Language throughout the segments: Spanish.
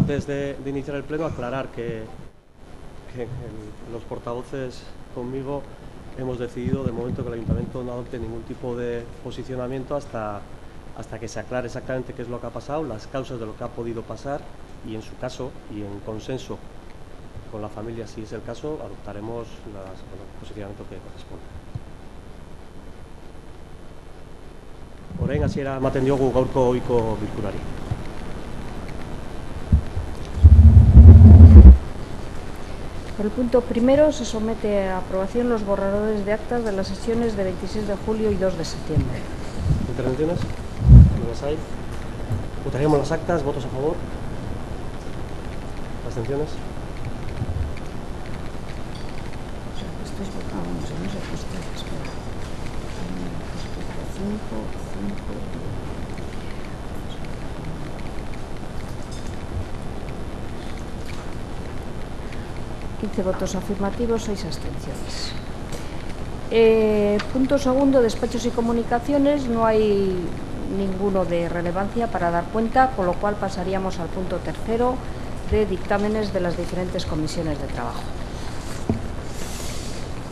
antes de iniciar el pleno, aclarar que los portavoces conmigo hemos decidido de momento que el Ayuntamiento no adopte ningún tipo de posicionamiento hasta que se aclare exactamente qué es lo que ha pasado, las causas de lo que ha podido pasar y, en su caso, y en consenso con la familia, si es el caso, adoptaremos el posicionamiento que corresponde. Orain hasiera ematen diogu gaurko ohiko bilkurari. Por el punto primero se somete a aprobación los borradores de actas de las sesiones de 26 de julio y 2 de septiembre. ¿Intervenciones? ¿No las hay? Votaríamos las actas. ¿Votos a favor? ¿Abstenciones? Esto es vamos, no sé qué está. Espera. 5. 15 votos afirmativos, 6 abstenciones. Punto segundo, despachos y comunicaciones. No hay ninguno de relevancia para dar cuenta, con lo cual pasaríamos al punto tercero de dictámenes de las diferentes comisiones de trabajo.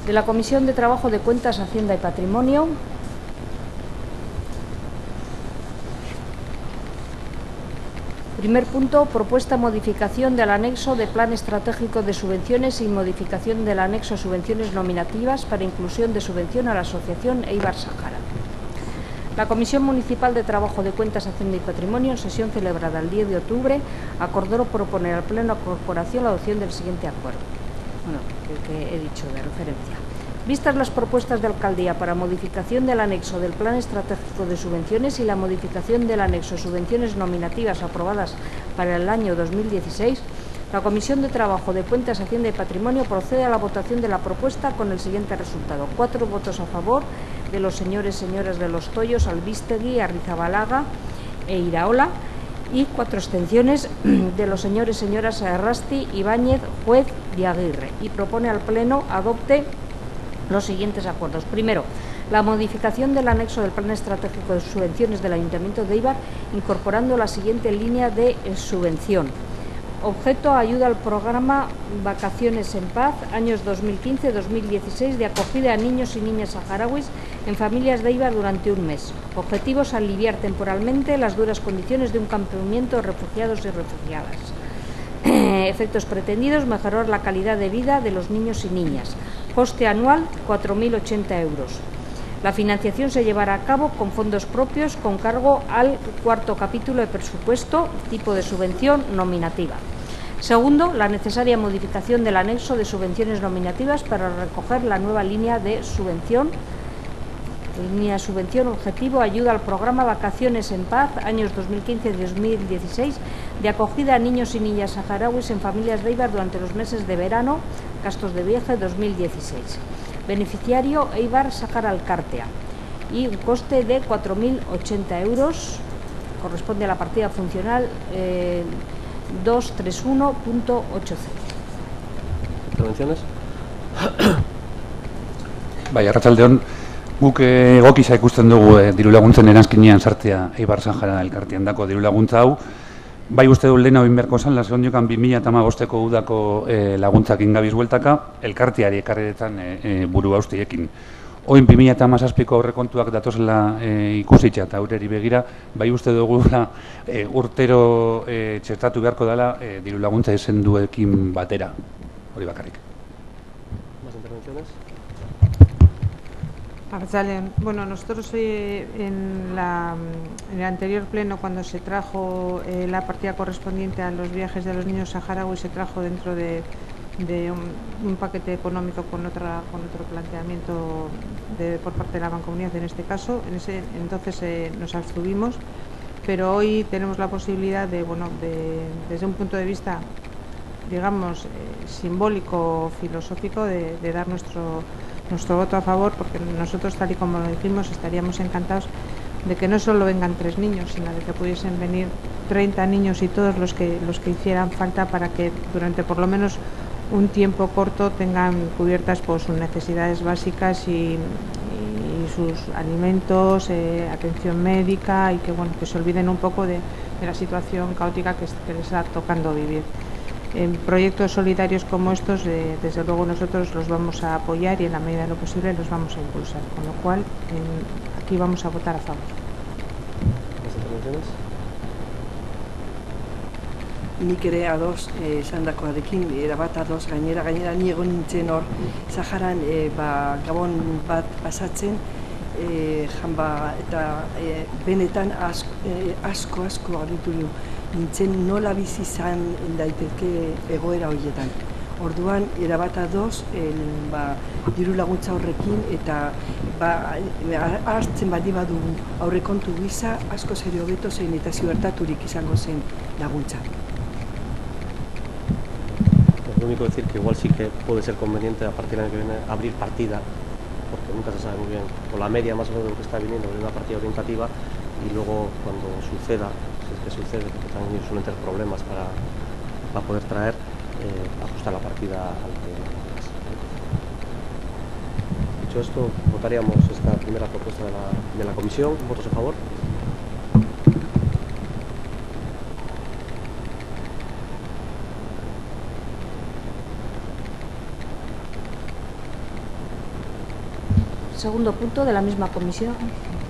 De la Comisión de Trabajo de Cuentas, Hacienda y Patrimonio. Primer punto, propuesta modificación del anexo de Plan Estratégico de Subvenciones y modificación del anexo Subvenciones Nominativas para inclusión de subvención a la Asociación Eibar Sahara. La Comisión Municipal de Trabajo de Cuentas, Hacienda y Patrimonio, en sesión celebrada el 10 de octubre, acordó proponer al Pleno de Corporación la adopción del siguiente acuerdo. Bueno, el que he dicho de referencia. Vistas las propuestas de Alcaldía para modificación del anexo del Plan Estratégico de Subvenciones y la modificación del anexo Subvenciones Nominativas aprobadas para el año 2016, la Comisión de Trabajo de Cuentas, Hacienda y Patrimonio procede a la votación de la propuesta con el siguiente resultado. 4 votos a favor de los señores y señoras de Los Toyos, Albistegui, Arrizabalaga e Iraola, y 4 abstenciones de los señores y señoras Arrasti, Ibáñez, Juez y Aguirre, y propone al Pleno adopte los siguientes acuerdos. Primero, la modificación del anexo del Plan Estratégico de Subvenciones del Ayuntamiento de Eibar, incorporando la siguiente línea de subvención. Objeto: ayuda al programa Vacaciones en Paz, años 2015-2016, de acogida a niños y niñas saharauis en familias de Eibar durante un mes. Objetivos: aliviar temporalmente las duras condiciones de un campamento de refugiados y refugiadas. Efectos pretendidos: mejorar la calidad de vida de los niños y niñas. Coste anual: 4.080 euros. La financiación se llevará a cabo con fondos propios con cargo al cuarto capítulo de presupuesto, tipo de subvención nominativa. Segundo, la necesaria modificación del anexo de subvenciones nominativas para recoger la nueva línea de subvención. Objetivo: ayuda al programa Vacaciones en Paz, años 2015-2016, de acogida a niños y niñas saharauis en familias de Eibar durante los meses de verano, gastos de viaje 2016. Beneficiario: Eibar Sahara Alkartea, y un coste de 4.080 euros, corresponde a la partida funcional 231.80. ¿Intervenciones? Bai, arratsaldeon, guk egokisa ikusten dugu diru laguntzen eranskinean sartzea Eibar Sahara Elkartean dako diru laguntza hau. Bai, uste du lehena egin beharko zan, las ondiokan 2015ko udako laguntzak ingabiz bueltaka, elkarteari ekarretan buru haustiekin. Oin 2017ko aurrekontuak datozela ikusitza eta aurreri begira, bai uste dugu urtero txertatu beharko dela diru laguntza esenduekin batera. Hori bakarrik. ¿Más intervenciones? Bueno, nosotros en el anterior pleno, cuando se trajo la partida correspondiente a los viajes de los niños saharauis, se trajo dentro de un paquete económico con otro planteamiento por parte de la Mancomunidad en este caso. Entonces nos abstuvimos, pero hoy tenemos la posibilidad desde un punto de vista, digamos, simbólico, filosófico, de dar nuestro voto a favor, porque nosotros, tal y como lo dijimos, estaríamos encantados de que no solo vengan 3 niños, sino de que pudiesen venir 30 niños y todos los que hicieran falta, para que durante por lo menos un tiempo corto tengan cubiertas sus necesidades básicas y sus alimentos, atención médica, y que se olviden un poco de la situación caótica que les está tocando vivir. En proyectos solidarios como estos, desde luego nosotros los vamos a apoyar y en la medida de lo posible los vamos a impulsar, con lo cual aquí vamos a votar a favor. ¿Más intervenciones? Nik ere ados esandakoarekin, erabat ados gainera ni egon nintzen hor Saharan gabon bat pasatzen, eta benetan asko aritu nintzen nola bizi izan daiteke egoera horietan. Orduan, erabat ados diru laguntza horrekin eta hartzen badi badugu aurrekontu gisa asko ere hobeto zein eta ziurtaturik izango zen laguntza. Lo único decir que igual sí que puede ser conveniente a partir del año que viene abrir partida, porque nunca se sabe muy bien, con la media más o menos de lo que está viniendo, abrir una partida orientativa y luego cuando suceda, si es que sucede, porque también suelen tener problemas para poder traer, ajustar la partida al que es. Dicho esto, votaríamos esta primera propuesta de la comisión. ¿Votos a favor? Segundo punto de la misma comisión.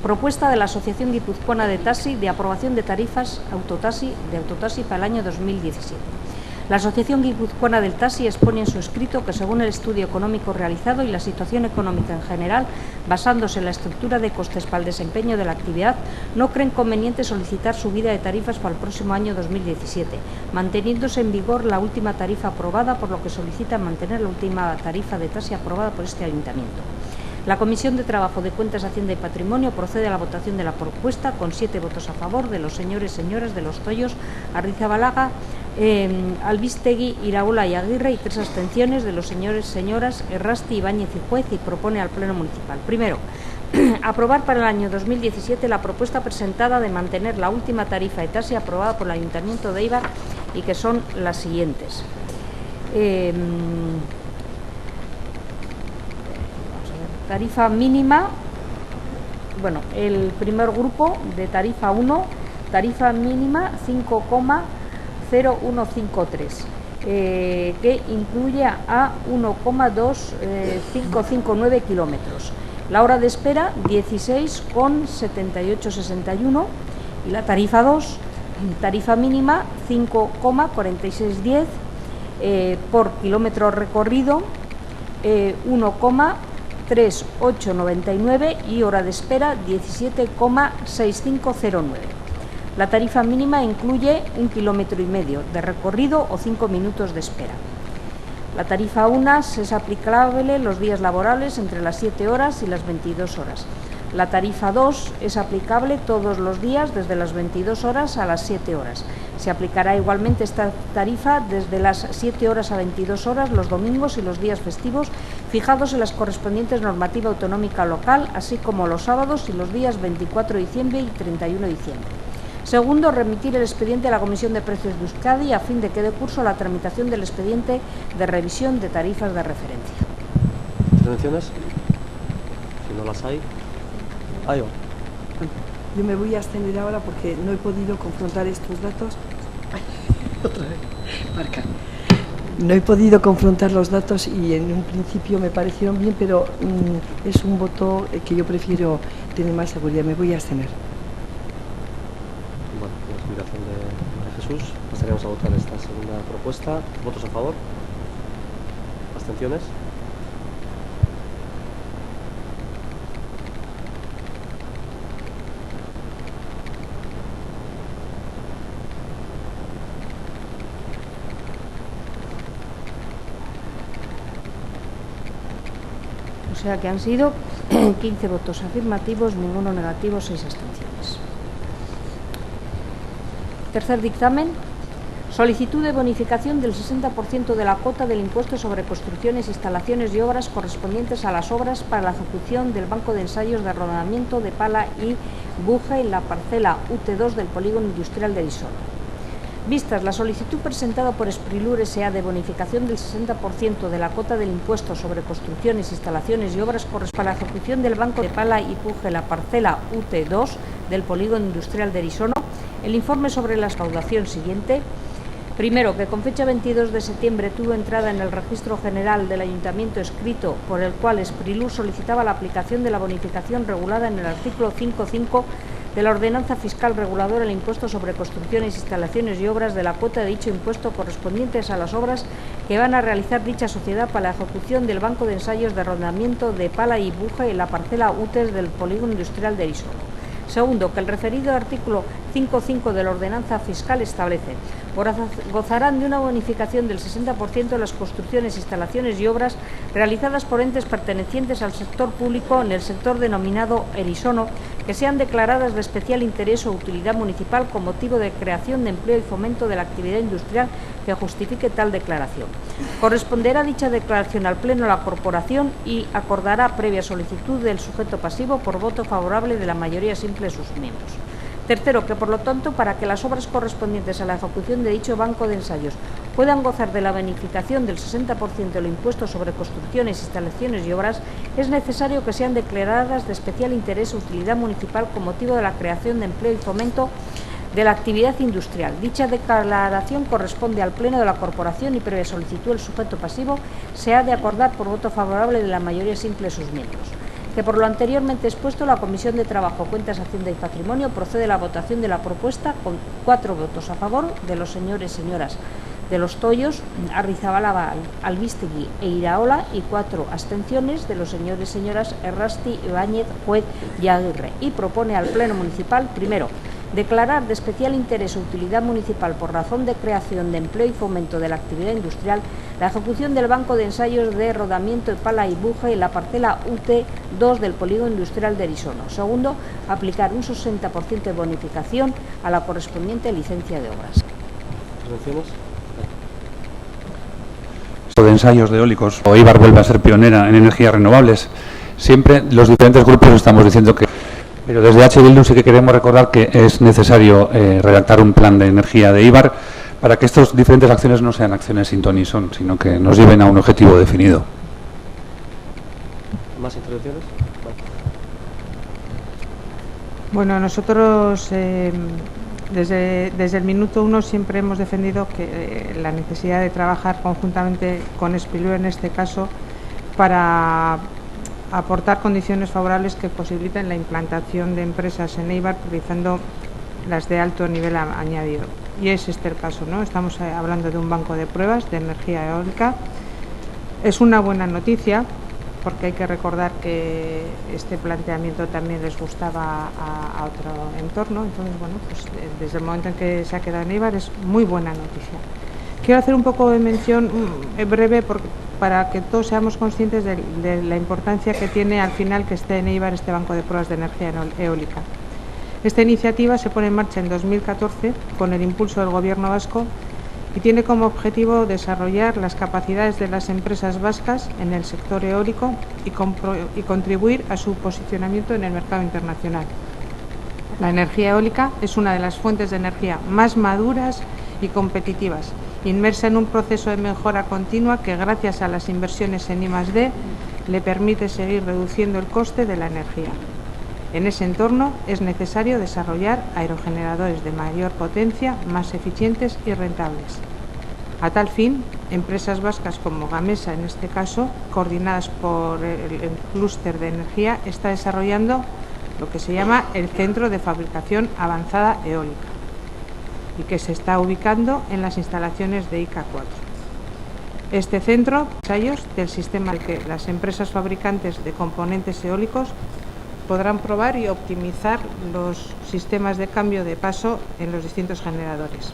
Propuesta de la Asociación Guipuzcoana de Taxi de aprobación de tarifas de autotaxi para el año 2017. La Asociación Guipuzcoana del Taxi expone en su escrito que, según el estudio económico realizado y la situación económica en general, basándose en la estructura de costes para el desempeño de la actividad, no creen conveniente solicitar subida de tarifas para el próximo año 2017, manteniéndose en vigor la última tarifa aprobada, por lo que solicitan mantener la última tarifa de taxi aprobada por este ayuntamiento. La Comisión de Trabajo, de Cuentas, Hacienda y Patrimonio procede a la votación de la propuesta con 7 votos a favor de los señores y señoras de Los Toyos, Arrizabalaga, Albistegui, Iraola y Aguirre, y 3 abstenciones de los señores y señoras Errasti, Ibáñez y Juez, y propone al Pleno Municipal. Primero, aprobar para el año 2017 la propuesta presentada de mantener la última tarifa de taxi aprobada por el Ayuntamiento de Eibar, y que son las siguientes. Tarifa mínima, bueno, el primer grupo de tarifa 1, tarifa mínima 5,0153, que incluye a 1,2559 kilómetros. La hora de espera 16,7861 y la tarifa 2, tarifa mínima 5,4610 por kilómetro recorrido, 1,3899 y hora de espera 17,6509. La tarifa mínima incluye 1,5 kilómetros de recorrido o 5 minutos de espera. La tarifa 1 es aplicable los días laborables entre las 7 horas y las 22 horas. La tarifa 2 es aplicable todos los días desde las 22 horas a las 7 horas. Se aplicará igualmente esta tarifa desde las 7 horas a 22 horas los domingos y los días festivos fijados en las correspondientes normativa autonómica local, así como los sábados y los días 24 de diciembre y 31 de diciembre. Segundo, remitir el expediente a la Comisión de Precios de Euskadi a fin de que dé curso a la tramitación del expediente de revisión de tarifas de referencia. ¿Intervenciones? Si no las hay. Ahí va. Yo me voy a abstener ahora porque no he podido confrontar estos datos. Ay, otra vez. Marca. No he podido confrontar los datos y en un principio me parecieron bien, pero es un voto que yo prefiero tener más seguridad. Me voy a abstener. Bueno, con la explicación de María Jesús, pasaríamos a votar esta segunda propuesta. ¿Votos a favor? ¿Abstenciones? O sea que han sido 15 votos afirmativos, ninguno negativo, 6 abstenciones. Tercer dictamen. Solicitud de bonificación del 60% de la cuota del impuesto sobre construcciones, instalaciones y obras correspondientes a las obras para la ejecución del banco de ensayos de rodamiento de pala y buje en la parcela UT2 del polígono industrial de Erisoro. Vistas la solicitud presentada por Sprilur S.A. de bonificación del 60% de la cuota del impuesto sobre construcciones, instalaciones y obras correspondientes a la ejecución del banco de pala y buje en la parcela UT2 del polígono industrial de Erisoro, El informe sobre la recaudación siguiente. Primero, que con fecha 22 de septiembre tuvo entrada en el Registro General del Ayuntamiento escrito por el cual Sprilur solicitaba la aplicación de la bonificación regulada en el artículo 5.5 de la Ordenanza Fiscal Reguladora del Impuesto sobre Construcciones, Instalaciones y Obras de la cuota de dicho impuesto correspondientes a las obras que van a realizar dicha sociedad para la ejecución del banco de ensayos de rodamiento de pala y buje en la parcela UTES del Polígono Industrial de Erisono. Segundo, que el referido artículo 5.5 de la Ordenanza Fiscal establece: gozarán de una bonificación del 60% de las construcciones, instalaciones y obras realizadas por entes pertenecientes al sector público en el sector denominado Erisono, que sean declaradas de especial interés o utilidad municipal con motivo de creación de empleo y fomento de la actividad industrial que justifique tal declaración. Corresponderá dicha declaración al Pleno de la Corporación y acordará previa solicitud del sujeto pasivo por voto favorable de la mayoría simple de sus miembros. Tercero, que por lo tanto, para que las obras correspondientes a la ejecución de dicho banco de ensayos puedan gozar de la bonificación del 60% del impuesto sobre construcciones, instalaciones y obras, es necesario que sean declaradas de especial interés o utilidad municipal con motivo de la creación de empleo y fomento de la actividad industrial. Dicha declaración corresponde al Pleno de la Corporación y previa solicitud del sujeto pasivo se ha de acordar por voto favorable de la mayoría simple de sus miembros. Que por lo anteriormente expuesto, la Comisión de Trabajo, Cuentas, Hacienda y Patrimonio procede a la votación de la propuesta con 4 votos a favor de los señores y señoras de Los Toyos, Arrizabalaga, Albistegui e Iraola, y 4 abstenciones de los señores y señoras Errasti, Ibáñez, Juez y Aguirre, y propone al Pleno Municipal, primero, declarar de especial interés o utilidad municipal por razón de creación de empleo y fomento de la actividad industrial la ejecución del banco de ensayos de rodamiento de pala y buje en la parcela UT2 del Polígono Industrial de Erisono. Segundo, aplicar un 60% de bonificación a la correspondiente licencia de obras. ¿Intervenciones? De ensayos de eólicos, o Eibar vuelve a ser pionera en energías renovables. Siempre los diferentes grupos estamos diciendo que... Pero desde H. Bildu sí que queremos recordar que es necesario redactar un plan de energía de Eibar para que estas diferentes acciones no sean acciones sin ton ni son, sino que nos lleven a un objetivo definido. ¿Más intervenciones? Vale. Bueno, nosotros desde el minuto 1 siempre hemos defendido que la necesidad de trabajar conjuntamente con Sprilur en este caso para aportar condiciones favorables que posibiliten la implantación de empresas en Eibar priorizando las de alto nivel añadido. Y es este el caso, ¿no? Estamos hablando de un banco de pruebas de energía eólica. Es una buena noticia porque hay que recordar que este planteamiento también les gustaba a otro entorno. Entonces, bueno, pues desde el momento en que se ha quedado en Eibar es muy buena noticia. Quiero hacer un poco de mención breve para que todos seamos conscientes de la importancia que tiene al final que esté en Eibar este banco de pruebas de energía eólica. Esta iniciativa se pone en marcha en 2014 con el impulso del Gobierno vasco y tiene como objetivo desarrollar las capacidades de las empresas vascas en el sector eólico y contribuir a su posicionamiento en el mercado internacional. La energía eólica es una de las fuentes de energía más maduras y competitivas, inmersa en un proceso de mejora continua que, gracias a las inversiones en I+D, le permite seguir reduciendo el coste de la energía. En ese entorno es necesario desarrollar aerogeneradores de mayor potencia, más eficientes y rentables. A tal fin, empresas vascas como Gamesa, en este caso, coordinadas por el clúster de energía, está desarrollando lo que se llama el Centro de Fabricación Avanzada Eólica y que se está ubicando en las instalaciones de ICA 4. Este centro ensayos del sistema en el que las empresas fabricantes de componentes eólicos podrán probar y optimizar los sistemas de cambio de paso en los distintos generadores.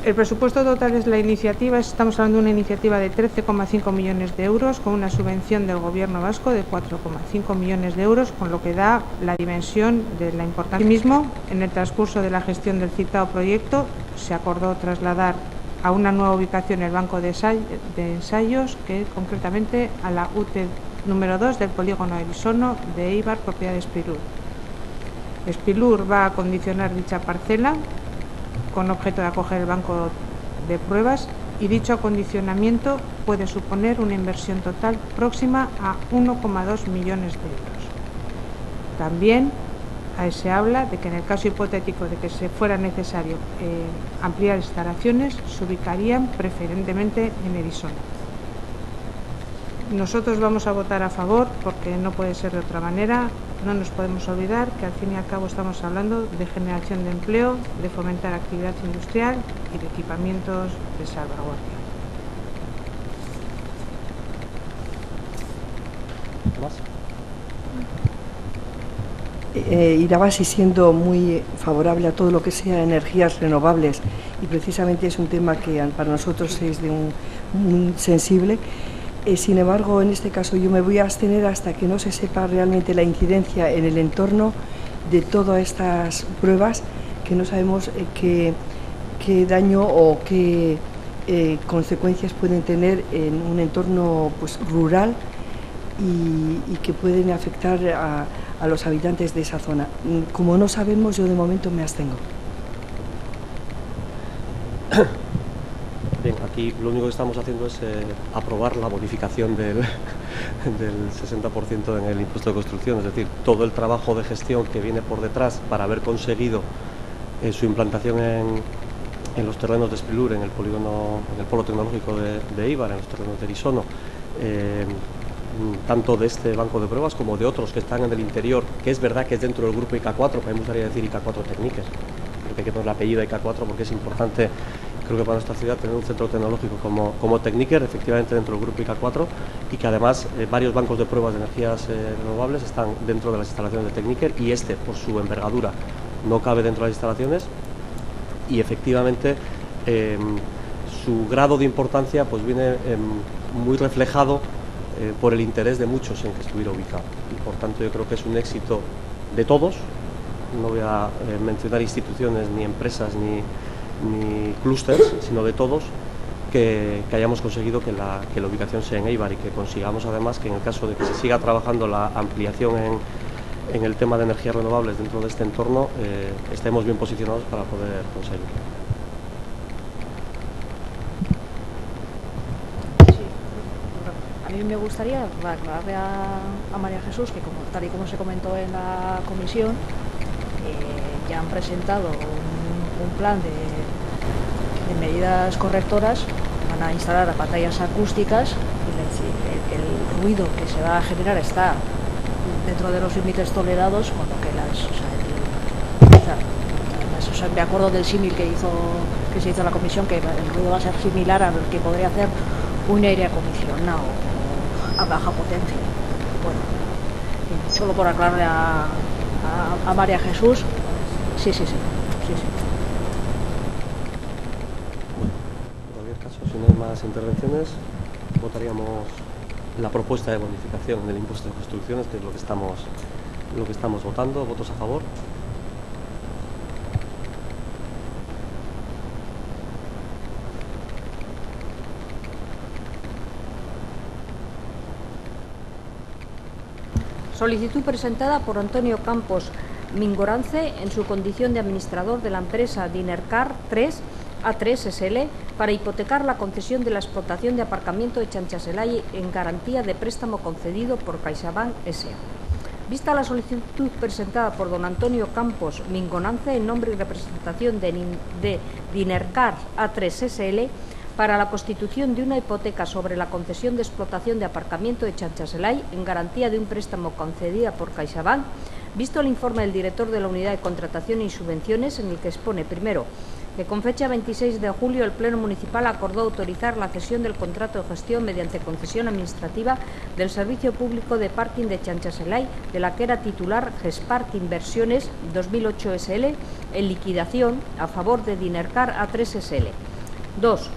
El presupuesto total de la iniciativa, estamos hablando de una iniciativa de 13,5 millones de euros con una subvención del Gobierno vasco de 4,5 millones de euros, con lo que da la dimensión de la importancia. Asimismo, en el transcurso de la gestión del citado proyecto, se acordó trasladar a una nueva ubicación el banco de ensayos, que concretamente a la UT número 2 del polígono Erisono de Eibar, propiedad de Sprilur. Sprilur va a acondicionar dicha parcela con objeto de acoger el banco de pruebas y dicho acondicionamiento puede suponer una inversión total próxima a 1,2 millones de euros. También se habla de que en el caso hipotético de que se fuera necesario ampliar instalaciones, se ubicarían preferentemente en Erisona. Nosotros vamos a votar a favor porque no puede ser de otra manera. No nos podemos olvidar que al fin y al cabo estamos hablando de generación de empleo, de fomentar actividad industrial y de equipamientos de salvaguardia. ¿Qué más? Irabasi siendo muy favorable a todo lo que sea energías renovables, y precisamente es un tema que para nosotros es muy sensible. Sin embargo, en este caso yo me voy a abstener hasta que no se sepa realmente la incidencia en el entorno de todas estas pruebas, que no sabemos qué daño o qué consecuencias pueden tener en un entorno pues, rural y que pueden afectar a los habitantes de esa zona. Como no sabemos, yo de momento me abstengo. Bien, aquí lo único que estamos haciendo es aprobar la bonificación del 60% en el impuesto de construcción, es decir, todo el trabajo de gestión que viene por detrás para haber conseguido su implantación en los terrenos de Sprilur, en el polígono, en el polo tecnológico de Eibar, en los terrenos de Erisono, tanto de este banco de pruebas como de otros que están en el interior, que es verdad que es dentro del grupo IK4, pero a mí me gustaría decir IK4 Techniker, creo que hay que poner el apellido IK4 porque es importante, creo que para nuestra ciudad, tener un centro tecnológico como Techniker, efectivamente dentro del grupo IK4, y que además varios bancos de pruebas de energías renovables están dentro de las instalaciones de Techniker, y este, por su envergadura, no cabe dentro de las instalaciones, y efectivamente su grado de importancia pues viene muy reflejado por el interés de muchos en que estuviera ubicado, y por tanto yo creo que es un éxito de todos. No voy a mencionar instituciones ni empresas ni clústeres, sino de todos, que hayamos conseguido que la ubicación sea en Eibar, y que consigamos además que en el caso de que se siga trabajando la ampliación en el tema de energías renovables dentro de este entorno, estemos bien posicionados para poder conseguirlo. A mí me gustaría aclararle a María Jesús que, tal y como se comentó en la comisión, ya han presentado un plan de medidas correctoras. Van a instalar pantallas acústicas, el ruido que se va a generar está dentro de los límites tolerados, con lo que me acuerdo del símil que se hizo en la comisión, que el ruido va a ser similar al que podría hacer un aire acondicionado a baja potencia. Bueno, solo por aclararle a María Jesús. Sí. Bueno, en cualquier caso, si no hay más intervenciones, votaríamos la propuesta de bonificación del impuesto de construcciones, que es lo que estamos votando. ¿Votos a favor? Solicitud presentada por Antonio Campos Mingorance en su condición de administrador de la empresa Dinercar 3 A3 SL para hipotecar la concesión de la explotación de aparcamiento de Chanchaselay en garantía de préstamo concedido por CaixaBank S.A. Vista la solicitud presentada por don Antonio Campos Mingorance en nombre y representación de Dinercar A3 SL para la constitución de una hipoteca sobre la concesión de explotación de aparcamiento de Chanchaselay en garantía de un préstamo concedida por CaixaBank, visto el informe del director de la Unidad de Contratación y Subvenciones, en el que expone, primero, que con fecha 26 de julio el Pleno Municipal acordó autorizar la cesión del contrato de gestión mediante concesión administrativa del Servicio Público de Parking de Chanchaselay, de la que era titular Gespark Inversiones 2008 SL, en liquidación a favor de Dinercar A3 SL. 2.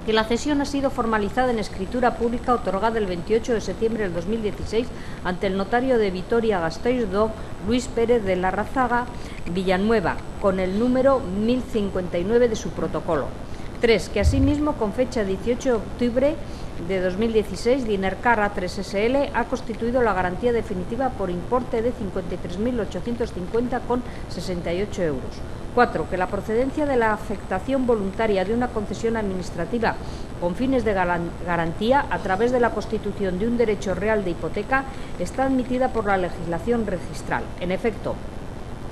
Que la cesión ha sido formalizada en escritura pública otorgada el 28 de septiembre del 2016 ante el notario de Vitoria-Gasteiz, don Luis Pérez de Larrazaga Villanueva, con el número 1059 de su protocolo. 3. Que asimismo, con fecha 18 de octubre de 2016, Dinercar A3 SL ha constituido la garantía definitiva por importe de 53.850,68 euros. 4. Que la procedencia de la afectación voluntaria de una concesión administrativa con fines de garantía a través de la constitución de un derecho real de hipoteca está admitida por la legislación registral. En efecto,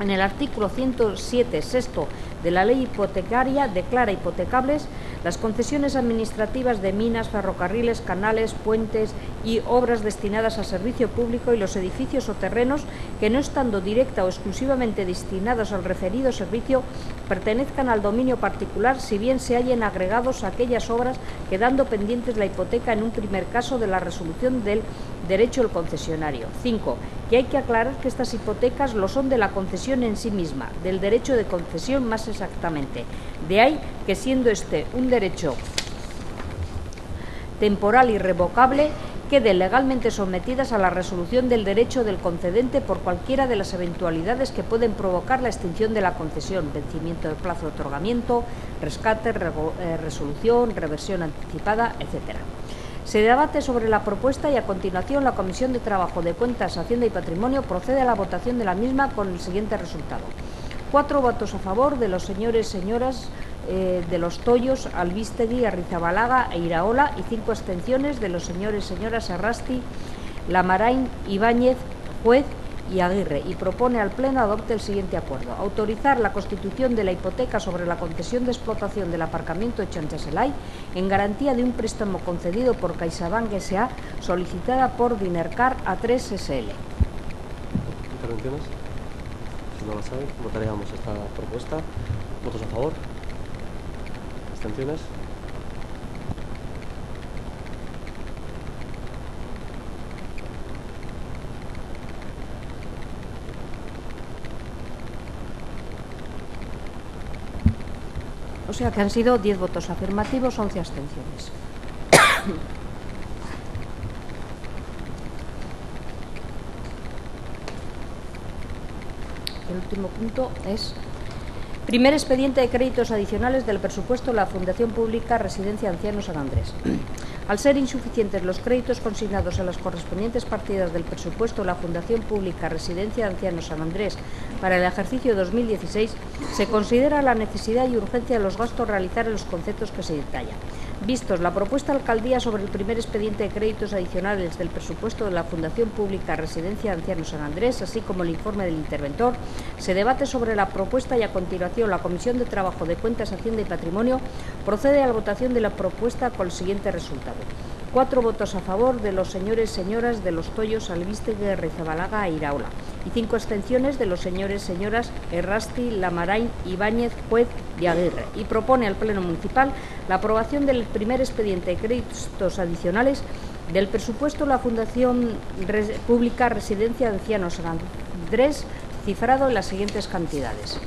En el artículo 107, sexto, de la Ley Hipotecaria declara hipotecables las concesiones administrativas de minas, ferrocarriles, canales, puentes y obras destinadas a servicio público y los edificios o terrenos que, no estando directa o exclusivamente destinados al referido servicio, pertenezcan al dominio particular, si bien se hallen agregados a aquellas obras, quedando pendientes la hipoteca en un primer caso de la resolución del derecho del concesionario. 5. Que hay que aclarar que estas hipotecas lo son de la concesión en sí misma, del derecho de concesión más exactamente. De ahí que, siendo este un derecho temporal irrevocable, queden legalmente sometidas a la resolución del derecho del concedente por cualquiera de las eventualidades que pueden provocar la extinción de la concesión, vencimiento del plazo de otorgamiento, rescate, resolución, reversión anticipada, etc. Se debate sobre la propuesta y, a continuación, la Comisión de Trabajo, de Cuentas, Hacienda y Patrimonio procede a la votación de la misma con el siguiente resultado. 4 votos a favor de los señores y señoras de Los Toyos, Albístegui, Arrizabalaga e Iraola, y 5 abstenciones de los señores y señoras Errasti, Lamarain, Ibáñez, Juez y Aguirre, y propone al Pleno adopte el siguiente acuerdo: autorizar la constitución de la hipoteca sobre la concesión de explotación del aparcamiento de Chanchaselay en garantía de un préstamo concedido por CaixaBank S.A. solicitada por Dinercar A3 SL. ¿Intervenciones? Si no la saben, votaríamos esta propuesta. ¿Votos a favor? ¿Abstenciones? O sea que han sido 10 votos afirmativos, 11 abstenciones. El último punto es: primer expediente de créditos adicionales del presupuesto de la Fundación Pública Residencia Ancianos San Andrés. Al ser insuficientes los créditos consignados en las correspondientes partidas del presupuesto de la Fundación Pública Residencia de Ancianos San Andrés para el ejercicio 2016, se considera la necesidad y urgencia de los gastos realizar en los conceptos que se detallan. Vistos la propuesta de Alcaldía sobre el primer expediente de créditos adicionales del presupuesto de la Fundación Pública Residencia de Ancianos San Andrés, así como el informe del interventor, se debate sobre la propuesta y, a continuación, la Comisión de Trabajo, de Cuentas, Hacienda y Patrimonio procede a la votación de la propuesta con el siguiente resultado: 4 votos a favor de los señores y señoras de Los Toyos, Albístegui, Arrizabalaga e Iraola, y 5 abstenciones de los señores y señoras Errasti, Lamarain, Ibáñez, Juez y Aguirre, y propone al Pleno Municipal la aprobación del primer expediente de créditos adicionales del presupuesto de la Fundación Pública Residencia de Ancianos San Andrés, cifrado en las siguientes cantidades: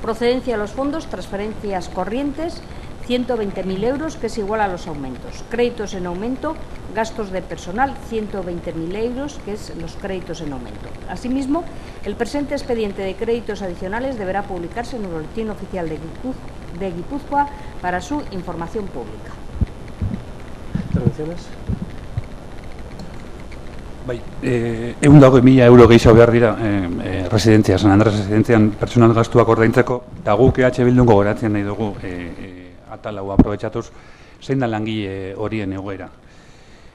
procedencia de los fondos, transferencias corrientes, 120.000 euros, que es igual a los aumentos. Créditos en aumento, gastos de personal, 120.000 euros, que es los créditos en aumento. Asimismo, el presente expediente de créditos adicionales deberá publicarse en el Boletín Oficial de Guipúzcoa para su información pública. ¿Intervenciones? Bai, 120.000 euro gehiago behar dira residentzia, San Andrés residentzian personal gastuak ordaintzeko, eta guk EH Bildun gogoratzen nahi dugu atal hau aprobetxatuz, zein da langile horien egoera.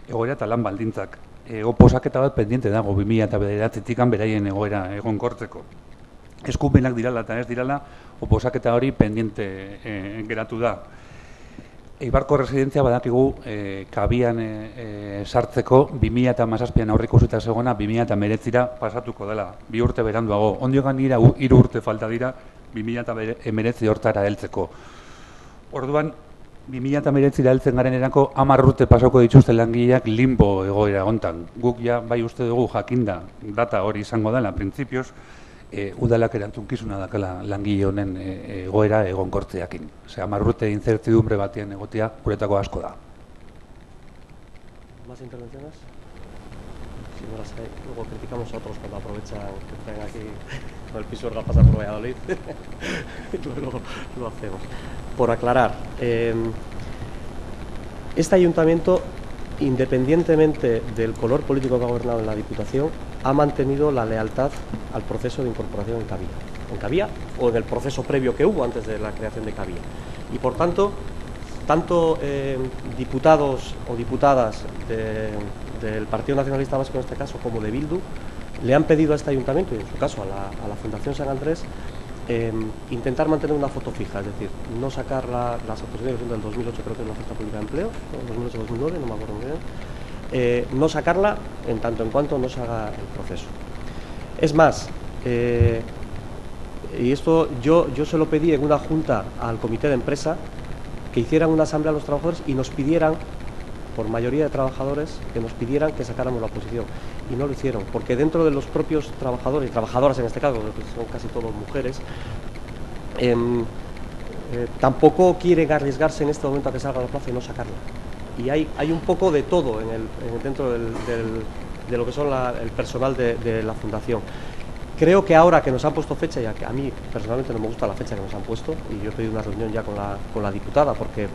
Egoera eta lan baldintzak. Oposaketa bat pendiente dago 2009-tik beraien egoera egonkortzeko. Eskumenak dirala eta ez dirala, oposaketa hori pendiente geratu da. Eibarko residentzia badakigu kabian sartzeko 2017an aurreikusita zegoena 2019ra pasatuko dela, 2 urte beranduago. Ondiogan dira 3 urte falta dira 2019 hortara heltzeko. Orduan, 2019ra heltzen garenerako 10 urte pasako dituzte langileak limbo egoera hontan. Guk ja bai uste dugu jakinda data hori izango dela, printzipioz, udalak erantzukizuna dakala langile honen egoera egonkortzeakin. Osea, 10 urte incertidumbre batean egotea guretako asko da. ¿Más intervenciones? Si no las hay, luego criticamos a otros cuando aprovechan que traen aquí con el piso de pasar por Valladolid. Luego lo hacemos. Por aclarar, este ayuntamiento, independientemente del color político que ha gobernado en la Diputación, ha mantenido la lealtad al proceso de incorporación en Cavia o en el proceso previo que hubo antes de la creación de Cavia. Y por tanto, tanto diputados o diputadas del Partido Nacionalista Vasco en este caso como de Bildu le han pedido a este ayuntamiento, y en su caso a la Fundación San Andrés, intentar mantener una foto fija, es decir, no sacar las oposiciones del 2008, creo que es la oferta pública de empleo, 2008-2009, no me acuerdo muy bien, no sacarla en tanto en cuanto no se haga el proceso. Es más, y esto yo se lo pedí en una junta al comité de empresa, que hicieran una asamblea a los trabajadores y nos pidieran, por mayoría de trabajadores, que nos pidieran que sacáramos la oposición, y no lo hicieron, porque dentro de los propios trabajadores y trabajadoras en este caso, que son casi todos mujeres, tampoco quieren arriesgarse en este momento a que salga a la plaza y no sacarla. Y hay un poco de todo dentro de lo que son el personal de la fundación. Creo que ahora que nos han puesto fecha, ya que a mí personalmente no me gusta la fecha que nos han puesto, y yo he pedido una reunión ya con la diputada, porque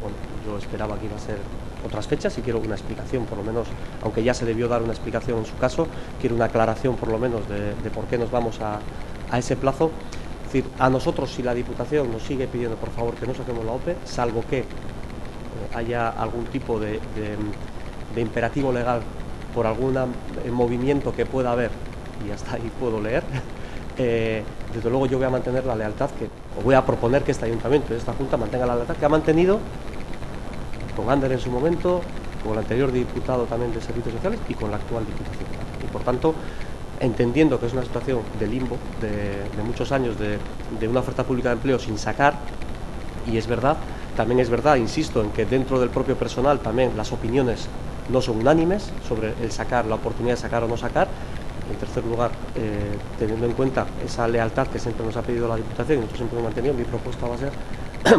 bueno, yo esperaba que iba a ser otras fechas y quiero una explicación, por lo menos, aunque ya se debió dar una explicación en su caso, quiero una aclaración por lo menos de por qué nos vamos a ese plazo. Es decir, a nosotros, si la Diputación nos sigue pidiendo por favor que no saquemos la OPE, salvo que haya algún tipo de imperativo legal por algún movimiento que pueda haber, y hasta ahí puedo leer, desde luego yo voy a mantener la lealtad o voy a proponer que este ayuntamiento y esta junta mantenga la lealtad que ha mantenido con Ander en su momento, con el anterior diputado también de Servicios Sociales y con la actual Diputación. Y por tanto, entendiendo que es una situación de limbo, de muchos años de una oferta pública de empleo sin sacar, y es verdad, también es verdad, insisto, en que dentro del propio personal también las opiniones no son unánimes sobre la oportunidad de sacar o no sacar. En tercer lugar, teniendo en cuenta esa lealtad que siempre nos ha pedido la Diputación y nosotros siempre hemos mantenido, mi propuesta va a ser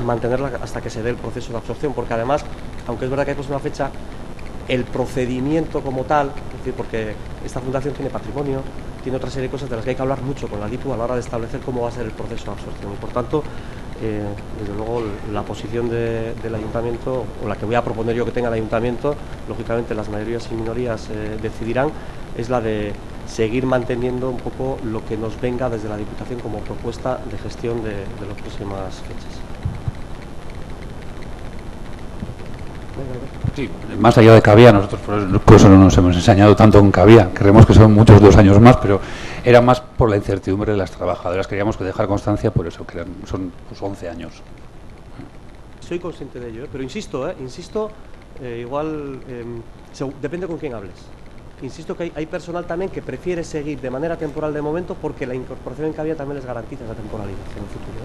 mantenerla hasta que se dé el proceso de absorción, porque además, aunque es verdad que hay puesto una fecha, el procedimiento como tal, es decir, porque esta fundación tiene patrimonio, tiene otra serie de cosas de las que hay que hablar mucho con la DIPU a la hora de establecer cómo va a ser el proceso de absorción, y por tanto, desde luego la posición del ayuntamiento, o la que voy a proponer yo que tenga el ayuntamiento, lógicamente las mayorías y minorías decidirán, es la de seguir manteniendo un poco lo que nos venga desde la Diputación como propuesta de gestión de las próximas fechas. Sí, más allá de Cavia, nosotros por eso no nos hemos ensañado tanto con Cavia, creemos que son muchos 2 años más, pero era más por la incertidumbre de las trabajadoras, queríamos que dejar constancia por eso, que son 11 años. Soy consciente de ello, pero insisto, igual depende con quién hables. Insisto que hay personal también que prefiere seguir de manera temporal de momento porque la incorporación en Cavia también les garantiza esa temporalidad en el futuro.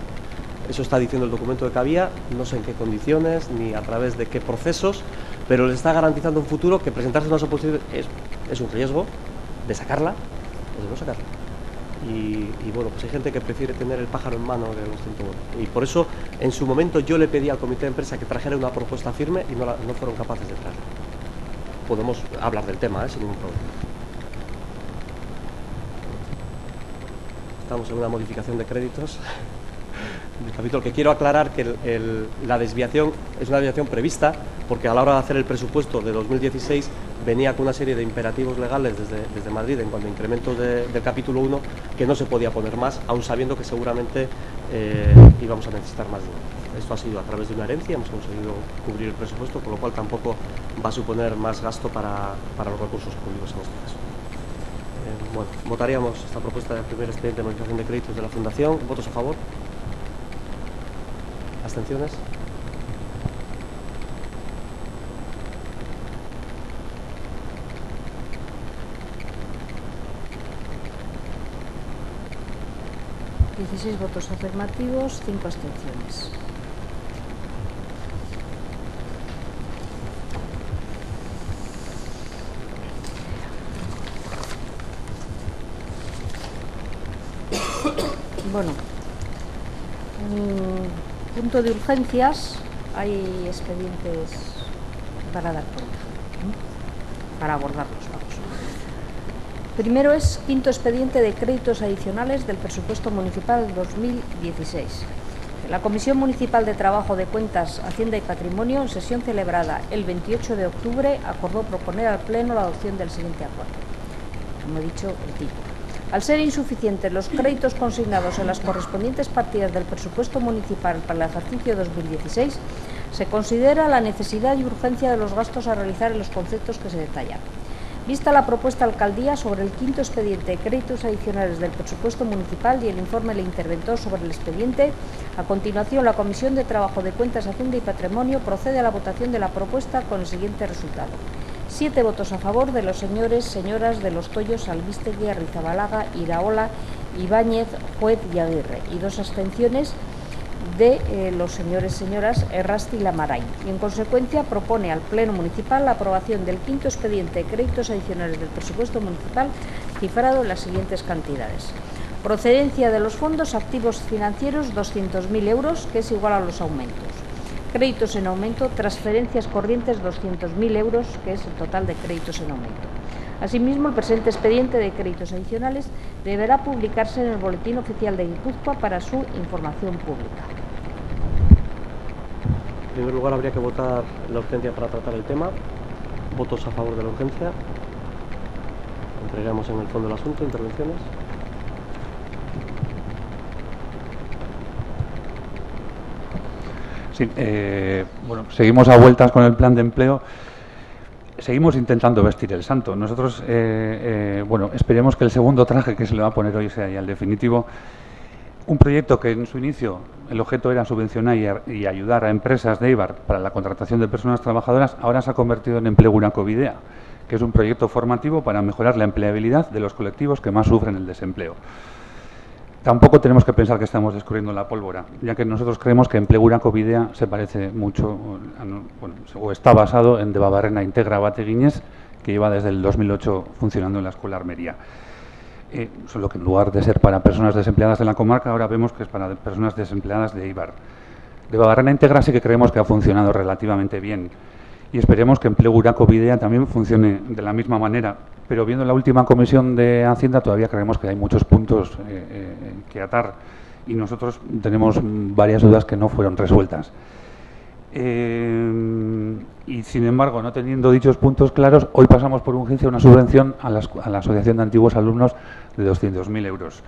Eso está diciendo el documento de Cavia, no sé en qué condiciones ni a través de qué procesos, pero les está garantizando un futuro que presentarse unas oposiciones es un riesgo de sacarla o de no sacarla. Y bueno, pues hay gente que prefiere tener el pájaro en mano que los 101. Y por eso, en su momento, yo le pedí al comité de empresa que trajera una propuesta firme y no fueron capaces de traerla. Podemos hablar del tema, sin ningún problema. Estamos en una modificación de créditos del capítulo, que quiero aclarar que la desviación es una desviación prevista, porque a la hora de hacer el presupuesto de 2016 venía con una serie de imperativos legales desde Madrid en cuanto a incrementos del capítulo 1, que no se podía poner más, aun sabiendo que seguramente íbamos a necesitar más dinero. Esto ha sido a través de una herencia, hemos conseguido cubrir el presupuesto, con lo cual tampoco va a suponer más gasto para los recursos públicos en este caso. Bueno, votaríamos esta propuesta de primer expediente de modificación de créditos de la Fundación. ¿Votos a favor? ¿Abstenciones? ¿16 votos afirmativos, 5 abstenciones? Bueno, punto de urgencias, hay expedientes para dar cuenta, para abordarlos, vamos. Primero es quinto expediente de créditos adicionales del presupuesto municipal 2016. La Comisión Municipal de Trabajo de Cuentas, Hacienda y Patrimonio, en sesión celebrada el 28 de octubre, acordó proponer al Pleno la adopción del siguiente acuerdo. Como he dicho, el tipo. Al ser insuficientes los créditos consignados en las correspondientes partidas del presupuesto municipal para el ejercicio 2016, se considera la necesidad y urgencia de los gastos a realizar en los conceptos que se detallan. Vista la propuesta alcaldía sobre el quinto expediente de créditos adicionales del presupuesto municipal y el informe del interventor sobre el expediente, a continuación la Comisión de Trabajo de Cuentas, Hacienda y Patrimonio procede a la votación de la propuesta con el siguiente resultado. 7 votos a favor de los señoras de Los Toyos, Albistegui, Arrizabalaga, Iraola, Ibáñez, Juez y Aguirre, y 2 abstenciones de los señoras Errasti y Lamaray. Y en consecuencia propone al Pleno Municipal la aprobación del quinto expediente de créditos adicionales del presupuesto municipal cifrado en las siguientes cantidades. Procedencia de los fondos: activos financieros 200.000 euros, que es igual a los aumentos. Créditos en aumento: transferencias corrientes 200.000 euros, que es el total de créditos en aumento. Asimismo, el presente expediente de créditos adicionales deberá publicarse en el Boletín Oficial de Guipúzcoa para su información pública. En primer lugar, habría que votar la urgencia para tratar el tema. Votos a favor de la urgencia. Entraremos en el fondo del asunto. Intervenciones. Sí, bueno, seguimos a vueltas con el plan de empleo. Seguimos intentando vestir el santo. Nosotros, bueno, esperemos que el segundo traje que se le va a poner hoy sea ya el definitivo. Un proyecto que en su inicio el objeto era subvencionar y ayudar a empresas de Eibar para la contratación de personas trabajadoras, ahora se ha convertido en Enplegurako Bidea, que es un proyecto formativo para mejorar la empleabilidad de los colectivos que más sufren el desempleo. Tampoco tenemos que pensar que estamos descubriendo la pólvora, ya que nosotros creemos que Enplegurako Bidea se parece mucho, bueno, o está basado en Debabarrena Integra Bateguinez, que lleva desde el 2008 funcionando en la Escuela Armería. Solo que en lugar de ser para personas desempleadas de la comarca, ahora vemos que es para personas desempleadas de Eibar. Debabarrena Integra sí que creemos que ha funcionado relativamente bien, y esperemos que Enplegurako Bidea también funcione de la misma manera. Pero viendo la última comisión de Hacienda todavía creemos que hay muchos puntos que atar y nosotros tenemos varias dudas que no fueron resueltas. Y sin embargo, no teniendo dichos puntos claros, hoy pasamos por urgencia una subvención a la Asociación de Antiguos Alumnos de 200.000 euros.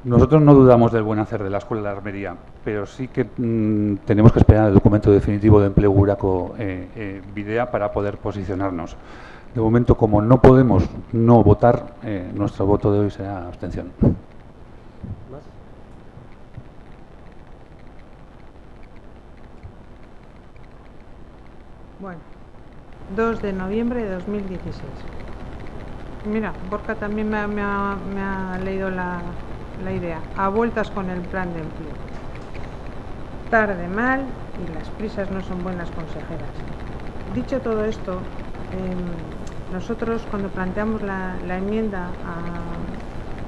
Nosotros no dudamos del buen hacer de la Escuela de Armería, pero sí que tenemos que esperar el documento definitivo de Enplegurako Bidea para poder posicionarnos. De momento, como no podemos no votar, nuestro voto de hoy será abstención. ¿Más? Bueno, 2 de noviembre de 2016. Mira, Borja también me ha leído la idea. A vueltas con el plan de empleo. Tarde, mal, y las prisas no son buenas consejeras. Dicho todo esto, nosotros cuando planteamos la enmienda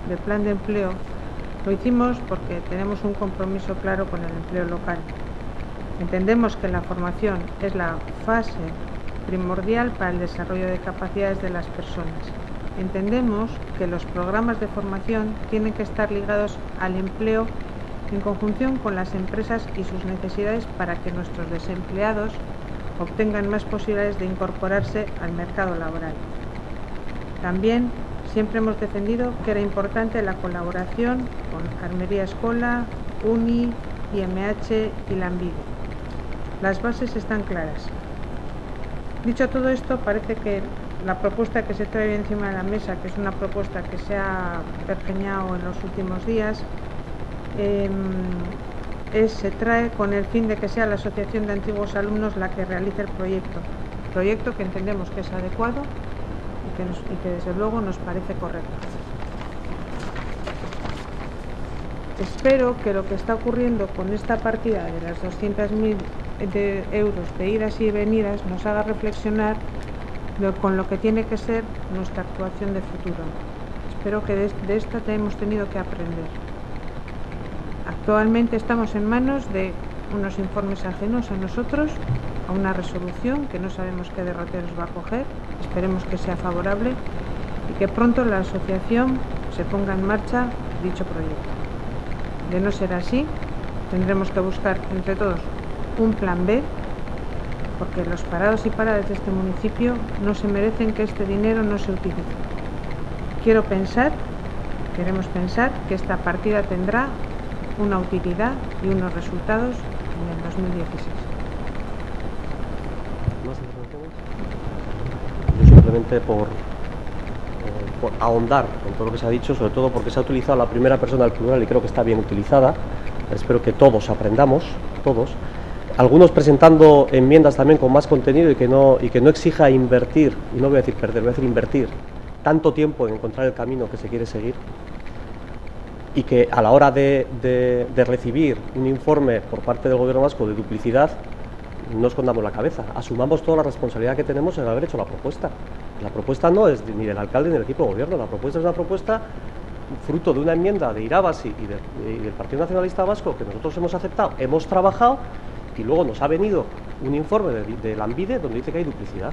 del plan de empleo, lo hicimos porque tenemos un compromiso claro con el empleo local. Entendemos que la formación es la fase primordial para el desarrollo de capacidades de las personas. Entendemos que los programas de formación tienen que estar ligados al empleo en conjunción con las empresas y sus necesidades para que nuestros desempleados obtengan más posibilidades de incorporarse al mercado laboral. También siempre hemos defendido que era importante la colaboración con Armería Escola, UNI, IMH y Lanbide. Las bases están claras. Dicho todo esto, parece que la propuesta que se trae encima de la mesa, que es una propuesta que se ha pergeñado en los últimos días, se trae con el fin de que sea la Asociación de Antiguos Alumnos la que realice el proyecto que entendemos que es adecuado y que desde luego nos parece correcto. Espero que lo que está ocurriendo con esta partida de las 200.000 euros de idas y venidas nos haga reflexionar con lo que tiene que ser nuestra actuación de futuro. Espero que de esta hemos tenido que aprender. Actualmente estamos en manos de unos informes ajenos a nosotros, a una resolución que no sabemos qué derroteros va a coger, esperemos que sea favorable y que pronto la asociación se ponga en marcha dicho proyecto. De no ser así, tendremos que buscar entre todos un plan B, porque los parados y paradas de este municipio no se merecen que este dinero no se utilice. Queremos pensar que esta partida tendrá una utilidad y unos resultados en el 2016. ¿Más intervenciones? simplemente por ahondar en todo lo que se ha dicho, sobre todo porque se ha utilizado la primera persona del plural y creo que está bien utilizada. Espero que todos aprendamos, todos. Algunos presentando enmiendas también con más contenido y que no exija invertir, y no voy a decir perder, voy a decir invertir, tanto tiempo en encontrar el camino que se quiere seguir, y que a la hora de recibir un informe por parte del Gobierno vasco de duplicidad, no escondamos la cabeza, asumamos toda la responsabilidad que tenemos en haber hecho la propuesta. La propuesta no es ni del alcalde ni del equipo de gobierno, la propuesta es una propuesta fruto de una enmienda de Irabasi y del Partido Nacionalista Vasco que nosotros hemos aceptado, hemos trabajado y luego nos ha venido un informe de Lanbide donde dice que hay duplicidad.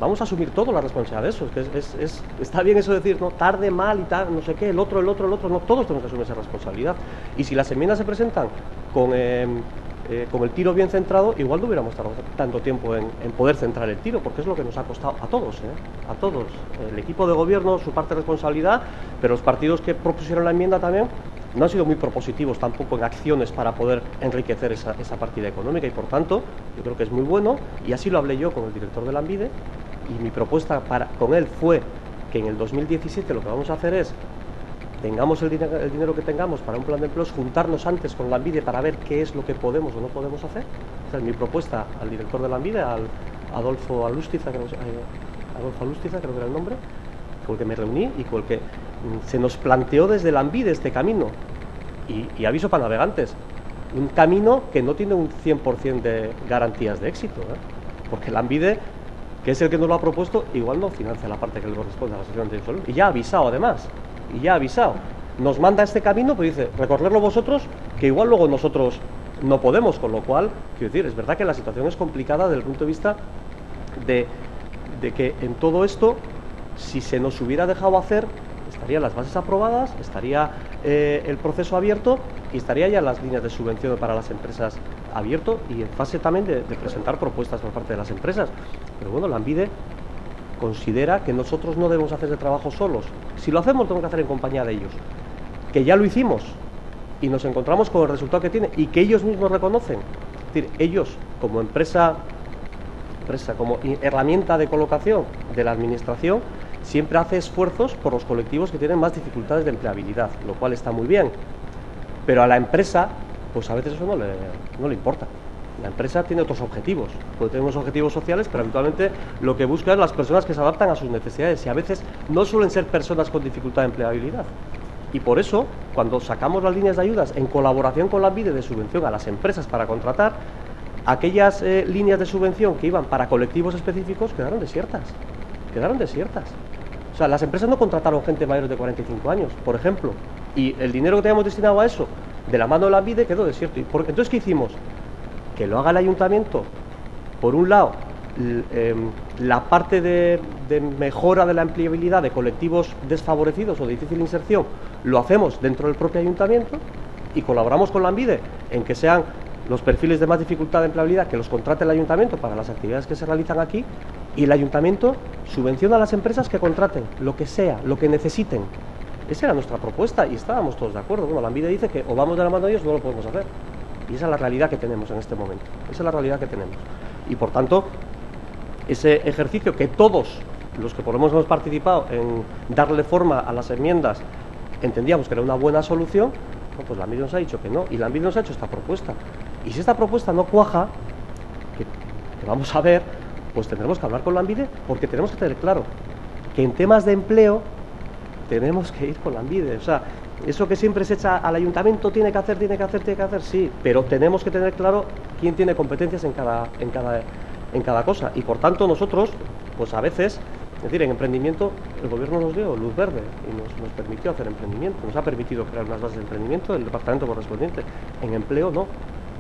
Vamos a asumir toda la responsabilidad de eso. Está bien eso de decir, no, tarde, mal y tal, no sé qué, el otro, no, todos tenemos que asumir esa responsabilidad. Y si las enmiendas se presentan con el tiro bien centrado, igual no hubiéramos tardado tanto tiempo en poder centrar el tiro, porque es lo que nos ha costado a todos, a todos. El equipo de gobierno, su parte de responsabilidad, pero los partidos que propusieron la enmienda también no han sido muy propositivos tampoco en acciones para poder enriquecer esa partida económica y por tanto yo creo que es muy bueno y así lo hablé yo con el director de Lanbide y mi propuesta con él fue que en el 2017 lo que vamos a hacer es tengamos el dinero que tengamos para un plan de empleos, juntarnos antes con Lanbide para ver qué es lo que podemos o no podemos hacer. Esa es mi propuesta al director de Lanbide, al Adolfo Alustiza, creo que era el nombre, con el que me reuní y con el que se nos planteó desde Lanbide este camino. Y aviso para navegantes, un camino que no tiene un 100% de garantías de éxito, porque Lanbide, que es el que nos lo ha propuesto, igual no financia la parte que le corresponde a la sección de salud. Y ya ha avisado además, nos manda este camino, pero dice, recorrerlo vosotros, que igual luego nosotros no podemos, con lo cual, quiero decir, es verdad que la situación es complicada desde el punto de vista de que en todo esto, si se nos hubiera dejado hacer, estarían las bases aprobadas, estaría el proceso abierto y estaría ya las líneas de subvención para las empresas abierto y en fase también de presentar propuestas por parte de las empresas. Pero bueno, Lanbide considera que nosotros no debemos hacer ese trabajo solos. Si lo hacemos, tenemos que hacer en compañía de ellos. Que ya lo hicimos y nos encontramos con el resultado que tiene y que ellos mismos reconocen. Es decir, ellos como empresa como herramienta de colocación de la administración, siempre hace esfuerzos por los colectivos que tienen más dificultades de empleabilidad, lo cual está muy bien. Pero a la empresa, pues a veces eso no le importa. La empresa tiene otros objetivos, puede tener unos objetivos sociales, pero habitualmente lo que busca es las personas que se adaptan a sus necesidades y a veces no suelen ser personas con dificultad de empleabilidad. Y por eso, cuando sacamos las líneas de ayudas en colaboración con Lanbide de subvención a las empresas para contratar, aquellas líneas de subvención que iban para colectivos específicos quedaron desiertas. O sea, las empresas no contrataron gente mayor de 45 años, por ejemplo, y el dinero que teníamos destinado a eso, de la mano de Lanbide, quedó desierto. Entonces, ¿qué hicimos? Que lo haga el ayuntamiento, por un lado, la parte de mejora de la empleabilidad de colectivos desfavorecidos o de difícil inserción, lo hacemos dentro del propio ayuntamiento y colaboramos con Lanbide en que sean los perfiles de más dificultad de empleabilidad que los contrate el ayuntamiento para las actividades que se realizan aquí y el ayuntamiento subvenciona a las empresas que contraten lo que sea, lo que necesiten. Esa era nuestra propuesta y estábamos todos de acuerdo. Bueno, Lanbide dice que o vamos de la mano de ellos o no lo podemos hacer. Y esa es la realidad que tenemos en este momento. Y por tanto, ese ejercicio que todos los que por lo menos hemos participado en darle forma a las enmiendas entendíamos que era una buena solución, pues Lanbide nos ha dicho que no, y Lanbide nos ha hecho esta propuesta. Y si esta propuesta no cuaja, que vamos a ver, pues tendremos que hablar con Lanbide, porque tenemos que tener claro que en temas de empleo tenemos que ir con Lanbide. O sea, eso que siempre se echa al ayuntamiento, tiene que hacer, sí, pero tenemos que tener claro quién tiene competencias en cada cosa. Y por tanto nosotros, pues a veces, es decir, en emprendimiento el gobierno nos dio luz verde y nos permitió hacer emprendimiento, nos ha permitido crear unas bases de emprendimiento, el departamento correspondiente. En empleo no.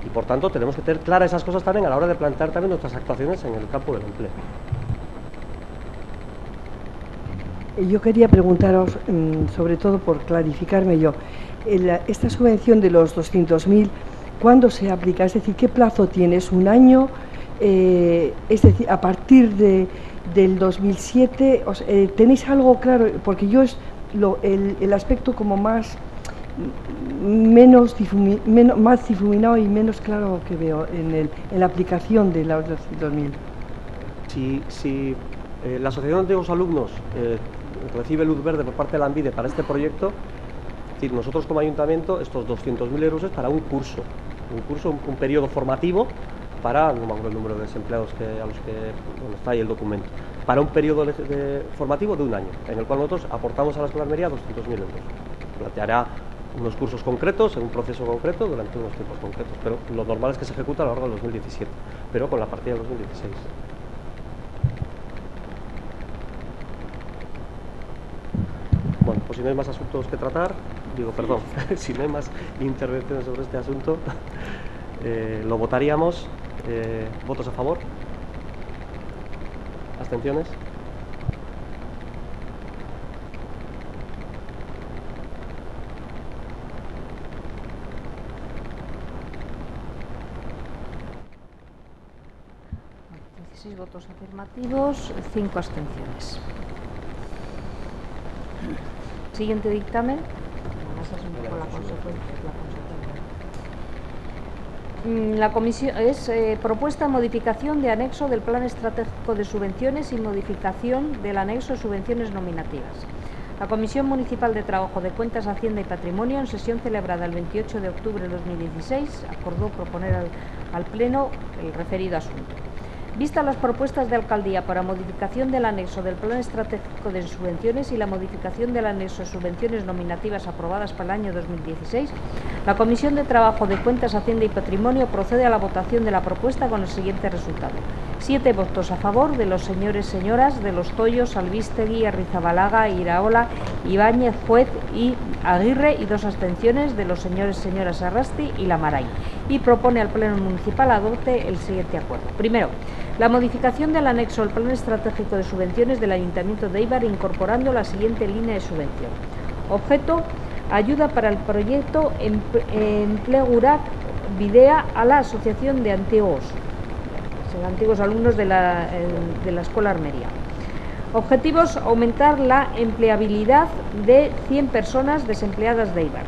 Y por tanto tenemos que tener claras esas cosas también a la hora de plantear también nuestras actuaciones en el campo del empleo. Yo quería preguntaros, sobre todo por clarificarme yo, esta subvención de los 200.000, ¿cuándo se aplica? Es decir, ¿qué plazo tiene? ¿Es un año? Es decir, a partir del 2007, ¿tenéis algo claro? Porque yo el aspecto como más difuminado y menos claro que veo en la aplicación de los 200.000. Si La Asociación de Antiguos Alumnos recibe luz verde por parte de la ANVIDE para este proyecto. Es decir, nosotros como ayuntamiento, estos 200.000 euros es para un curso, un periodo formativo para, no me acuerdo el número de desempleados a los que bueno, está ahí el documento, para un periodo formativo de un año, en el cual nosotros aportamos a la Escuela de Almería 200.000 euros. Planteará unos cursos concretos, en un proceso concreto, durante unos tiempos concretos, pero lo normal es que se ejecuta a lo largo del 2017, pero con la partida del 2016. Bueno, pues si no hay más asuntos que tratar, si no hay más intervenciones sobre este asunto, lo votaríamos. ¿Votos a favor? ¿Abstenciones? Votos afirmativos, 5 abstenciones. Siguiente dictamen. La comisión es propuesta de modificación de anexo del Plan Estratégico de Subvenciones y modificación del anexo de subvenciones nominativas. La Comisión Municipal de Trabajo de Cuentas, Hacienda y Patrimonio, en sesión celebrada el 28 de octubre de 2016, acordó proponer al Pleno el referido asunto. Vistas las propuestas de Alcaldía para modificación del anexo del Plan Estratégico de Subvenciones y la modificación del anexo de subvenciones nominativas aprobadas para el año 2016, la Comisión de Trabajo de Cuentas, Hacienda y Patrimonio procede a la votación de la propuesta con el siguiente resultado. 7 votos a favor de los señores y señoras de Los Toyos, Albistegui, Arrizabalaga, Iraola, Ibáñez, Juez y Aguirre, y 2 abstenciones de los señores y señoras Arrasti y Lamaray, y propone al Pleno Municipal adopte el siguiente acuerdo. Primero, la modificación del anexo al Plan Estratégico de Subvenciones del Ayuntamiento de Éibar, incorporando la siguiente línea de subvención. Objeto: ayuda para el proyecto Emplegurak Bidea a la Asociación de Antiguos Alumnos de la Escuela Armería. Objetivos: aumentar la empleabilidad de 100 personas desempleadas de Éibar.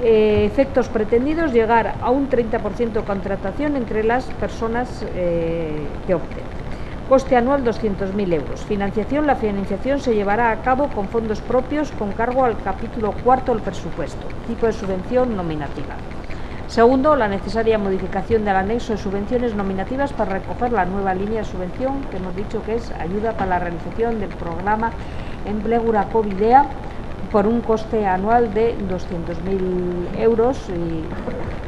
Efectos pretendidos: llegar a un 30% de contratación entre las personas que opten. Coste anual 200.000 euros. Financiación: la financiación se llevará a cabo con fondos propios con cargo al capítulo 4 del presupuesto. Tipo de subvención: nominativa. Segundo, la necesaria modificación del anexo de subvenciones nominativas para recoger la nueva línea de subvención que hemos dicho que es ayuda para la realización del programa Emplegurak Bidea, por un coste anual de 200.000 euros y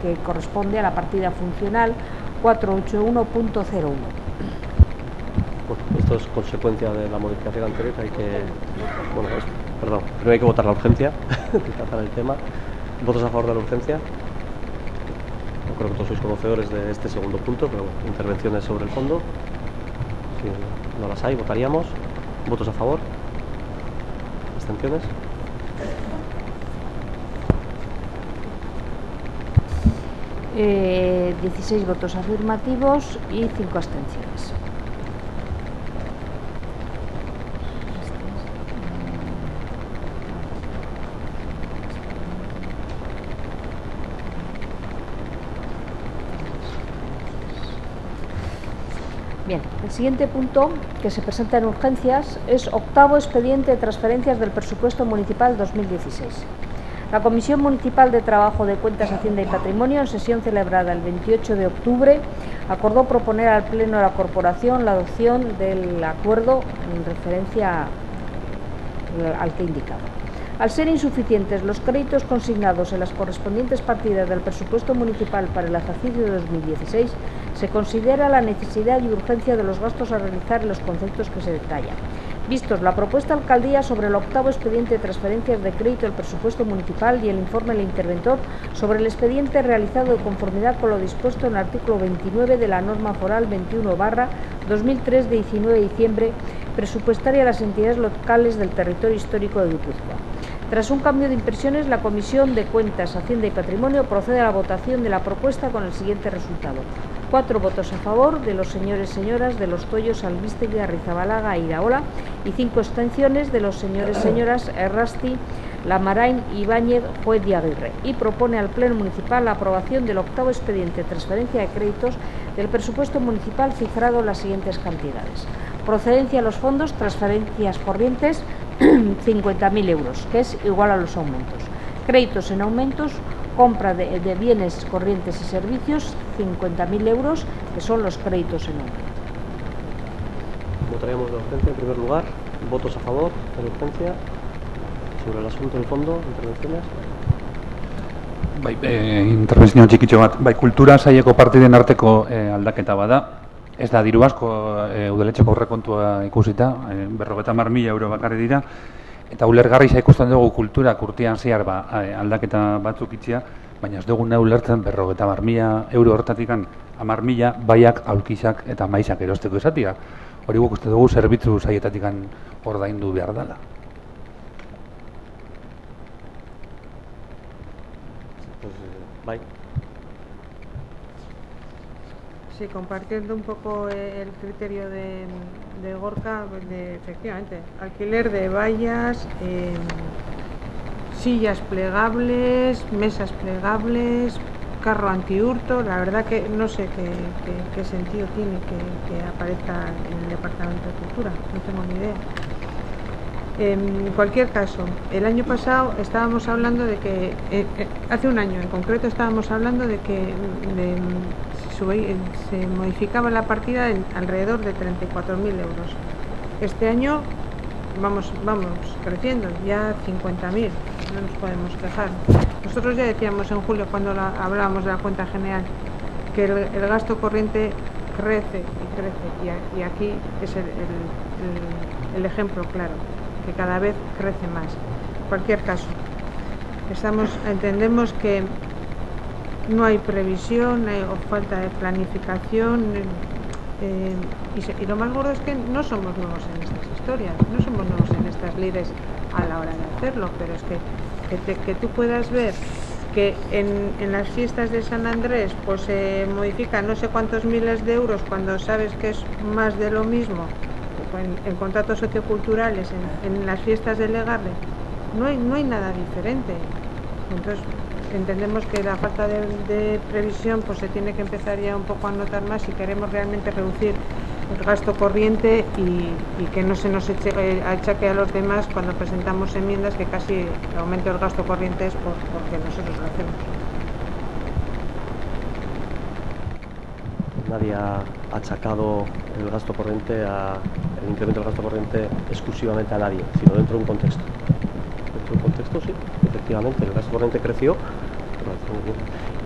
que corresponde a la partida funcional 481.01. Bueno, esto es consecuencia de la modificación anterior. Primero hay que votar la urgencia de tratar el tema. ¿Votos a favor de la urgencia? No creo que todos sois conocedores de este segundo punto, pero bueno, intervenciones sobre el fondo. Si no las hay, votaríamos. ¿Votos a favor? ¿Abstenciones? Eh, 16 votos afirmativos y 5 abstenciones. Bien, el siguiente punto que se presenta en urgencias es octavo expediente de transferencias del presupuesto municipal 2016. La Comisión Municipal de Trabajo de Cuentas, Hacienda y Patrimonio, en sesión celebrada el 28 de octubre, acordó proponer al Pleno de la Corporación la adopción del acuerdo en referencia al que he indicado. Al ser insuficientes los créditos consignados en las correspondientes partidas del presupuesto municipal para el ejercicio de 2016, se considera la necesidad y urgencia de los gastos a realizar en los conceptos que se detallan. Vistos la propuesta alcaldía sobre el octavo expediente de transferencias de crédito del presupuesto municipal y el informe del interventor sobre el expediente realizado de conformidad con lo dispuesto en el artículo 29 de la norma foral 21/2003 de 19 de diciembre presupuestaria a las entidades locales del territorio histórico de Guipúzcoa. Tras un cambio de impresiones, la Comisión de Cuentas, Hacienda y Patrimonio procede a la votación de la propuesta con el siguiente resultado. 4 votos a favor de los señores y señoras de Los Toyos, Albistegui, Arrizabalaga e Iraola y 5 abstenciones de los señores y señoras Errasti, Lamarain, Ibáñez, Juez y Aguirre, y propone al Pleno Municipal la aprobación del octavo expediente de transferencia de créditos del presupuesto municipal cifrado en las siguientes cantidades: Procedencia de los fondos, transferencias corrientes, 50.000 euros, que es igual a los aumentos. Créditos en aumentos, compra de bienes corrientes y servicios, 50.000 euros, que son los créditos en aumento. Votaríamos de urgencia en primer lugar. ¿Votos a favor de urgencia? Sobre el asunto del fondo, intervenciones. Interbentzio txikitxo bat. Kultura saileko partiden arteko aldaketa bada. Ez da diru asko udaletxeko aurrekontua ikusita, 50.000 euro bakarri dira. Eta ulergarri ikusten dugu kulturak urtean zehar aldaketa batzuk itxia, baina ez dugu ulertzen 50.000 euro horretatik 10.000 baiak, aulkizak eta maizak erosteko esatia. Hori guk uste dugu zerbitzu saietatik ordaindu behar dela. Bai. Sí, compartiendo un poco el criterio de Gorka, efectivamente, alquiler de vallas, sillas plegables, mesas plegables, carro antihurto. La verdad que no sé qué sentido tiene que aparezca en el Departamento de Cultura, no tengo ni idea. En cualquier caso, el año pasado estábamos hablando de que, hace un año en concreto, estábamos hablando de que se modificaba la partida en alrededor de 34.000 euros. Este año vamos creciendo, ya 50.000, no nos podemos quejar. Nosotros ya decíamos en julio, cuando hablábamos de la cuenta general, que el gasto corriente crece y crece, y aquí es el ejemplo claro, que cada vez crece más. En cualquier caso, entendemos que no hay previsión o falta de planificación, y lo más gordo es que no somos nuevos en estas historias, no somos nuevos en estas lides a la hora de hacerlo, pero es que tú puedas ver que en las fiestas de San Andrés pues se modifican no sé cuántos miles de euros cuando sabes que es más de lo mismo en contratos socioculturales, en las fiestas de Legarre, no hay nada diferente. Entonces entendemos que la falta de previsión pues se tiene que empezar ya un poco a notar más si queremos realmente reducir el gasto corriente y que no se nos achaque a los demás cuando presentamos enmiendas que casi el aumento del gasto corriente es porque nosotros lo hacemos. Nadie ha achacado el gasto corriente, el incremento del gasto corriente exclusivamente a nadie, sino dentro de un contexto. Dentro de un contexto, sí, efectivamente, el gasto corriente creció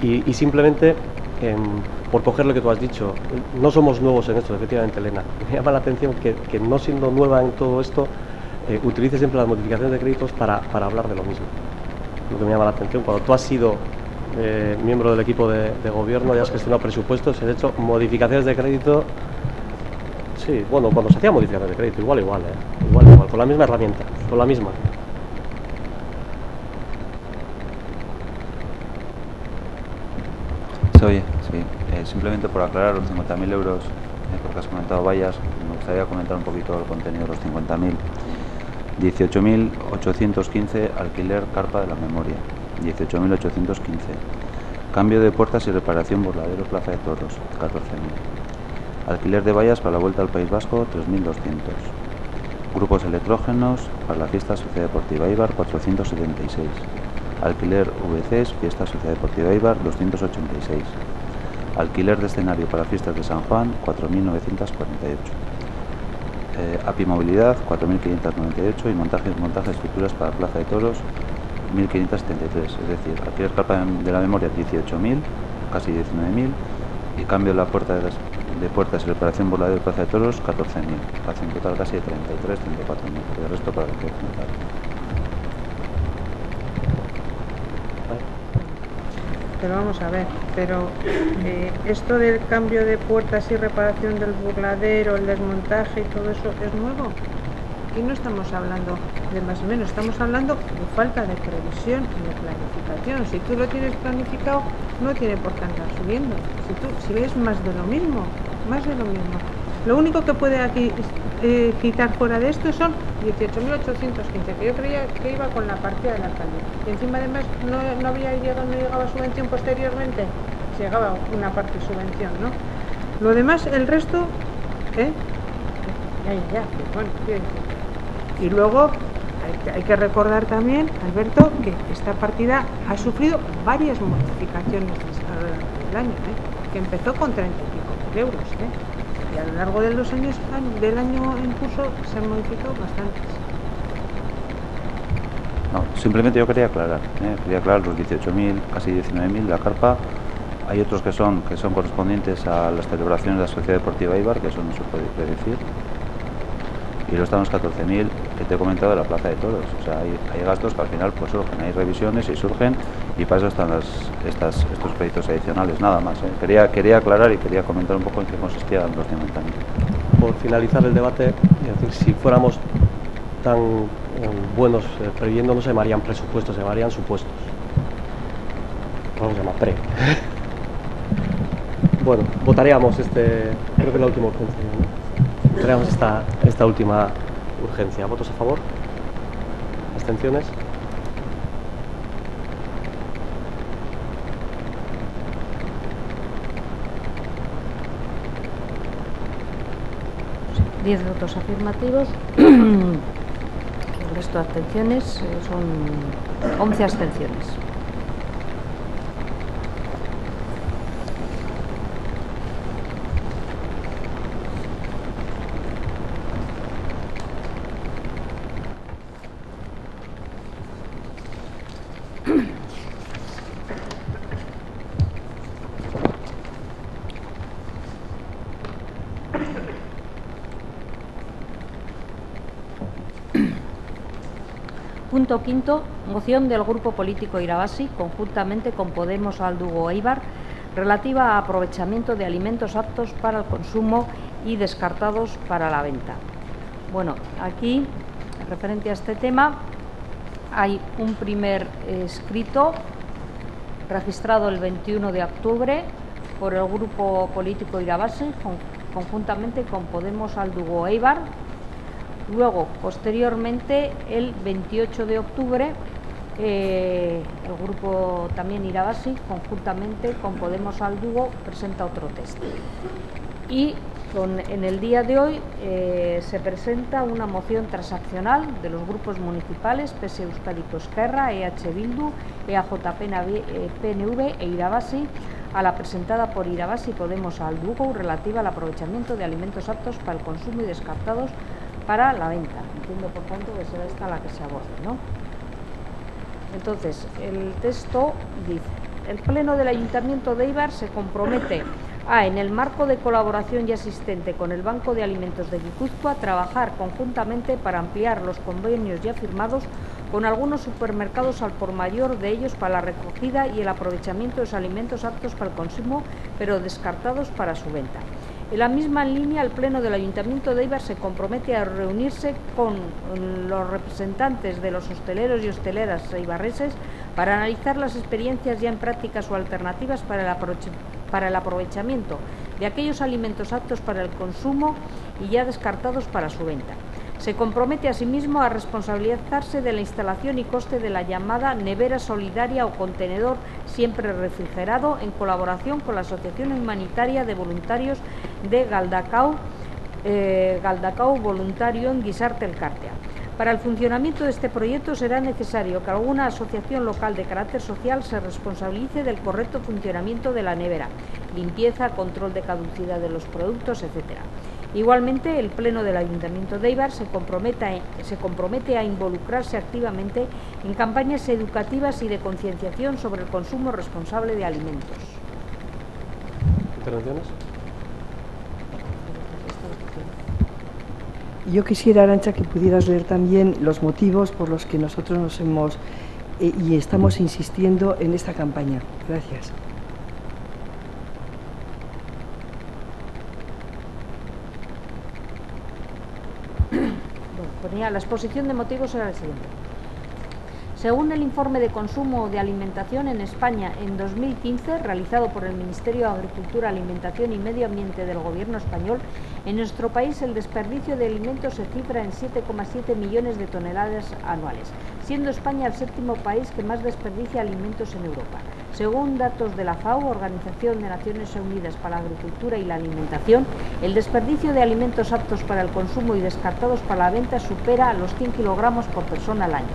y simplemente, por coger lo que tú has dicho, no somos nuevos en esto, efectivamente, Elena. Me llama la atención que no siendo nueva en todo esto, utilice siempre las modificaciones de créditos para hablar de lo mismo. Lo que me llama la atención, cuando tú has sido miembro del equipo de gobierno y has gestionado presupuestos, se han hecho modificaciones de crédito. Sí, bueno, cuando se hacía modificaciones de crédito, igual, con la misma herramienta, con la misma. Se oye, sí. Simplemente por aclarar los 50.000 euros, porque has comentado vallas, me gustaría comentar un poquito el contenido de los 50.000. 18.815 alquiler carpa de la memoria. 18.815. Cambio de puertas y reparación Burladero Plaza de Toros, 14.000. Alquiler de vallas para la Vuelta al País Vasco, 3.200. Grupos electrógenos para la Fiesta Sociedad Deportiva Eibar, 476. Alquiler VCs, Fiesta Sociedad Deportiva Eibar, 286. Alquiler de escenario para fiestas de San Juan, 4.948. API Movilidad, 4.598 y montaje de estructuras para Plaza de Toros, 1.573, es decir, alquiler carpa de la memoria 18.000, casi 19.000, y cambio de la puerta de puertas y reparación Burladero de Plaza de Toros 14.000, hace un total casi de 33-34.000, y el resto para el que Pero vamos a ver, esto del cambio de puertas y reparación del burladero, el desmontaje y todo eso es nuevo. Aquí no estamos hablando de más o menos, estamos hablando de falta de previsión y de planificación. Si tú lo tienes planificado, no tiene por qué andar subiendo. Si ves más de lo mismo. Lo único que puede aquí quitar fuera de esto son 18.815, que yo creía que iba con la partida del alcalde. Y encima además no llegaba subvención posteriormente, si llegaba una parte de subvención, ¿no? Lo demás, el resto, Ya, bueno, y luego hay que recordar también, Alberto, que esta partida ha sufrido varias modificaciones a lo largo del año, que empezó con 30 y pico mil euros, y a lo largo de los años del año en curso se han modificado bastantes. No, simplemente yo quería aclarar los 18.000, casi 19.000 de la carpa. Hay otros que son correspondientes a las celebraciones de la Sociedad Deportiva Eibar, que eso no se puede predecir. Y luego están los 14.000 que te he comentado de la Plaza de Toros. O sea, hay gastos que al final pues surgen, hay revisiones y surgen, y para eso están estos créditos adicionales, nada más. Quería aclarar y quería comentar un poco en qué consistía el procedimiento. Por finalizar el debate, es decir, si fuéramos tan buenos previendo, no se llamarían presupuestos, se llamarían supuestos. Vamos a llamar pre. Bueno, votaríamos creo que es la última urgencia, ¿no? Votaríamos esta última urgencia. ¿Votos a favor? ¿Abstenciones? Diez votos afirmativos. El resto de abstenciones son 11 abstenciones. Punto quinto, moción del Grupo Político Irabasi, conjuntamente con Podemos Aldugo Eibar, relativa a aprovechamiento de alimentos aptos para el consumo y descartados para la venta. Bueno, aquí, referente a este tema, hay un primer escrito registrado el 21 de octubre por el Grupo Político Irabasi, conjuntamente con Podemos Aldugo Eibar. Luego, posteriormente, el 28 de octubre, el grupo también Irabasi, conjuntamente con Podemos Aldugo, presenta otro texto. Y en el día de hoy se presenta una moción transaccional de los grupos municipales PS Euskadi Esquerra, EH Bildu, EAJ-PNV e Irabasi, a la presentada por Irabasi Podemos Aldugo, relativa al aprovechamiento de alimentos aptos para el consumo y descartados para la venta. Entiendo, por tanto, que será esta la que se aborde, ¿no? Entonces, el texto dice: el Pleno del Ayuntamiento de Eibar se compromete a, en el marco de colaboración ya existente con el Banco de Alimentos de Guipúzcoa, trabajar conjuntamente para ampliar los convenios ya firmados con algunos supermercados al por mayor de ellos para la recogida y el aprovechamiento de los alimentos aptos para el consumo, pero descartados para su venta. En la misma línea, el Pleno del Ayuntamiento de Eibar se compromete a reunirse con los representantes de los hosteleros y hosteleras eibarreses para analizar las experiencias ya en prácticas o alternativas para el aprovechamiento de aquellos alimentos aptos para el consumo y ya descartados para su venta. Se compromete asimismo a responsabilizarse de la instalación y coste de la llamada nevera solidaria o contenedor siempre refrigerado, en colaboración con la Asociación Humanitaria de Voluntarios de Galdakao Voluntario en Guisarte Elkartea. Para el funcionamiento de este proyecto será necesario que alguna asociación local de carácter social se responsabilice del correcto funcionamiento de la nevera, limpieza, control de caducidad de los productos, etc. Igualmente, el Pleno del Ayuntamiento de Eibar se compromete a involucrarse activamente en campañas educativas y de concienciación sobre el consumo responsable de alimentos. ¿Intervenciones? Yo quisiera, Arantxa, que pudieras leer también los motivos por los que nosotros nos hemos y estamos insistiendo en esta campaña. Gracias. La exposición de motivos era la siguiente. Según el informe de consumo de alimentación en España en 2015, realizado por el Ministerio de Agricultura, Alimentación y Medio Ambiente del Gobierno español, en nuestro país el desperdicio de alimentos se cifra en 7,7 millones de toneladas anuales, siendo España el séptimo país que más desperdicia alimentos en Europa. Según datos de la FAO, Organización de Naciones Unidas para la Agricultura y la Alimentación, el desperdicio de alimentos aptos para el consumo y descartados para la venta supera los 100 kilogramos por persona al año.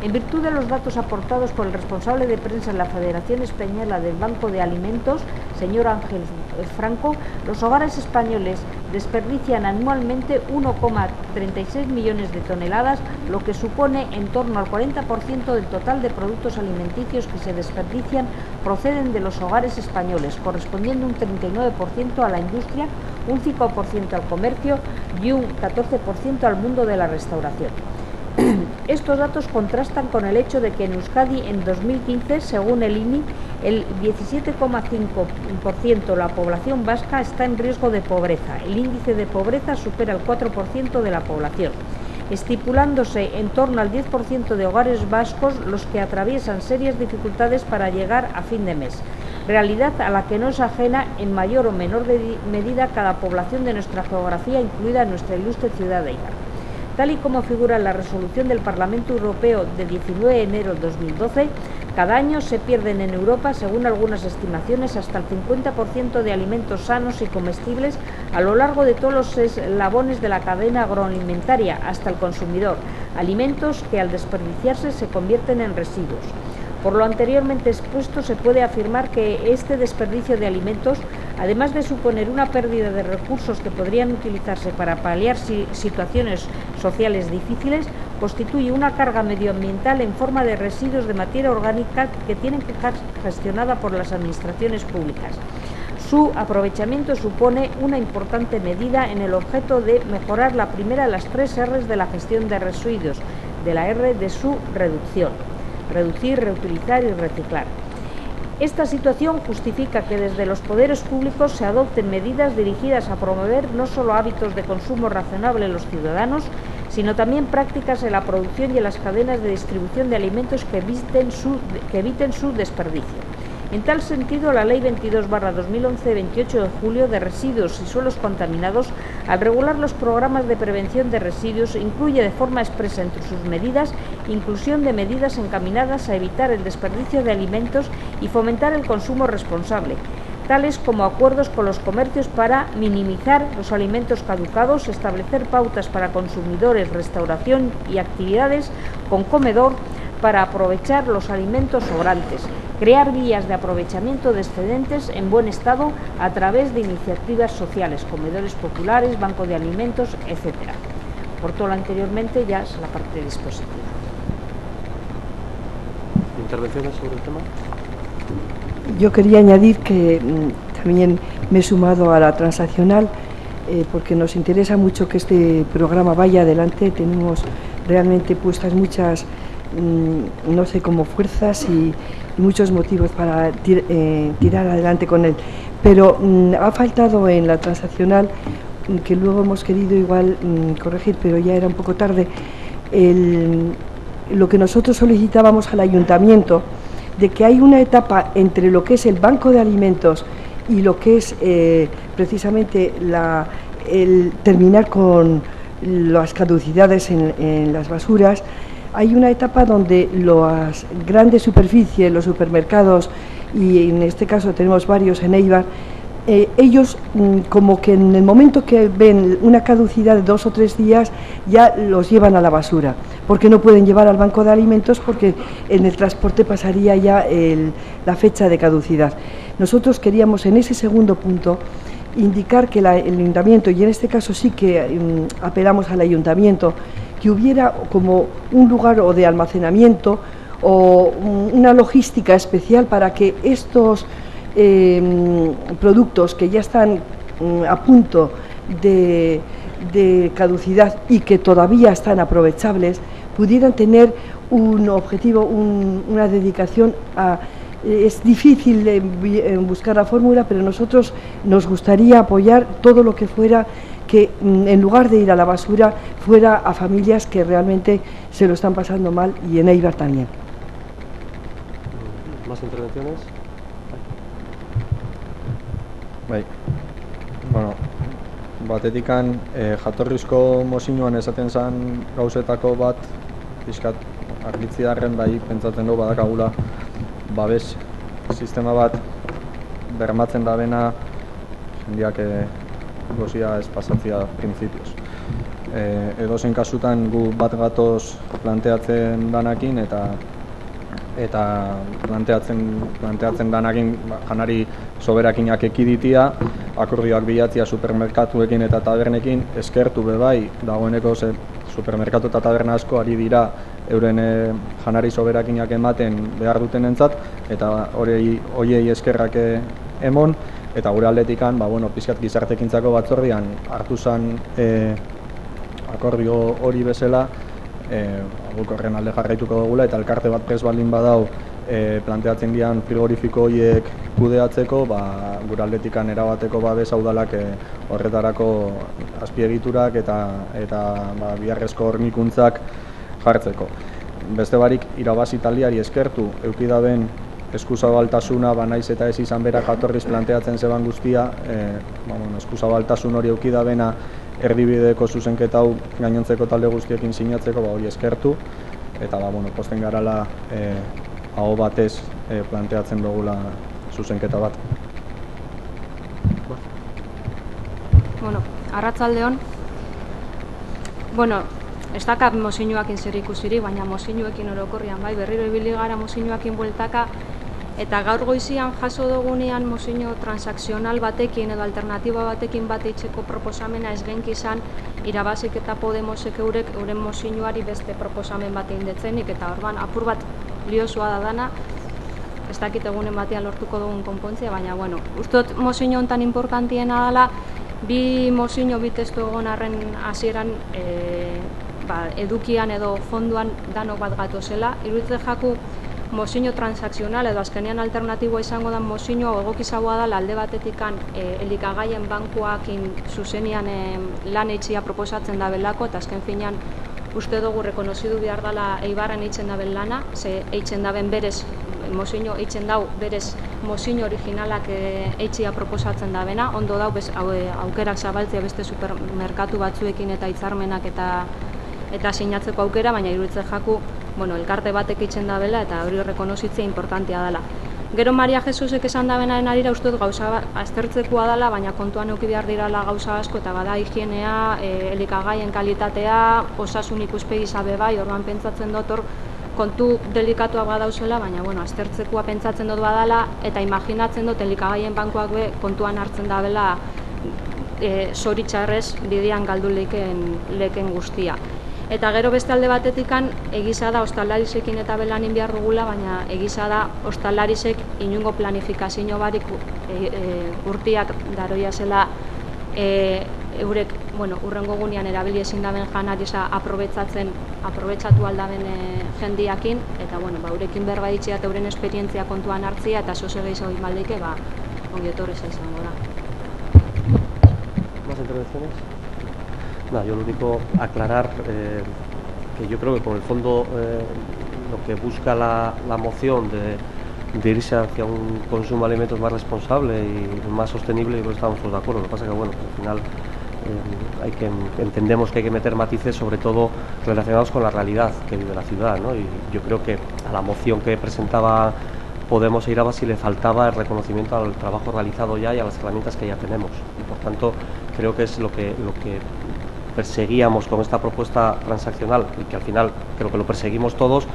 En virtud de los datos aportados por el responsable de prensa en la Federación Española del Banco de Alimentos, señor Ángel Franco, los hogares españoles desperdician anualmente 1,36 millones de toneladas, lo que supone en torno al 40% del total de productos alimenticios que se desperdician proceden de los hogares españoles, correspondiendo un 39% a la industria, un 5% al comercio y un 14% al mundo de la restauración. Estos datos contrastan con el hecho de que en Euskadi en 2015, según el INI, el 17,5% de la población vasca está en riesgo de pobreza. El índice de pobreza supera el 4% de la población, estipulándose en torno al 10% de hogares vascos los que atraviesan serias dificultades para llegar a fin de mes, realidad a la que no es ajena en mayor o menor medida cada población de nuestra geografía, incluida nuestra ilustre ciudad de Eibar. Tal y como figura en la resolución del Parlamento Europeo de 19 de enero de 2012, cada año se pierden en Europa, según algunas estimaciones, hasta el 50% de alimentos sanos y comestibles a lo largo de todos los eslabones de la cadena agroalimentaria hasta el consumidor, alimentos que al desperdiciarse se convierten en residuos. Por lo anteriormente expuesto, se puede afirmar que este desperdicio de alimentos, además de suponer una pérdida de recursos que podrían utilizarse para paliar situaciones sociales difíciles, constituye una carga medioambiental en forma de residuos de materia orgánica que tienen que ser gestionada por las administraciones públicas. Su aprovechamiento supone una importante medida en el objeto de mejorar la primera de las 3 R's de la gestión de residuos, de la R de su reducción: reducir, reutilizar y reciclar. Esta situación justifica que desde los poderes públicos se adopten medidas dirigidas a promover no solo hábitos de consumo razonable en los ciudadanos, sino también prácticas en la producción y en las cadenas de distribución de alimentos que eviten su desperdicio. En tal sentido, la Ley 22/2011 de 28 de julio de Residuos y Suelos Contaminados, al regular los programas de prevención de residuos, incluye de forma expresa entre sus medidas inclusión de medidas encaminadas a evitar el desperdicio de alimentos y fomentar el consumo responsable, tales como acuerdos con los comercios para minimizar los alimentos caducados, establecer pautas para consumidores, restauración y actividades con comedor para aprovechar los alimentos sobrantes, crear vías de aprovechamiento de excedentes en buen estado a través de iniciativas sociales, comedores populares, banco de alimentos, etc. Por todo lo anteriormente ya es la parte dispositiva. ¿Intervenciones sobre el tema? Yo quería añadir que también me he sumado a la transaccional porque nos interesa mucho que este programa vaya adelante. Tenemos realmente puestas muchas, no sé, como fuerzas y muchos motivos para tirar adelante con él. Pero ha faltado en la transaccional, que luego hemos querido igual corregir, pero ya era un poco tarde, lo que nosotros solicitábamos al ayuntamiento, de que hay una etapa entre lo que es el banco de alimentos y lo que es precisamente el terminar con las caducidades en las basuras. Hay una etapa donde las grandes superficies, los supermercados, y en este caso tenemos varios en Eibar, ellos como que en el momento que ven una caducidad de 2 o 3 días ya los llevan a la basura, porque no pueden llevar al banco de alimentos porque en el transporte pasaría ya la fecha de caducidad. Nosotros queríamos en ese segundo punto indicar que el ayuntamiento, y en este caso sí que apelamos al ayuntamiento, que hubiera como un lugar o de almacenamiento o una logística especial para que estos productos que ya están a punto de caducidad y que todavía están aprovechables pudieran tener un objetivo, una dedicación a... Es difícil buscar la fórmula, pero nosotros nos gustaría apoyar todo lo que fuera que en lugar de ir a la basura fuera a familias que realmente se lo están pasando mal, y en Eibar también. ¿Más intervenciones? Bai, bueno, batetikan jatorrizko mozioan esaten zen gauzetako bat, pixkat argitziarren bai pentsatzen dugu badakagula babes sistema bat bermatzen da bena jendeak gozia ez pasatzea printzipioz. Edozein kasutan gu bat gatoz planteatzen danakin eta planteatzen danakin janari soberakinak ekiditia, akordioak bilatzia supermerkatuekin eta tabernekin, eskertu bebai dagoeneko supermerkatu eta taberna asko ari dira euren janari soberakinak ematen behar dutenentzat, eta horiei eskerrak emon, eta gure aldetikan, pixkat gizartekintzako batzordian hartu zen akordio hori bezala, guk horren alde jarraituko dugula, eta elkarte bat prest baldin badau planteatzen dian frigorifiko horiek kudeatzeko, gure aldetikan erabateko babes udalak horretarako azpiegiturak eta biharrezko hornikuntzak jartzeko. Beste barik, irabazi taldeari eskertu, eukidaben eskuzabaltasuna, naiz eta ez izan bera jatorriz planteatzen zeban guztia, eskuzabaltasun hori eukidabena erdibideko zuzenketa hau gainontzeko talde guztiekin sinatzeko, hori eskertu, eta posten garala aho batez planteatzen dugula zuzenketa bat. Arratsaldeon. Ez dakar mozioakin zer ikusirik, baina mozioekin orokorrian bai, berriro ibili gara mozioakin bueltaka, eta gaur goizian jaso dugunean mozio transakzional batekin edo alternatiba batekin bat eitzeko proposamena ez genki izan Irabazik eta Podemosek euren mozioari beste proposamen bat eindetzenik, eta orban apur bat liozua da dana, ez dakit egunen batean lortuko dugun konpontzia, baina ustot mozio hontan importantiena dela, bi mozio bitestu egon arren hasieran edukian edo fonduan danok bat gatozela, iruditzen jaku mozio transakzional edo azkenean alternatiboa izango da mozio egokizagoa da alde batetikan elikagaien bankuakin zuzenian lan eitzia proposatzen da belako, eta azken finean uste dugu rekonozidu behar dela Eibarren eitzen daben lana, ze eitzen daben berez, mozio eitzen dau berez mozio originalak eitzia proposatzen da bena, ondo dau aukerak zabaltzea beste supermerkatu batzuekin eta hitzarmenak eta sinatzeko aukera, baina iruditzen jaku elkarte batek eitzen da bela eta hori rekonozitzea importantea dela. Gero Maria Jesusek esan da benaren arira uste dut gauza aztertzekoa dela, baina kontuan euki behar dirala gauza asko, eta bada higienea, elikagaien kalitatea, osasun ikuspegi zabe bai, orduan pentsatzen dut hor kontu delikatuak badauzela, baina aztertzekoa pentsatzen dut badala, eta imaginatzen dut elikagaien bankuak kontuan hartzen da bela zoritxarrez bidean galdu leken guztia. Eta gero beste alde batetikan, egiza da ostalarizekin eta belanin behar dugula, baina egiza da ostalarizek inungo planifikazio barik urtiak daroia zela eurek urrengo gunean erabili ezin daben janariza aprobetsatu aldaben jendiakin, eta eurekin berba ditxea eta euren esperientzia kontuan hartzia eta sosegei zaudin baldeike, ongi etorreza izango da. ¿Más intervenciones? Yo lo único aclarar que yo creo que con el fondo lo que busca la moción de irse hacia un consumo de alimentos más responsable y más sostenible, pues estamos todos de acuerdo. Lo que pasa es que al final entendemos que hay que meter matices, sobre todo relacionados con la realidad que vive la ciudad, ¿no? Y yo creo que a la moción que presentaba Podemos e Irabazi le faltaba el reconocimiento al trabajo realizado ya y a las herramientas que ya tenemos. Y por tanto, creo que es lo que perseguíamos con esta propuesta transaccional, y que al final creo que lo perseguimos todos,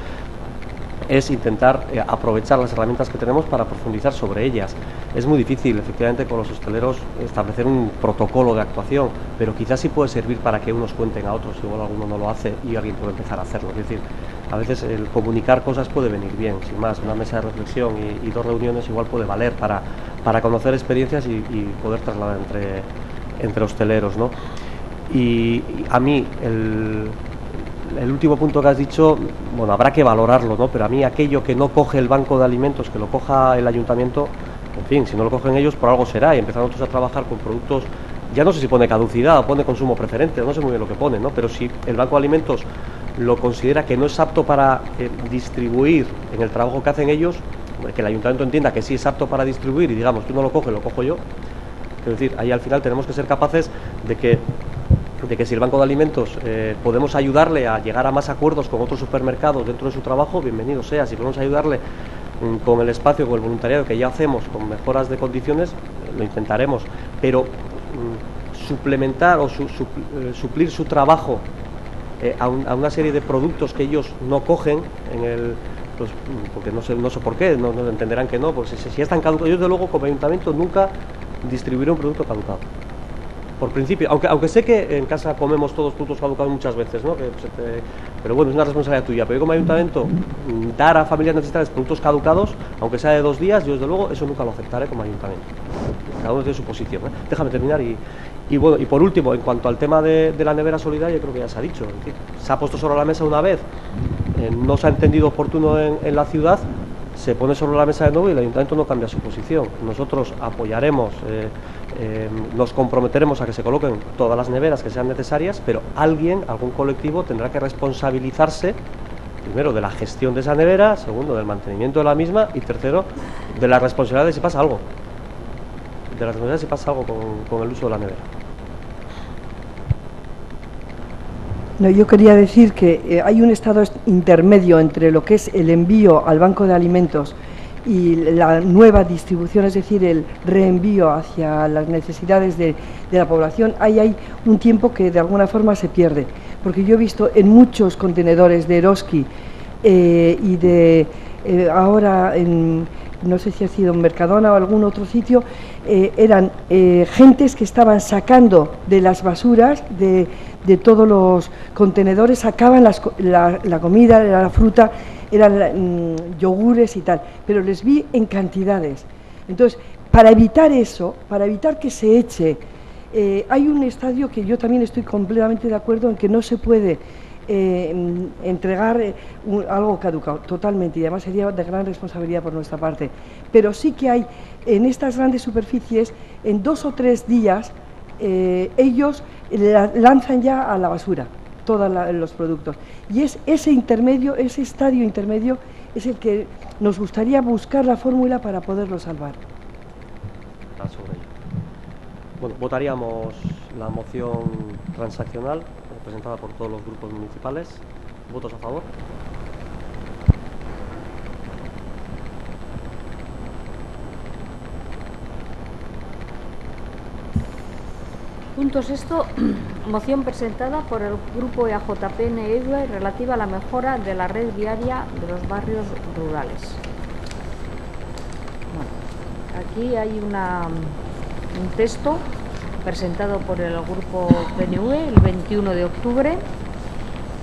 es intentar aprovechar las herramientas que tenemos para profundizar sobre ellas. Es muy difícil, efectivamente, con los hosteleros establecer un protocolo de actuación, pero quizás sí puede servir para que unos cuenten a otros, igual alguno no lo hace y alguien puede empezar a hacerlo. Es decir, a veces el comunicar cosas puede venir bien, sin más. Una mesa de reflexión y 2 reuniones igual puede valer para conocer experiencias y poder trasladar entre hosteleros, ¿no? Y a mí el último punto que has dicho, habrá que valorarlo, ¿no? Pero a mí aquello que no coge el banco de alimentos, que lo coja el ayuntamiento, en fin, si no lo cogen ellos por algo será, y empezar nosotros a trabajar con productos ya no sé si pone caducidad o pone consumo preferente, no sé muy bien lo que pone, ¿no? Pero si el Banco de Alimentos lo considera que no es apto para distribuir en el trabajo que hacen ellos, que el ayuntamiento entienda que sí es apto para distribuir y digamos, tú no lo coges, lo cojo yo. Es decir, ahí al final tenemos que ser capaces de que si el Banco de Alimentos podemos ayudarle a llegar a más acuerdos con otros supermercados dentro de su trabajo, bienvenido sea. Si podemos ayudarle con el espacio, con el voluntariado que ya hacemos, con mejoras de condiciones, lo intentaremos. Pero suplementar o suplir su trabajo a una serie de productos que ellos no cogen pues, porque no sé por qué, no entenderán que no, porque si están caducados, yo desde luego como ayuntamiento nunca distribuiré un producto caducado. Por principio, aunque sé que en casa comemos todos productos caducados muchas veces, ¿no? Pero bueno, es una responsabilidad tuya. Pero yo como ayuntamiento, dar a familias necesitadas productos caducados, aunque sea de 2 días, yo desde luego eso nunca lo aceptaré como ayuntamiento. Cada uno tiene su posición, ¿eh? Déjame terminar y bueno, y por último, en cuanto al tema de la nevera solidaria, yo creo que ya se ha dicho. Es decir, se ha puesto sobre la mesa una vez, no se ha entendido oportuno en la ciudad, se pone sobre la mesa de nuevo y el ayuntamiento no cambia su posición. Nosotros apoyaremos, nos comprometeremos a que se coloquen todas las neveras que sean necesarias, pero algún colectivo tendrá que responsabilizarse, primero, de la gestión de esa nevera, segundo, del mantenimiento de la misma y tercero, de la responsabilidad de si pasa algo. De la responsabilidad de si pasa algo con el uso de la nevera. No, yo quería decir que hay un estado intermedio entre lo que es el envío al Banco de Alimentos y la nueva distribución, es decir, el reenvío hacia las necesidades de la población. Hay un tiempo que de alguna forma se pierde, porque yo he visto en muchos contenedores de Eroski y de ahora no sé si ha sido en Mercadona o algún otro sitio, eran gentes que estaban sacando de las basuras de todos los contenedores, sacaban la comida, la fruta, eran yogures y tal, pero les vi en cantidades. Entonces, para evitar eso, para evitar que se eche, hay un estadio que yo también estoy completamente de acuerdo en que no se puede entregar algo caducado, totalmente, y además sería de gran responsabilidad por nuestra parte. Pero sí que hay en estas grandes superficies, en 2 o 3 días, ellos lanzan ya a la basura todos los productos. Y es ese intermedio, ese estadio intermedio, es el que nos gustaría buscar la fórmula para poderlo salvar. Bueno, votaríamos la moción transaccional presentada por todos los grupos municipales. ¿Votos a favor? Punto sexto, moción presentada por el grupo EAJPN-EUE relativa a la mejora de la red viaria de los barrios rurales. Bueno, aquí hay un texto presentado por el grupo PNV el 21 de octubre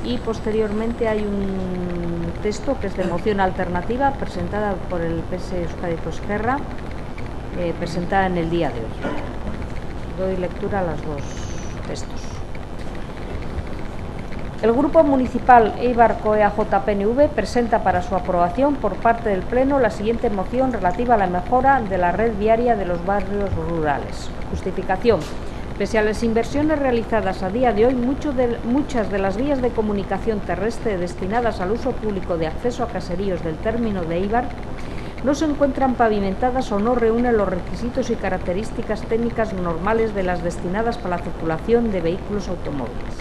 y posteriormente hay un texto que es de moción alternativa presentada por el PS Euskadi Esquerra, presentada en el día de hoy. Doy lectura a los 2 textos. El Grupo Municipal Eibar-COEA-JPNV presenta para su aprobación por parte del Pleno la siguiente moción relativa a la mejora de la red viaria de los barrios rurales. Justificación. Pese a las inversiones realizadas a día de hoy, muchas de las vías de comunicación terrestre destinadas al uso público de acceso a caseríos del término de Eibar no se encuentran pavimentadas o no reúnen los requisitos y características técnicas normales de las destinadas para la circulación de vehículos automóviles.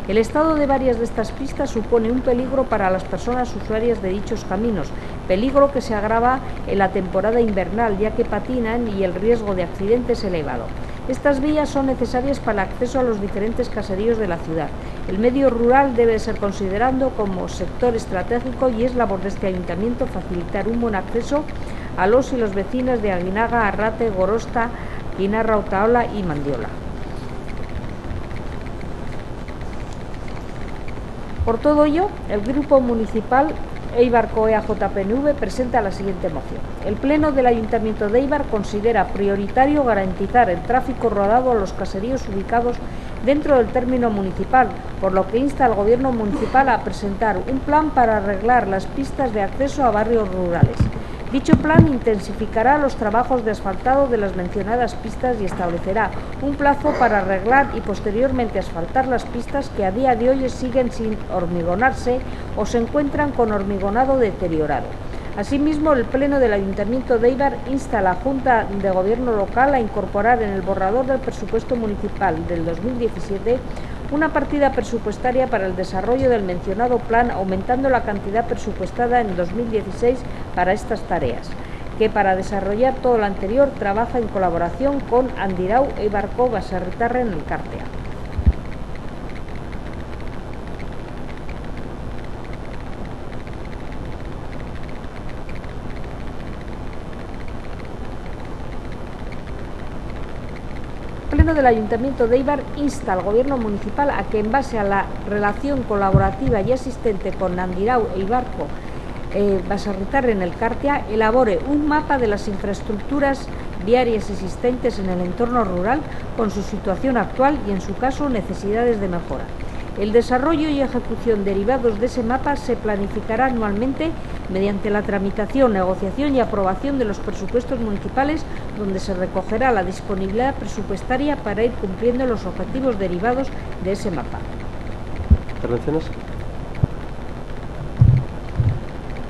El estado de varias de estas pistas supone un peligro para las personas usuarias de dichos caminos, peligro que se agrava en la temporada invernal ya que patinan y el riesgo de accidente es elevado. Estas vías son necesarias para el acceso a los diferentes caseríos de la ciudad. El medio rural debe ser considerado como sector estratégico y es labor de este ayuntamiento facilitar un buen acceso a los y los vecinos de Aguinaga, Arrate, Gorosta, Guinarra, Utaola y Mandiola. Por todo ello, el Grupo Municipal Eibar-COEA-JPNV presenta la siguiente moción. El Pleno del Ayuntamiento de Eibar considera prioritario garantizar el tráfico rodado a los caseríos ubicados dentro del término municipal, por lo que insta al Gobierno municipal a presentar un plan para arreglar las pistas de acceso a barrios rurales. Dicho plan intensificará los trabajos de asfaltado de las mencionadas pistas y establecerá un plazo para arreglar y posteriormente asfaltar las pistas que a día de hoy siguen sin hormigonarse o se encuentran con hormigonado deteriorado. Asimismo, el Pleno del Ayuntamiento de Éibar insta a la Junta de Gobierno local a incorporar en el borrador del presupuesto municipal del 2017 una partida presupuestaria para el desarrollo del mencionado plan, aumentando la cantidad presupuestada en 2016 para estas tareas, que para desarrollar todo lo anterior trabaja en colaboración con Andirau Eibarko Baserritarren Elkartea. El Pleno del Ayuntamiento de Éibar insta al Gobierno municipal a que, en base a la relación colaborativa y existente con Andirau Eibarko Baserritarren Elkartea, elabore un mapa de las infraestructuras viarias existentes en el entorno rural con su situación actual y, en su caso, necesidades de mejora. El desarrollo y ejecución derivados de ese mapa se planificará anualmente mediante la tramitación, negociación y aprobación de los presupuestos municipales, donde se recogerá la disponibilidad presupuestaria para ir cumpliendo los objetivos derivados de ese mapa. ¿Intervenciones?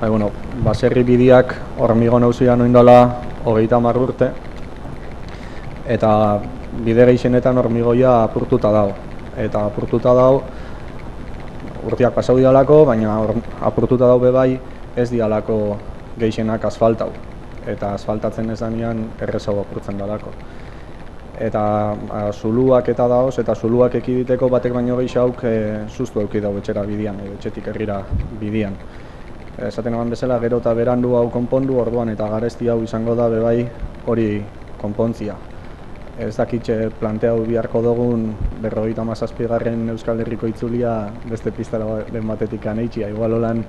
Bueno, baserri bideak hormigon auzian oindala 30 urte, eta bide gehienetan hormigoia apurtuta dago. Eta apurtuta dago, urteak pasau dialako, baina apurtuta dago bebai ez dialako gehienak asfaltau. Eta asfaltatzen ez danean errezago apurtzen dalako. Eta zuluak eta daoz, eta zuluak ekiditeko batek baino gehiauk sustu euki dago etxera bidean, etxetik herrira bidean. Esaten eman bezala, gero eta berandu hau konpondu, orduan eta garesti hau izango da bebai hori konpontzia. Ez dakitxe planteatu beharko dugun 57. Euskal Herriko itzulia beste pistaren batetik anitxia. Igual holan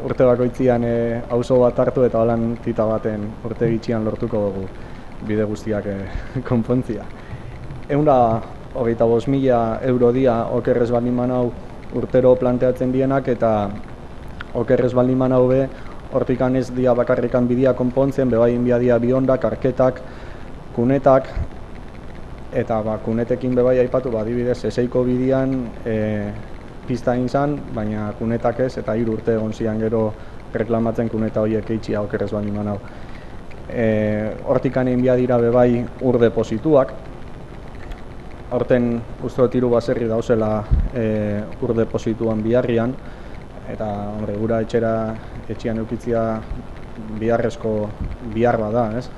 urte bakoitzian auzo bat hartu eta holan tita baten urte gitxian lortuko dugu bide guztiak konpontzia. 125.000 euro dia okerrez baldin manau urtero planteatzen dienak, eta okerrez baldin manau be hortikan ez dia bakarrikan bidea konpontzen, bebai inbia dia biondak, arketak, kunetak, eta kunetekin bebai aipatu, adibidez, eseiko bidean pista izan, baina kunetak ez, eta 3 urte egon zian gero reklamatzen kuneta horiek eitxia okerrez baldin manau. Hortikan inbia dira bebai ur deposituak, horten uste dut 3 baserri dauzela ur deposituan biharrian, eta gura etxean eukitzia biharrezko bihar bada, ez?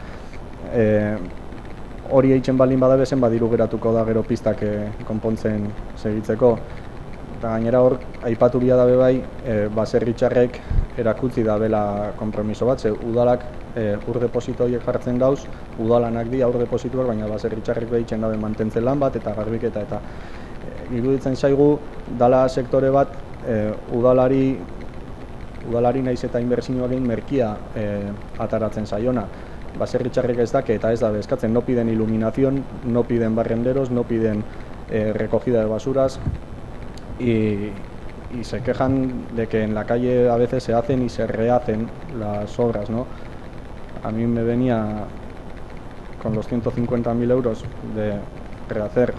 Hori eitzen baldin bada bezen badiru geratuko da gero pistak konpontzen segitzeko. Eta gainera hor, aipatu bia da bebai, baserritxarrek erakutzi da bela konpromiso bat, ze udalak ur deposito horiek jartzen dauz, udalanak dira ur deposituak, baina baserritxarrek behitzen dabe mantentzen lan bat eta garbiketa, eta iruditzen zaigu dala sektore bat udalari naiz eta inbertsioa egin merkia ataratzen zaiona. Baserritxarrek ez dake eta ez da eskatzen, no piden iluminación, no piden barrenderos, no piden recogida de basuras, y se quejan de que en la calle a veces se hacen y se rehacen las obras, ¿no? A mí me venía con los 150.000 euros de rehacer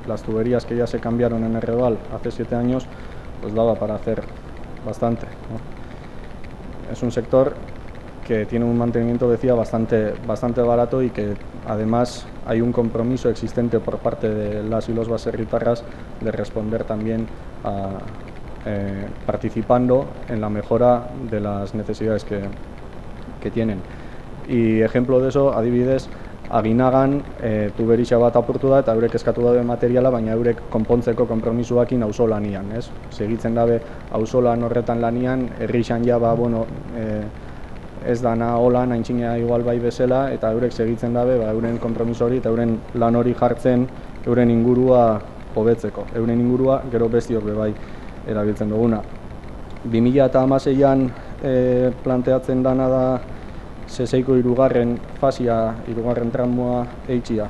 las tuberías que ya se cambiaron en Errebal hace 7 años, pues daba para hacer bastante, ¿no? Es un sector que tiene un mantenimiento, decía, bastante barato, y que además hay un compromiso existente por parte de las y los baserritarras de responder también participando en la mejora de las necesidades que tienen. Y ejemplo de eso, adibidez, Aginagan tuberixa bat apurtu da eta eurek eskatu dabe materiala, baina eurek konpontzeko konpromisoakin auzolanian, ez? Segitzen dabe auzolan horretan lanian, herrixan ja ez dana holan aintxinea igual bai bezala, eta eurek segitzen dabe euren konpromiso hori eta euren lan hori jartzen euren ingurua hobetzeko. Euren ingurua gero bestiok bebai erabiltzen duguna. 2016an planteatzen dana da Seseiko 3. fasia, 3. tramoa eitxia,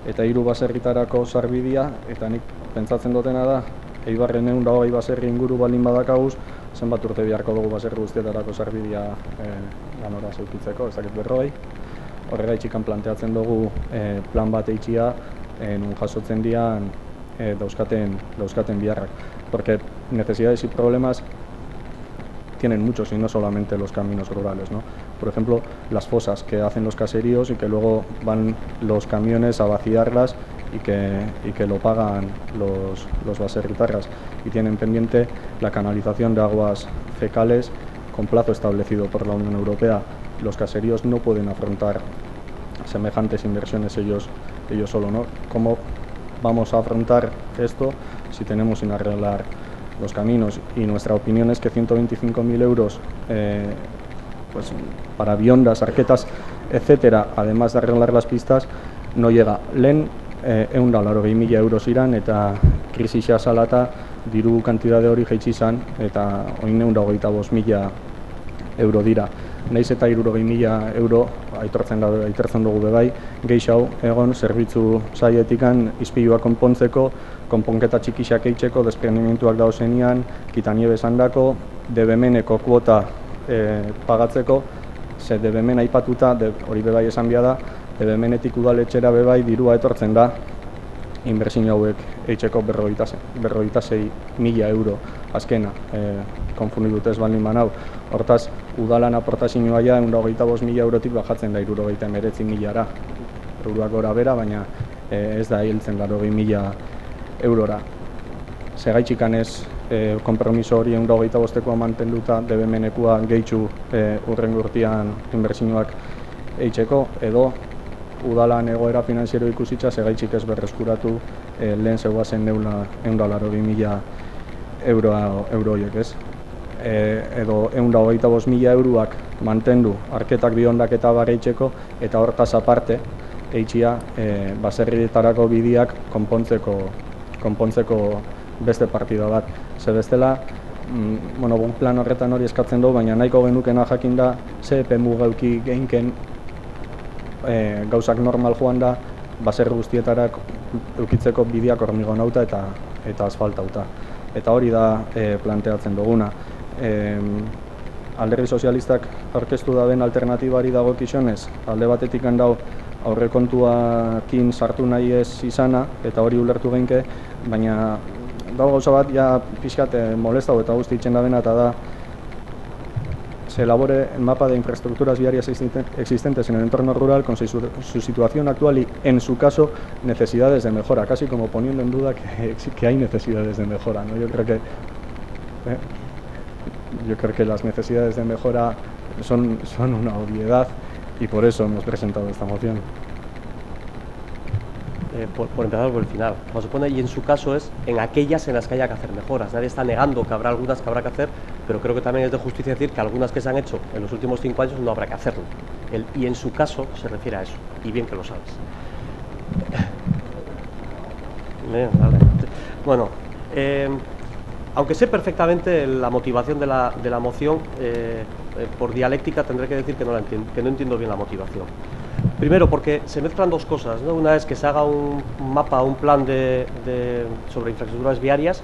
eta 3 baserritarako sarbidea, eta nik pentsatzen dutena da Eibarren 120 baserri inguru baldin badakaguz, zenbat urte beharko dugu baserri guztietarako sarbidea ganora zeukitzeko, ez dakit 40. Horregaitzikan planteatzen dugu plan bat eitxia, nun jasotzen dian dauzkaten biharrak. Porque necesidades y problemas tienen muchos y no solamente los caminos rurales, ¿no? Por ejemplo, las fosas que hacen los caseríos y que luego van los camiones a vaciarlas y que lo pagan los baserritarras, y tienen pendiente la canalización de aguas fecales con plazo establecido por la Unión Europea. Los caseríos no pueden afrontar semejantes inversiones ellos solo, ¿no? ¿Cómo vamos a afrontar esto si tenemos sin arreglar los caminos? Y nuestra opinión es que 125.000 euros pues, para biondas, arquetas, etcétera, además de arreglar las pistas, no llega. Lehen 180.000 euros iran eta krisisa salata diru kantitate hori jaitsi izan eta orain 125.000 euro dira. Naiz eta 60.000 euro aitortzen dugu bebai, gehiago egon zerbitzu saietikan ispilua konpontzeko, konponketa txikisak eitzeko, desprendimentuak dauzenean, kitaniebe esandako, debemeneko kuota pagatzeko, ze debemen aipatuta, hori bebai esan bia da, debemenetik udaletxera bebai dirua etortzen da, inbertsio hauek eitzeko 56.000 euro azkena, konfunditu ez baldin banau. Hortaz, udalan aportazioa ja 125.000 eurotik bajatzen da 69.000-ra. Euroak gora bera, baina ez da hiltzen 80.000 eurora. Segaitxikan ez konpromiso hori 125-koa mantenduta debemenekua gehitzu urrengo urtean inbertsioak eitzeko, edo udalan egoera finanziero ikusitza segaitxik ez berreskuratu lehen zeuazen 180.000 euro horiek, ez? Edo 125.000 euroak mantendu arketak biondak eta barreitzeko, eta hortaz aparte eitxia baserrietarako bidiak konpontzeko beste partida bat. Ze bestela, plan horretan hori eskatzen du, baina nahiko genukena jakin da ze epe mugauki geinken gauzak normal joan da baserri guztietarak eukitzeko bidiak hormigonauta eta asfaltauta. Eta hori da planteatzen duguna. Alderdi sozialistak aurkeztu da den alternatibari dagokionez, alde batetik handau aurrekontuakin sartu nahi ez izana, eta hori ulertu geinke, baina dago gauza bat, ja pixkat molestau eta guzti itxen da bena, eta da se elabore el mapa de infraestructuras viarias existentes en el entorno rural con su situación actual y, en su caso, necesidades de mejora, casi como poniendo en duda que hay necesidades de mejora, ¿no? Yo creo que las necesidades de mejora son una obviedad y por eso hemos presentado esta moción. Por empezar por el final, como se pone, y en su caso es en aquellas en las que haya que hacer mejoras. Nadie está negando que habrá algunas que habrá que hacer, pero creo que también es de justicia decir que algunas que se han hecho en los últimos 5 años no habrá que hacerlo. Y en su caso se refiere a eso, y bien que lo sabes. Bien, vale. Bueno, aunque sé perfectamente la motivación de la moción, por dialéctica tendré que decir que no entiendo bien la motivación. Primero, porque se mezclan dos cosas, ¿no? Una es que se haga un mapa, un plan sobre infraestructuras viarias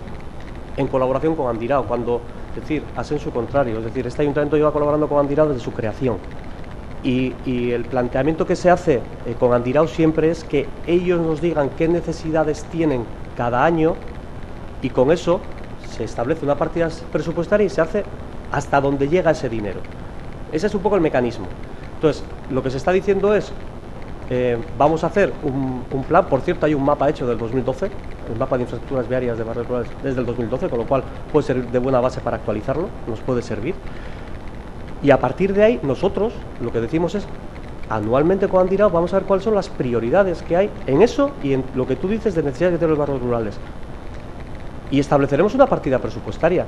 en colaboración con Andirao, cuando, es decir, hacen su contrario. Es decir, este ayuntamiento lleva colaborando con Andirao desde su creación. Y el planteamiento que se hace con Andirao siempre es que ellos nos digan qué necesidades tienen cada año, y con eso se establece una partida presupuestaria y se hace hasta donde llega ese dinero. Ese es un poco el mecanismo. Entonces, lo que se está diciendo es, vamos a hacer un plan. Por cierto, hay un mapa hecho del 2012, el mapa de infraestructuras viarias de barrios rurales desde el 2012, con lo cual puede ser de buena base para actualizarlo, nos puede servir. Y a partir de ahí, nosotros lo que decimos es, anualmente con Andirao vamos a ver cuáles son las prioridades que hay en eso y en lo que tú dices de necesidades que tienen los barrios rurales. Y estableceremos una partida presupuestaria.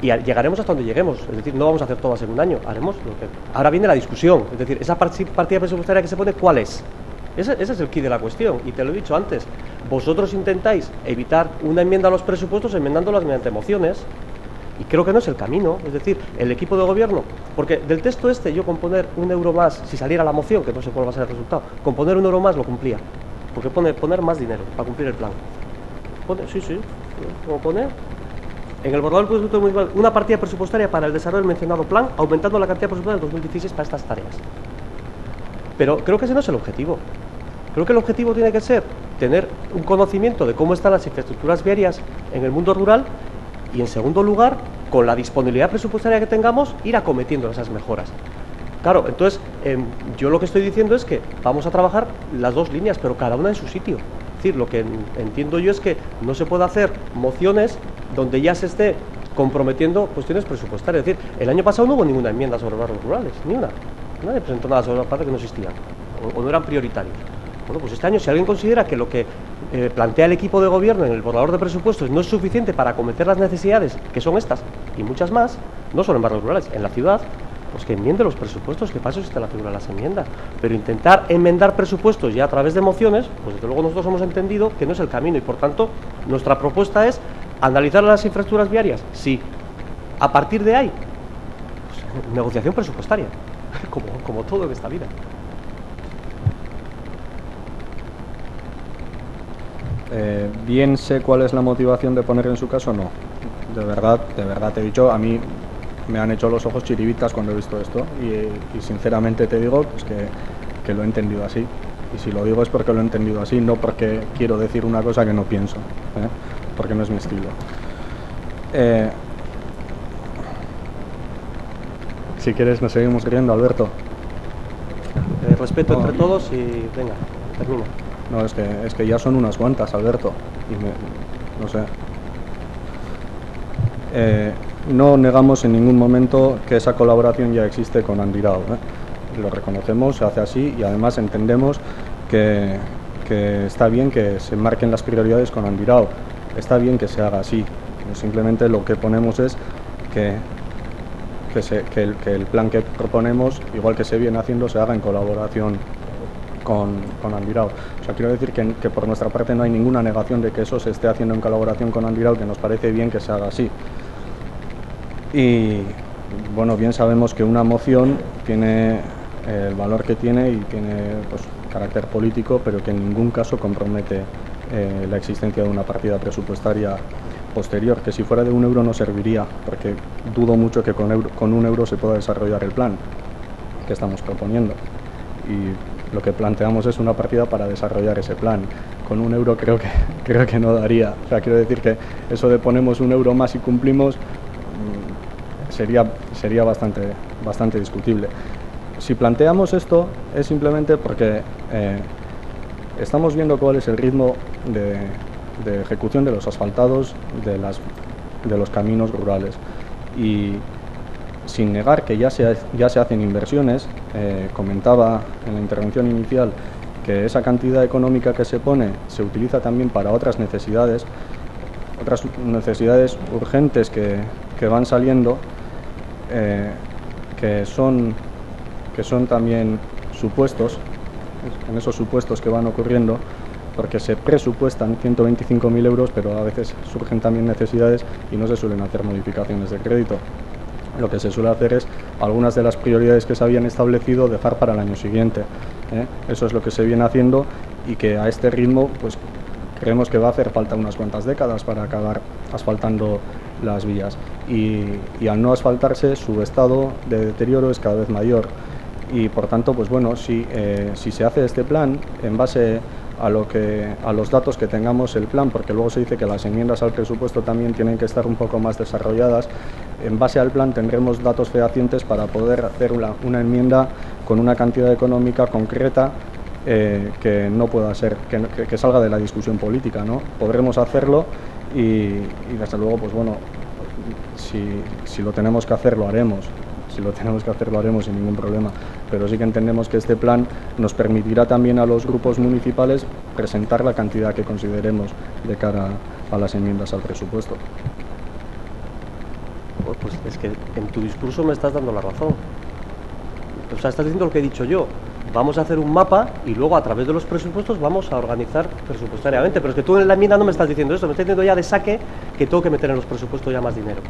Y llegaremos hasta donde lleguemos, es decir, no vamos a hacer todas en un año, haremos lo que... Ahora viene la discusión, es decir, esa partida presupuestaria que se pone, ¿cuál es? Ese es el quid de la cuestión, y te lo he dicho antes, vosotros intentáis evitar una enmienda a los presupuestos enmendándolas mediante mociones, y creo que no es el camino, es decir, el equipo de gobierno, porque del texto yo con poner 1 euro más, si saliera la moción, que no sé cuál va a ser el resultado, con poner 1 euro más lo cumplía, porque poner más dinero para cumplir el plan. Sí, como pone, en el borrador del presupuesto municipal, una partida presupuestaria para el desarrollo del mencionado plan, aumentando la cantidad presupuestaria del 2016 para estas tareas. Pero creo que ese no es el objetivo. Creo que el objetivo tiene que ser tener un conocimiento de cómo están las infraestructuras viarias en el mundo rural y, en segundo lugar, con la disponibilidad presupuestaria que tengamos, ir acometiendo esas mejoras. Claro, entonces, yo lo que estoy diciendo es que vamos a trabajar las dos líneas, pero cada una en su sitio. Es decir, lo que entiendo yo es que no se puede hacer mociones donde ya se esté comprometiendo cuestiones presupuestarias. Es decir, el año pasado no hubo ninguna enmienda sobre barrios rurales, ni una. Nadie presentó nada sobre la parte que no existían o no eran prioritarios. Bueno, pues este año, si alguien considera que lo que plantea el equipo de gobierno en el borrador de presupuestos no es suficiente para acometer las necesidades, que son estas y muchas más, no solo en barrios rurales, en la ciudad, pues que enmiende los presupuestos, que para eso existe la figura de las enmiendas. Pero intentar enmendar presupuestos ya a través de mociones, pues desde luego nosotros hemos entendido que no es el camino y, por tanto, nuestra propuesta es analizar las infraestructuras viarias, sí. A partir de ahí, pues, negociación presupuestaria, como todo en esta vida. Bien sé cuál es la motivación de poner en su caso, no. De verdad te he dicho, a mí me han hecho los ojos chiribitas cuando he visto esto y sinceramente te digo pues que lo he entendido así. Y si lo digo es porque lo he entendido así, no porque quiero decir una cosa que no pienso, porque no es mi estilo. Si quieres nos seguimos riendo, Alberto. Respeto entre todos y venga, termino. No, es que ya son unas cuantas, Alberto. No sé. No negamos en ningún momento que esa colaboración ya existe con Andirao. Lo reconocemos, se hace así y además entendemos que está bien que se marquen las prioridades con Andirao. Está bien que se haga así. Simplemente lo que ponemos es que el plan que proponemos, igual que se viene haciendo, se haga en colaboración con Andirao. O sea, quiero decir que por nuestra parte no hay ninguna negación de que eso se esté haciendo en colaboración con Andirao, que nos parece bien que se haga así. Y bueno, bien sabemos que una moción tiene el valor que tiene y tiene pues, carácter político, pero que en ningún caso compromete la existencia de una partida presupuestaria posterior, que si fuera de 1 euro no serviría, porque dudo mucho que con 1 euro se pueda desarrollar el plan que estamos proponiendo. Y lo que planteamos es una partida para desarrollar ese plan. Con 1 euro creo que no daría. O sea, quiero decir que eso de ponemos 1 euro más y cumplimos sería bastante discutible. Si planteamos esto es simplemente porque estamos viendo cuál es el ritmo de ejecución de los asfaltados de los caminos rurales y sin negar que ya se hacen inversiones, comentaba en la intervención inicial que esa cantidad económica que se pone se utiliza también para otras necesidades urgentes que van saliendo, que son también supuestos, en esos supuestos que van ocurriendo, porque se presupuestan 125.000 euros, pero a veces surgen también necesidades y no se suelen hacer modificaciones de crédito. Lo que se suele hacer es algunas de las prioridades que se habían establecido dejar para el año siguiente. Eso es lo que se viene haciendo y que a este ritmo pues creemos que va a hacer falta unas cuantas décadas para acabar asfaltando las vías. Y al no asfaltarse, su estado de deterioro es cada vez mayor. Y por tanto, pues bueno, si se hace este plan en base a los datos que tengamos el plan, porque luego se dice que las enmiendas al presupuesto también tienen que estar un poco más desarrolladas, en base al plan tendremos datos fehacientes para poder hacer una enmienda con una cantidad económica concreta que no pueda ser, que salga de la discusión política, ¿no? Podremos hacerlo y desde luego, pues bueno, si lo tenemos que hacer, lo haremos. Si lo tenemos que hacer, lo haremos sin ningún problema. Pero sí que entendemos que este plan nos permitirá también a los grupos municipales presentar la cantidad que consideremos de cara a las enmiendas al presupuesto. Pues es que en tu discurso me estás dando la razón. O sea, estás diciendo lo que he dicho yo. Vamos a hacer un mapa y luego a través de los presupuestos vamos a organizar presupuestariamente. Pero es que tú en la enmienda no me estás diciendo esto, me estás diciendo ya de saque que tengo que meter en los presupuestos ya más dinero.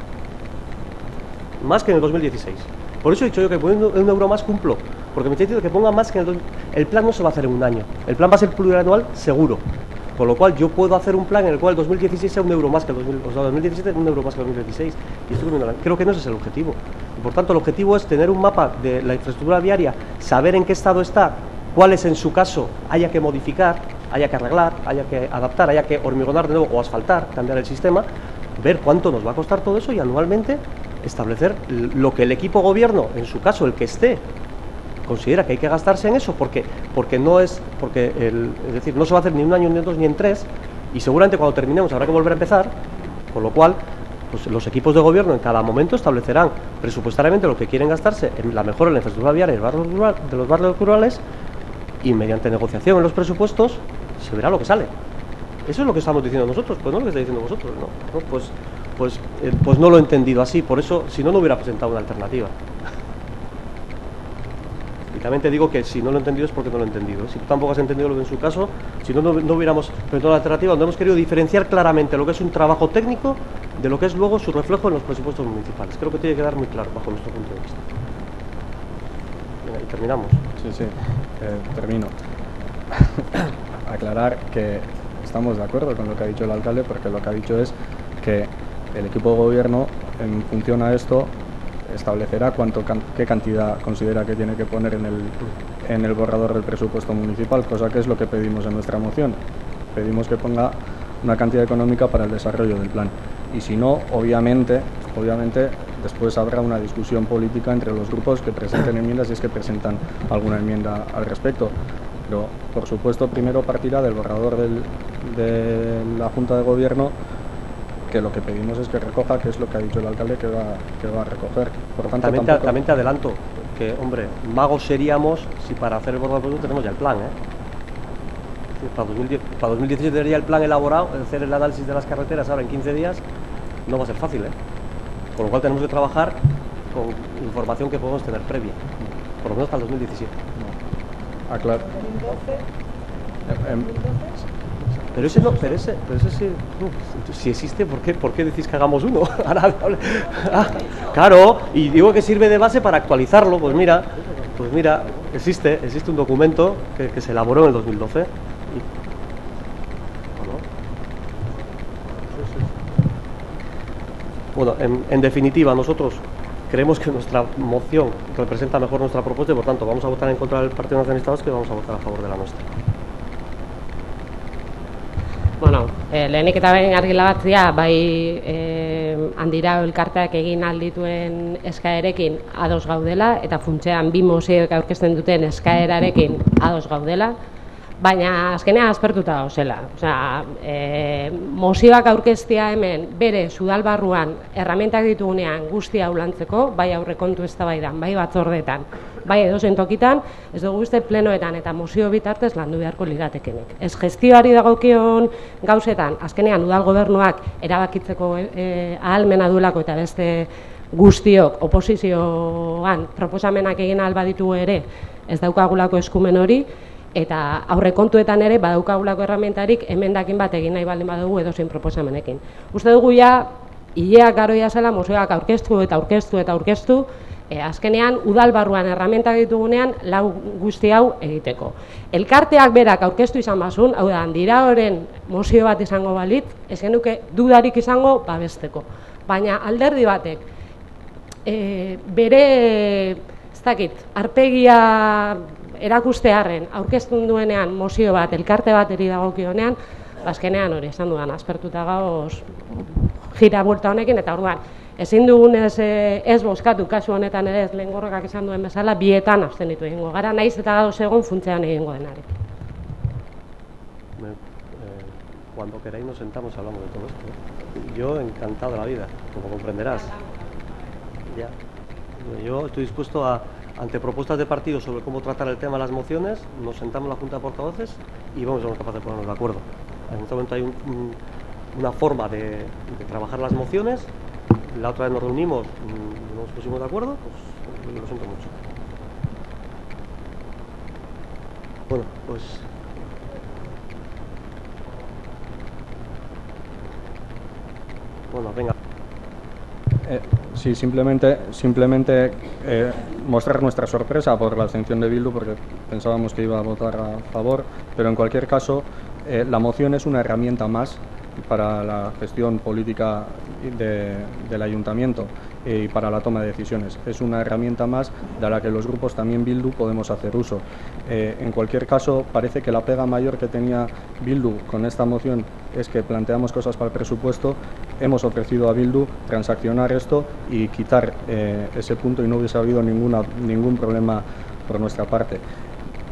Más que en el 2016. Por eso he dicho yo que poniendo 1 euro más cumplo. Porque me está diciendo que ponga más que en el plan no se va a hacer en un año. El plan va a ser plurianual seguro. Con lo cual yo puedo hacer un plan en el cual el 2016 sea un euro más que el 2017 un euro más que el 2016. Y creo que no ese es el objetivo. Y por tanto el objetivo es tener un mapa de la infraestructura viaria, saber en qué estado está, cuáles en su caso haya que modificar, haya que arreglar, haya que adaptar, haya que hormigonar de nuevo o asfaltar, cambiar el sistema, ver cuánto nos va a costar todo eso y anualmente establecer lo que el equipo gobierno, en su caso el que esté, considera que hay que gastarse en eso, porque es decir, no se va a hacer ni un año, ni en 2, ni en 3, y seguramente cuando terminemos habrá que volver a empezar, con lo cual pues los equipos de gobierno en cada momento establecerán presupuestariamente lo que quieren gastarse en la mejora en la infraestructura viaria de los barrios rurales, y mediante negociación en los presupuestos se verá lo que sale. Eso es lo que estamos diciendo nosotros, pues no lo que estáis diciendo vosotros, ¿no? Pues no lo he entendido así, por eso, si no, no hubiera presentado una alternativa. Y también te digo que si no lo he entendido es porque no lo he entendido. Si tú tampoco has entendido lo que en su caso, si no, no hubiéramos presentado una alternativa donde hemos querido diferenciar claramente lo que es un trabajo técnico de lo que es luego su reflejo en los presupuestos municipales. Creo que tiene que quedar muy claro bajo nuestro punto de vista. Venga, y terminamos. Sí, termino. Aclarar que estamos de acuerdo con lo que ha dicho el alcalde, porque lo que ha dicho es que el equipo de gobierno, en función a esto, establecerá qué cantidad considera que tiene que poner en el borrador del presupuesto municipal, cosa que es lo que pedimos en nuestra moción. Pedimos que ponga una cantidad económica para el desarrollo del plan. Y si no, obviamente, después habrá una discusión política entre los grupos que presenten enmiendas, si es que presentan alguna enmienda al respecto. Pero, por supuesto, primero partirá del borrador de la Junta de Gobierno, que lo que pedimos es que recoja, que es lo que ha dicho el alcalde que va a recoger. Por tanto, también te adelanto que, hombre, magos seríamos si para hacer el borrador tenemos ya el plan, Para 2017 debería el plan elaborado, hacer el análisis de las carreteras ahora en 15 días, no va a ser fácil, Con lo cual tenemos que trabajar con información que podemos tener previa, por lo menos hasta el 2017. Aclaro. Pero ese sí, si existe, ¿por qué decís que hagamos uno? Claro, y digo que sirve de base para actualizarlo. Pues mira, existe un documento que se elaboró en el 2012. Bueno, en definitiva, nosotros creemos que nuestra moción representa mejor nuestra propuesta y por tanto vamos a votar en contra del Partido Nacionalista Vasco y vamos a votar a favor de la nuestra. Bueno, lehenik eta behin argilagatzea, bai handira elkarteak egin aldituen eskaerekin ados gaudela, eta funtsean bi mozioek aurkezten duten eskaerarekin ados gaudela, baina azkenean aspertuta gauzela. Mozioak aurkeztea hemen bere sudalbarruan erramentak ditugunean guztia ulantzeko, bai aurrekontu eztabaidan, bai batzordetan, bai edozein tokitan, ez dugu uste plenoetan eta mozio bitartez landu beharko liratekenik. Ez gestioari dagokion gauzetan, azkenean udal gobernuak erabakitzeko ahalmena duelako eta beste guztiok oposizioan proposamenak egin ahal baditu ere ez daukagulako eskumen hori, eta aurrekontuetan ere badaukagulako erramientarik emendakin bat egin nahi baldin badugu edozein proposamenekin. Uste dugu ja, hileak garoia zela mozioak aurkeztu, azkenean udal barruan erramientak ditugunean lau guzti hau egiteko. Elkarteak berak aurkeztu izan bazun, hau da, Handiraoren mozio bat izango balit, ez genuke dudarik izango babesteko. Baina alderdi batek bere, ez dakit, arpegia erakustearren aurkeztun duenean mozio bat, elkarte bat eri dagokionean, azkenean hori esan dudan, aspertuta gauz jira buelta honekin, eta orduan, ezin dugunez ez bozkatu kasu honetan ere ez lehen gorrokak esan duen bezala, bietan abstenitu egingo gara, naiz eta gauz egon funtsean egingo denari. Cuando queráis nos sentamos y hablamos de todo esto. Yo encantado de la vida, como comprenderás. Ya. Yo estoy dispuesto a, ante propuestas de partidos sobre cómo tratar el tema de las mociones, nos sentamos en la Junta de Portavoces y vamos a ser capaces de ponernos de acuerdo. En este momento hay una forma de trabajar las mociones. La otra vez nos reunimos, nos pusimos de acuerdo, pues lo siento mucho. Bueno, pues... Bueno, venga. Sí, simplemente mostrar nuestra sorpresa por la abstención de Bildu, porque pensábamos que iba a votar a favor, pero en cualquier caso La moción es una herramienta más para la gestión política del ayuntamiento y para la toma de decisiones. Es una herramienta más de la que los grupos, también Bildu, podemos hacer uso. En cualquier caso, parece que la pega mayor que tenía Bildu con esta moción es que planteamos cosas para el presupuesto. Hemos ofrecido a Bildu transaccionar esto y quitar ese punto y no hubiese habido ningún problema por nuestra parte.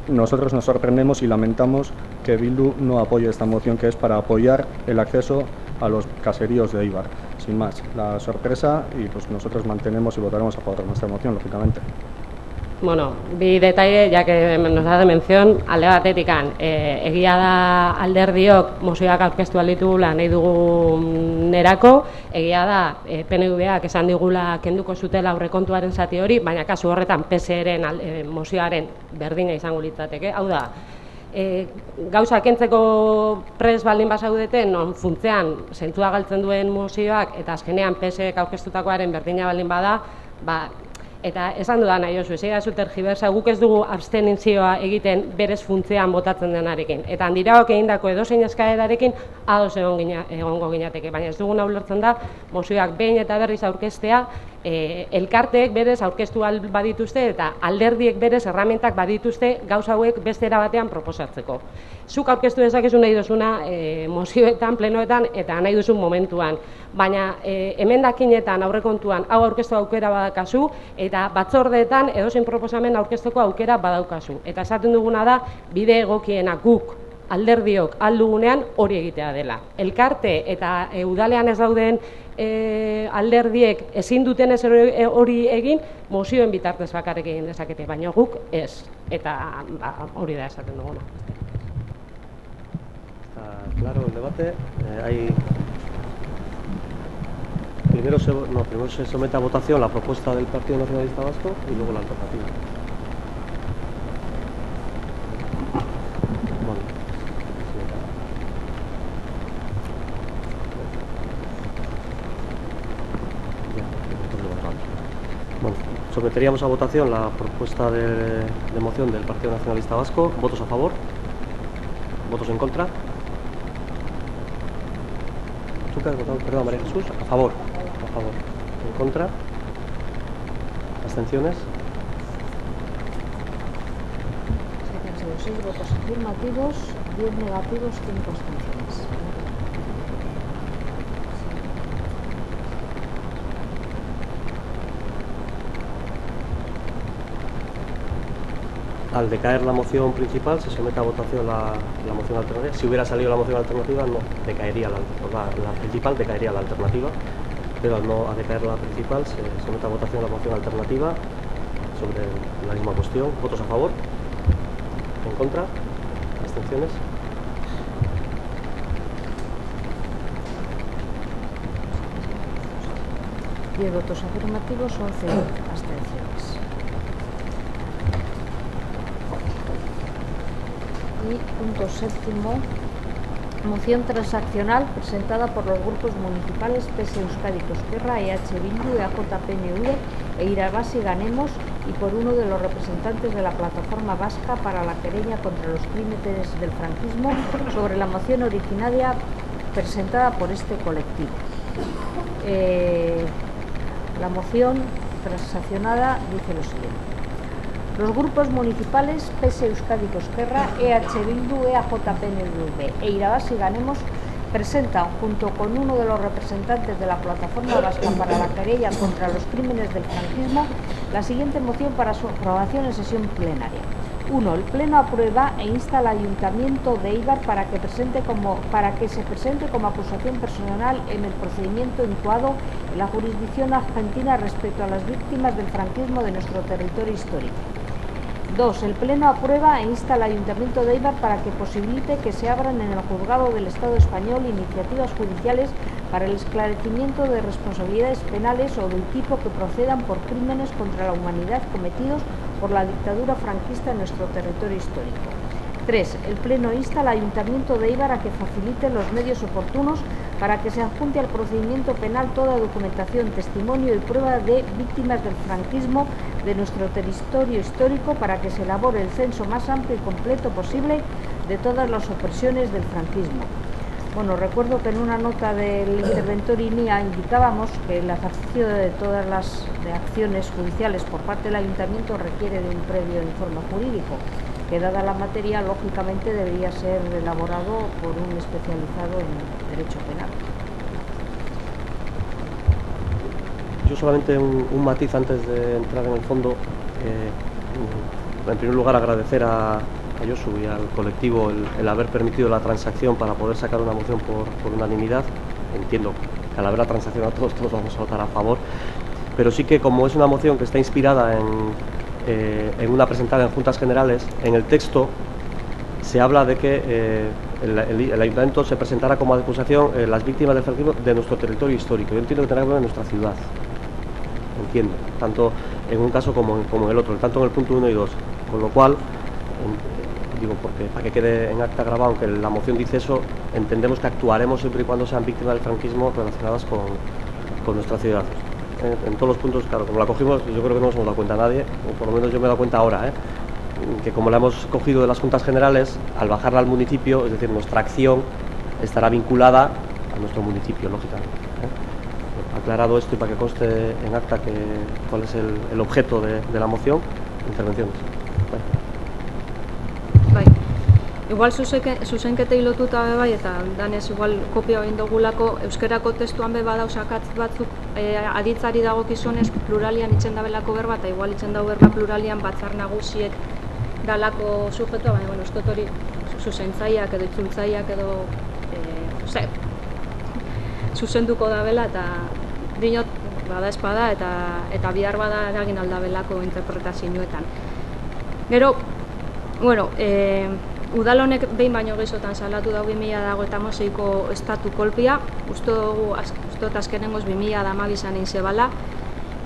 Nosotros nos sorprendemos y lamentamos que Bildu no apoye esta moción, que es para apoyar el acceso a los caseríos de Eibar. Sin más, la sorpresa, y pues nosotros mantenemos y votaremos a favor de nuestra moción, lógicamente. Bueno, bi detalle, ya que nos hace mención, alde batetikan, egia da alderdiok mozioak aurkeztu ditugula nahi dugunerako, egia da PNV-ak esan digula kenduko zutela aurrekontuaren zati hori, baina kasu horretan PSeren mozioaren berdina izango litzateke. Hau da, gauza kentzeko pres baldin bazaudete, non funtzean zentzua galtzen duen mozioak eta azkenean PSek aurkeztutakoaren berdina baldin bada, eta esan dudan nahi oso, ezea tergibersa, guk ez dugu abstentzioa egiten berez funtzean botatzen denarekin. Eta handiraok egindako edozein eskaerarekin ados egongo ginateke, baina ez duguna ulertzen da mozioak behin eta berriz aurkeztea, elkarteek berez aurkeztu badituzte eta alderdiek berez erramentak badituzte gauza hauek beste era batean proposatzeko. Zuk aurkeztu dezakezu nahi duzuna mozioetan, plenoetan eta nahi duzun momentuan, baina emendakinetan aurrekontuan hau aurkeztu aukera badakazu eta batzordeetan edozein proposamen aurkezteko aukera badaukazu. Eta esaten duguna da bide egokiena guk alderdiok aldugunean hori egitea dela. Elkarte eta udalean ez dauden alderdiek ezin duten ez hori egin, mozioen bitartez bakarrik egin dezakete, baina guk ez. Eta hori da esaten duguna. Está claro el debate. Primero se somete a votación la propuesta del Partido Nacionalista Vasco y luego la alternativa. Bueno, someteríamos a votación la propuesta de moción del Partido Nacionalista Vasco. ¿Votos a favor? ¿Votos en contra? Perdón, María Jesús. A favor. A favor. ¿En contra? ¿Abstenciones? 6 votos afirmativos, 10 negativos, 5 abstenciones. Al decaer la moción principal, se somete a votación la moción alternativa. Si hubiera salido la moción alternativa, no decaería la principal, decaería la alternativa. Pero al no decaer la principal, se somete a votación la moción alternativa sobre la misma cuestión. ¿Votos a favor? ¿En contra? ¿Abstenciones? ¿10 votos afirmativos, 11 abstenciones? Y punto séptimo, moción transaccional presentada por los grupos municipales PS Euskadi Esquerra, EH Bildu, EAJ-PNV e Irabasi Ganemos y por uno de los representantes de la Plataforma Vasca para la Querella contra los Crímenes del Franquismo sobre la moción originaria presentada por este colectivo. La moción transaccionada dice lo siguiente. Los grupos municipales PS Euskadi Esquerra, EH Bildu, EAJ-PNV e Irabasi Ganemos presentan, junto con uno de los representantes de la Plataforma Vasca para la Querella contra los Crímenes del Franquismo, la siguiente moción para su aprobación en sesión plenaria. 1. El Pleno aprueba e insta al Ayuntamiento de Eibar para que se presente como acusación personal en el procedimiento incoado en la jurisdicción argentina respecto a las víctimas del franquismo de nuestro territorio histórico. 2. El Pleno aprueba e insta al Ayuntamiento de Eibar para que posibilite que se abran en el Juzgado del Estado español iniciativas judiciales para el esclarecimiento de responsabilidades penales o del tipo que procedan por crímenes contra la humanidad cometidos por la dictadura franquista en nuestro territorio histórico. 3. El Pleno insta al Ayuntamiento de Eibar a que facilite los medios oportunos para que se adjunte al procedimiento penal toda documentación, testimonio y prueba de víctimas del franquismo de nuestro territorio histórico para que se elabore el censo más amplio y completo posible de todas las opresiones del franquismo. Bueno, recuerdo que en una nota del interventor INIA indicábamos que el ejercicio de todas las acciones judiciales por parte del Ayuntamiento requiere de un previo informe jurídico, que dada la materia, lógicamente debería ser elaborado por un especializado en derecho penal. Yo solamente un matiz antes de entrar en el fondo. En primer lugar, agradecer a Josu y al colectivo el haber permitido la transacción para poder sacar una moción por unanimidad. Entiendo que al haber la transacción a todos vamos a votar a favor, pero sí que como es una moción que está inspirada en una presentada en Juntas Generales, en el texto se habla de que el Ayuntamiento se presentará como acusación las víctimas del franquismo de nuestro territorio histórico. Yo entiendo que tendrá que ver en nuestra ciudad. Entiendo, tanto en un caso como en el otro, tanto en el punto 1 y 2, con lo cual, digo, porque para que quede en acta grabado, aunque la moción dice eso, entendemos que actuaremos siempre y cuando sean víctimas del franquismo relacionadas con nuestra ciudad. En todos los puntos, claro, como la cogimos, yo creo que no nos hemos dado cuenta a nadie, o por lo menos yo me he dado cuenta ahora, que como la hemos cogido de las Juntas Generales, al bajarla al municipio, es decir, nuestra acción estará vinculada a nuestro municipio, lógicamente. Aclarado esto y para que conste en acta cuál es el objeto de la moción, intervenciones. Bai. Igual zuzenketei lotuta bai, eta danez igual kopia egin dugulako, euskerako testuan be badauz akatz batzuk aditzari dagokizunez pluralian itzen dabelako berba, eta igual itzen dago berba pluralian batzar nagusiek dalako subjetoa, baina bueno, uste hori zuzentzaileak edo itzultzaileak edo zuzenduko dabela, eta dinot bada espada eta bihar bada eragin aldabelako interpretazioetan. Gero, bueno, udal honek behin baino gehiagotan salatu da 2026ko estatu kolpia, uste dut azkenengoz 2012an egin zebala,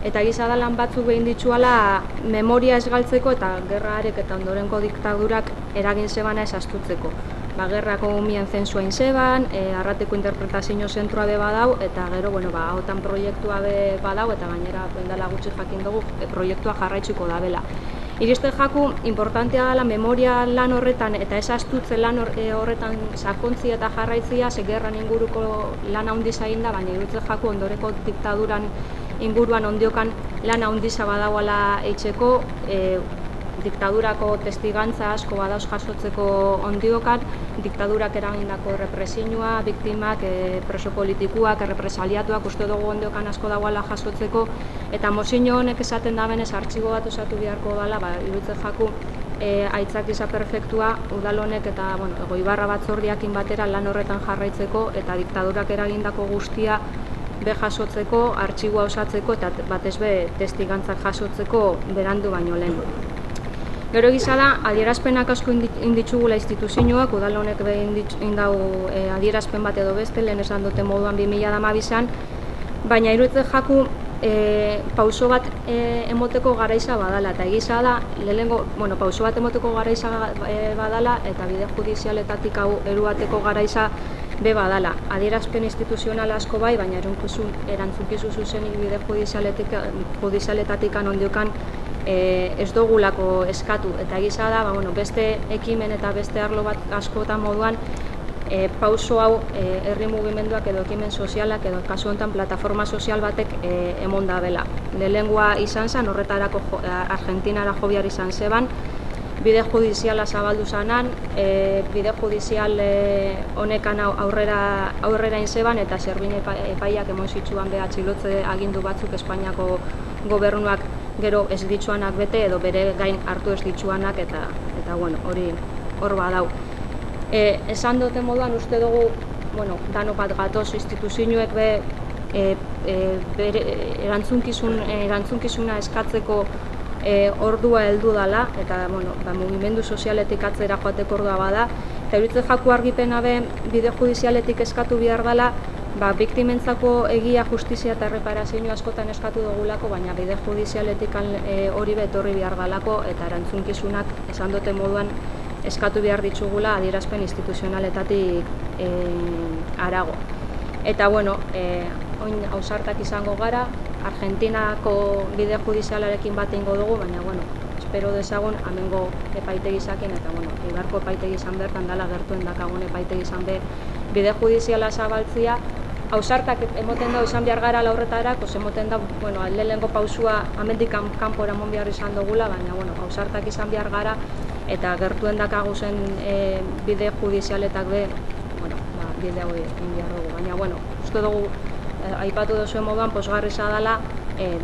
eta giza da lan batzuk behin dituala memoria ez galtzeko eta gerraarek eta ondorengo diktadurak eragin zebana ez astutzeko. Gerrako umien zentzua inzeban, arrateko interpretazio zentrua be badau, eta gero, bueno, hautan proiektua be badau, eta gainera, bendala gutxi jakin dugu, proiektua jarraitzuko dabela. Iriste jaku, importantea dela memoria lan horretan, eta ez astutze lan horretan sakontzia eta jarraitzia, gerran inguruko lan handiza egin da, baina iriste jaku ondoreko diktaduran inguruan ondiokan lan handiza badauala eitzeko, diktadurako testigantza asko badauz jasotzeko ondiokan, diktadurak eragindako represioa, biktimak, preso politikuak, represaliatuak uste dugu ondiokan asko dagoela jasotzeko, eta mozio honek esaten da benez artxibo bat osatu beharko dela, iruditzen jaku aitzak izan perfektua udal honek eta Goibarra batzordiakin batera lan horretan jarraitzeko eta diktadurak eragindako guztia be jasotzeko, artxiboa osatzeko eta batez be testigantzak jasotzeko berandu baino lehen. Gero gisa da, adierazpenak asko inditxugula instituzioak, udal honek indau adierazpen bat edo beste, lehen esan dute moduan 2012an, baina iruditzen jaku pauso bat emoteko garaiza badala, eta egisa da, lehenengo, pauso bat emoteko garaiza badala, eta bide judizialetatik hau eruateko garaiza be badala. Adierazpen instituzional asko bai, baina erantzukizu zuzenik bide judizialetatik ondiokan ez dugulako eskatu, eta egisa da, beste ekimen eta beste arlo bat askotan moduan pauso hau herri mugimenduak edo ekimen sozialak edo kasu honetan plataforma sozial batek emon da bela. Lehenengoa izan zen, horretarako Argentinara jo behar izan zeban, bide judiziala zabaldu zanan, bide judizial honekan aurrera inzeban eta zerbin epaiak emon zitsuan beha atxilotze agindu batzuk Espainiako gobernuak gero ez ditsuanak bete edo bere gain hartu ez ditsuanak eta hori hor badau. Esan dute moduan uste dugu, dano bat gatoz instituzioek erantzunkizuna eskatzeko ordua heldu dela, eta mugimendu sozialetik atzera joateko ordua bada, eta iruditzen jaku argipena bide judizialetik eskatu behar dela, biktimentzako egia, justizia eta erreparazio askotan eskatu dugulako, baina bide judizialetik hori betorri behar dalako, eta erantzunkizunak esan dute moduan eskatu behar ditugula adierazpen instituzionaletatik arago. Eta, oin ausartak izango gara, Argentinako bide judizialarekin bat ingo dugu, baina, espero dezagun amengo epaitegi zakin, eta bueno, Eibarko epaitegi izan bertan dala gertuen dakagun epaitegi izan be bide judiziala zabaltzia, hausartak emoten da izan behar gara laurretara, emoten da, bueno, lehenengo pausua amendik kanpora mon behar izan dugula, baina, bueno, hausartak izan behar gara, eta gertuen dakagu zen bide judizialetak be, bueno, bide hau egin behar dugu. Baina, bueno, uste dugu, aipatu duzuen moduan, posgarri zadala,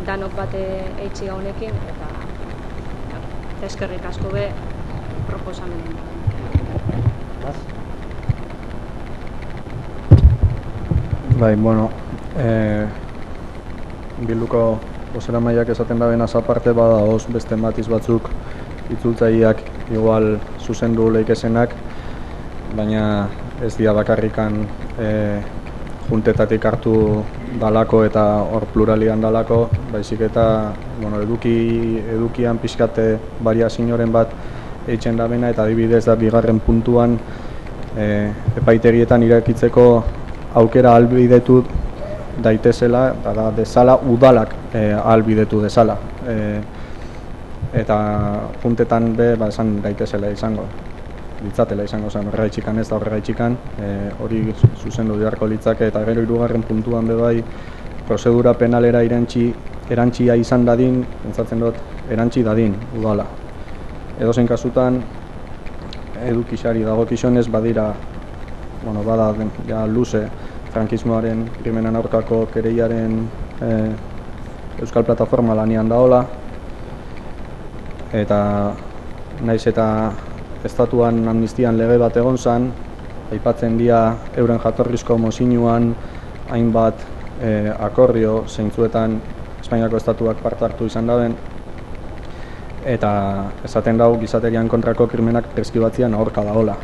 danok bate eitzi gaunekin, eta eskerrik asko be proposamenen. Bai, bueno, Bilduko bozeramaileak esaten da benaz aparte bada beste matiz batzuk itzultzaileak igual zuzendu leikesenak, baina ez dira bakarrikan juntetatik hartu dalako eta hor pluralian dalako, baizik eta bueno, edukian pixkate variazioren bat eitzen da bena, eta adibidez da bigarren puntuan epaitegietan irakitzeko aukera ahalbidetu daitezela, da dezala udalak ahalbidetu dezala. Eta juntetan be esan daitezela izango, litzatela izango zen, horregaitxikan ez da horregaitxikan, hori zuzendu beharko litzake, eta gero hirugarren puntuan be bai prozedura penalera erantzia izan dadin, pentsatzen dut, erantzi dadin udala. Edozein kasutan, edukixari dagokizonez badira, bueno, bada ja luze frankismoaren krimenan aurkako kereiaren Euskal Plataforma lanian daola, eta naiz eta estatuan amnistian lege bat egon zan, aipatzen dira euren jatorrizko mozinuan hainbat akordio zeintzuetan Espainiako estatuak parte hartu izan daben, eta esaten dau gizaterian kontrako krimenak preskribatzean aurka daola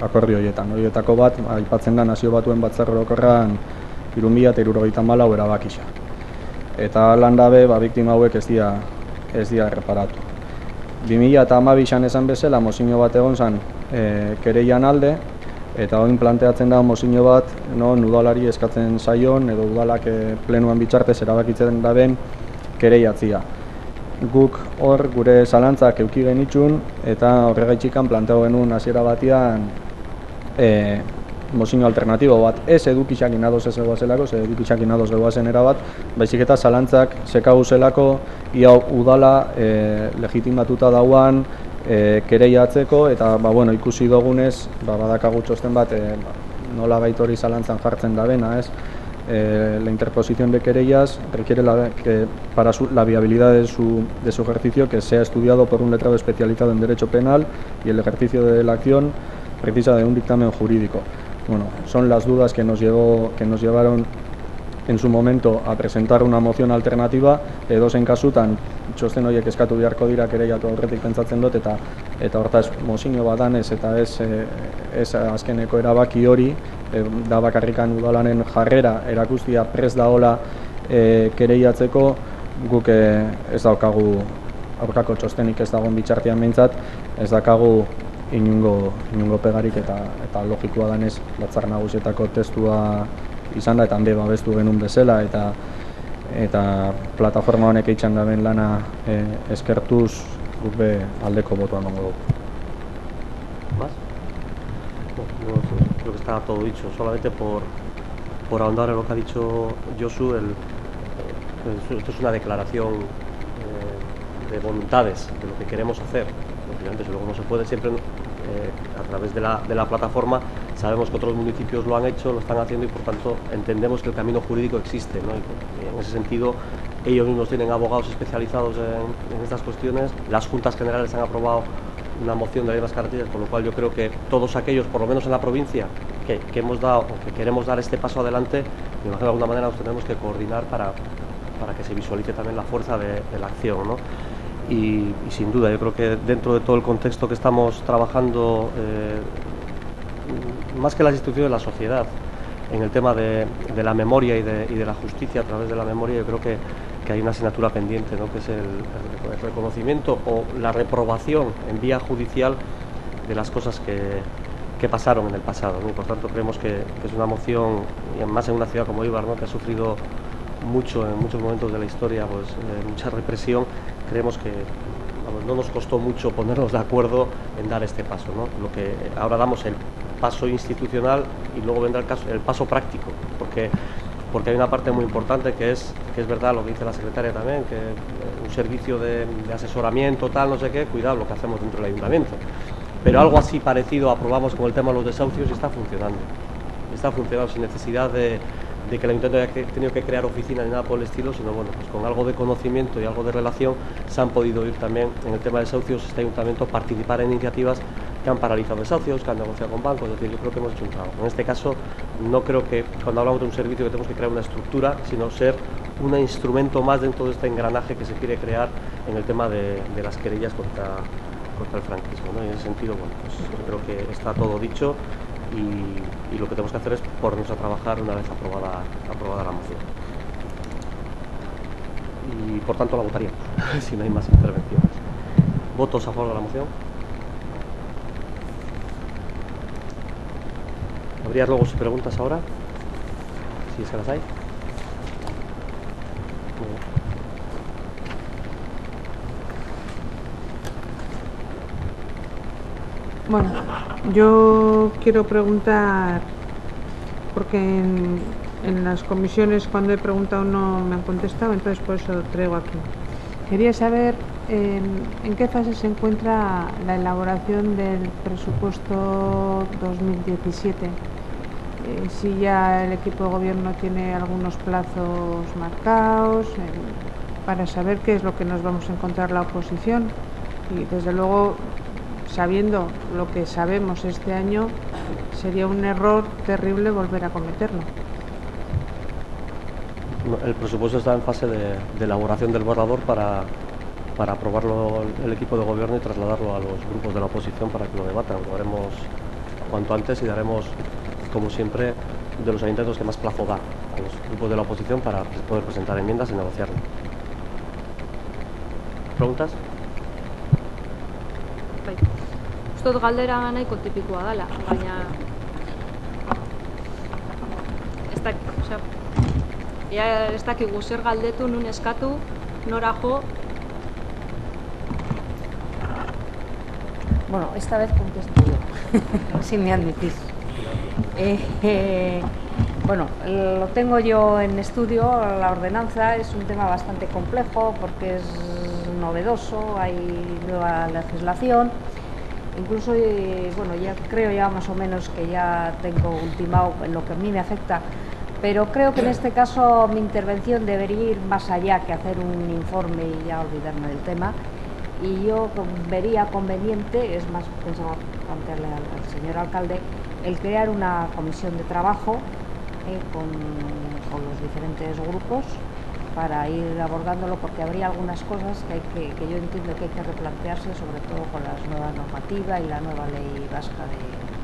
akordio horietan. Horietako bat, aipatzen da Nazio Batuen Batzar Orokorran 2074 erabakisa. Eta lan dabe, biktima hauek ez dira erreparatu. 2012an esan bezala mozino bat egon zen kereian alde, eta oin planteatzen da mozino bat non udalari eskatzen zaion, edo udalak plenuan bitartez erabakitzen daben kereiatzia. Guk hor gure zalantzak eduki genitxun, eta horregaitxikan planteago genuen hasiera batian mozino alternatibo bat. Ez edukixakin adoz ez egoazelako, ez edukixakin adoz egoazen erabat, baizik eta zalantzak sekagu zelako, ia udala legitimatuta dauan kereiatzeko, eta bueno, ikusi dugunez, badakagu txosten bat nola baitori zalantzan jartzen da bena, ez? La interposición de querellas requiere que para la viabilidad de su ejercicio que sea estudiado por un letrado especializado en derecho penal, y el ejercicio de la acción precisa de un dictamen jurídico. Bueno, son las dudas que nos llevaron en su momento a presentar una moción alternativa, edozein kasutan txosten horiek eskatu beharko dira kereiatu aurretik pentsatzen dut, eta hortaz mozino badanez eta ez azkeneko erabaki hori, da bakarrikan udalanen jarrera erakustia prest daola kereiatzeko, guk ez daukagu aurkako txostenik ez dagoen bitxartian behintzat, ez daukagu inungo pegarik, eta logikoa danez Batzar Nagusietako testua izan da, eta hande babestu genuen bezala, eta plataforma honek eitzan daben lana eskertuz guk be aldeko botua emango dugu. ¿Más? No, creo que está todo dicho. Solamente por ahondar en lo que ha dicho Josu, esto es una declaración de voluntades, de lo que queremos hacer. Obviamente, si luego no se puede, siempre a través de la plataforma sabemos que otros municipios lo han hecho, lo están haciendo, y por tanto entendemos que el camino jurídico existe, ¿no? Y en ese sentido ellos mismos tienen abogados especializados en estas cuestiones. Las Juntas Generales han aprobado una moción de las carreteras, con lo cual yo creo que todos aquellos, por lo menos en la provincia, que hemos dado o que queremos dar este paso adelante, me imagino de alguna manera nos tenemos que coordinar para que se visualice también la fuerza de la acción, ¿no? Y sin duda, yo creo que dentro de todo el contexto que estamos trabajando, más que las instituciones, la sociedad, en el tema de la memoria y de la justicia a través de la memoria, yo creo que hay una asignatura pendiente, ¿no? Que es el reconocimiento o la reprobación en vía judicial de las cosas que pasaron en el pasado, ¿no? Y por tanto creemos que es una moción, y más en una ciudad como Eibar, ¿no? Que ha sufrido mucho en muchos momentos de la historia, pues mucha represión. Creemos que no nos costó mucho ponernos de acuerdo en dar este paso, ¿no? Lo que ahora damos el paso institucional y luego vendrá el paso práctico, porque hay una parte muy importante que es verdad lo que dice la secretaria también, que un servicio de asesoramiento, tal, no sé qué, cuidado lo que hacemos dentro del ayuntamiento. Pero algo así parecido aprobamos con el tema de los desahucios y está funcionando. Está funcionando sin necesidad de que el ayuntamiento haya tenido que crear oficinas ni nada por el estilo, sino bueno, pues con algo de conocimiento y algo de relación se han podido ir también en el tema de desahucios, este ayuntamiento participar en iniciativas que han paralizado desahucios, que han negociado con bancos, es decir, yo creo que hemos hecho un trabajo. En este caso, no creo que cuando hablamos de un servicio que tenemos que crear una estructura, sino ser un instrumento más dentro de este engranaje que se quiere crear en el tema de las querellas contra el franquismo, ¿no? Y en ese sentido, bueno, pues yo creo que está todo dicho y lo que tenemos que hacer es ponernos a trabajar una vez aprobada la moción. Y por tanto la votaríamos, si no hay más intervenciones. ¿Votos a favor de la moción? ¿Habría luego si preguntas ahora? Si es que las hay. Muy bien. Bueno, yo quiero preguntar, porque en las comisiones cuando he preguntado no me han contestado, entonces por eso traigo aquí. Quería saber en qué fase se encuentra la elaboración del presupuesto 2017. Si ya el equipo de gobierno tiene algunos plazos marcados, para saber qué es lo que nos vamos a encontrar la oposición. Y desde luego, sabiendo lo que sabemos este año, sería un error terrible volver a cometerlo. El presupuesto está en fase de elaboración del borrador para aprobarlo el equipo de gobierno y trasladarlo a los grupos de la oposición para que lo debatan. Lo haremos cuanto antes y daremos, como siempre, de los ayuntamientos que más plazo da a los grupos de la oposición para poder presentar enmiendas y negociarlo. ¿Preguntas? Uste dut galdera nahiko tipikoa dela, baina ez dakigu zer galdetu, nun eskatu, nora jo. Bueno, esta vez contesto yo, si me admitís. Bueno, lo tengo yo en estudio, la ordenanza es un tema bastante complejo porque es novedoso, hay nueva legislación. Incluso, bueno, ya creo ya más o menos que ya tengo ultimado en lo que a mí me afecta, pero creo que en este caso mi intervención debería ir más allá que hacer un informe y ya olvidarme del tema. Y yo vería conveniente, es más, pensaba plantearle al señor alcalde, el crear una comisión de trabajo con los diferentes grupos para ir abordándolo, porque habría algunas cosas que yo entiendo que hay que replantearse, sobre todo con la nueva normativa y la nueva ley vasca de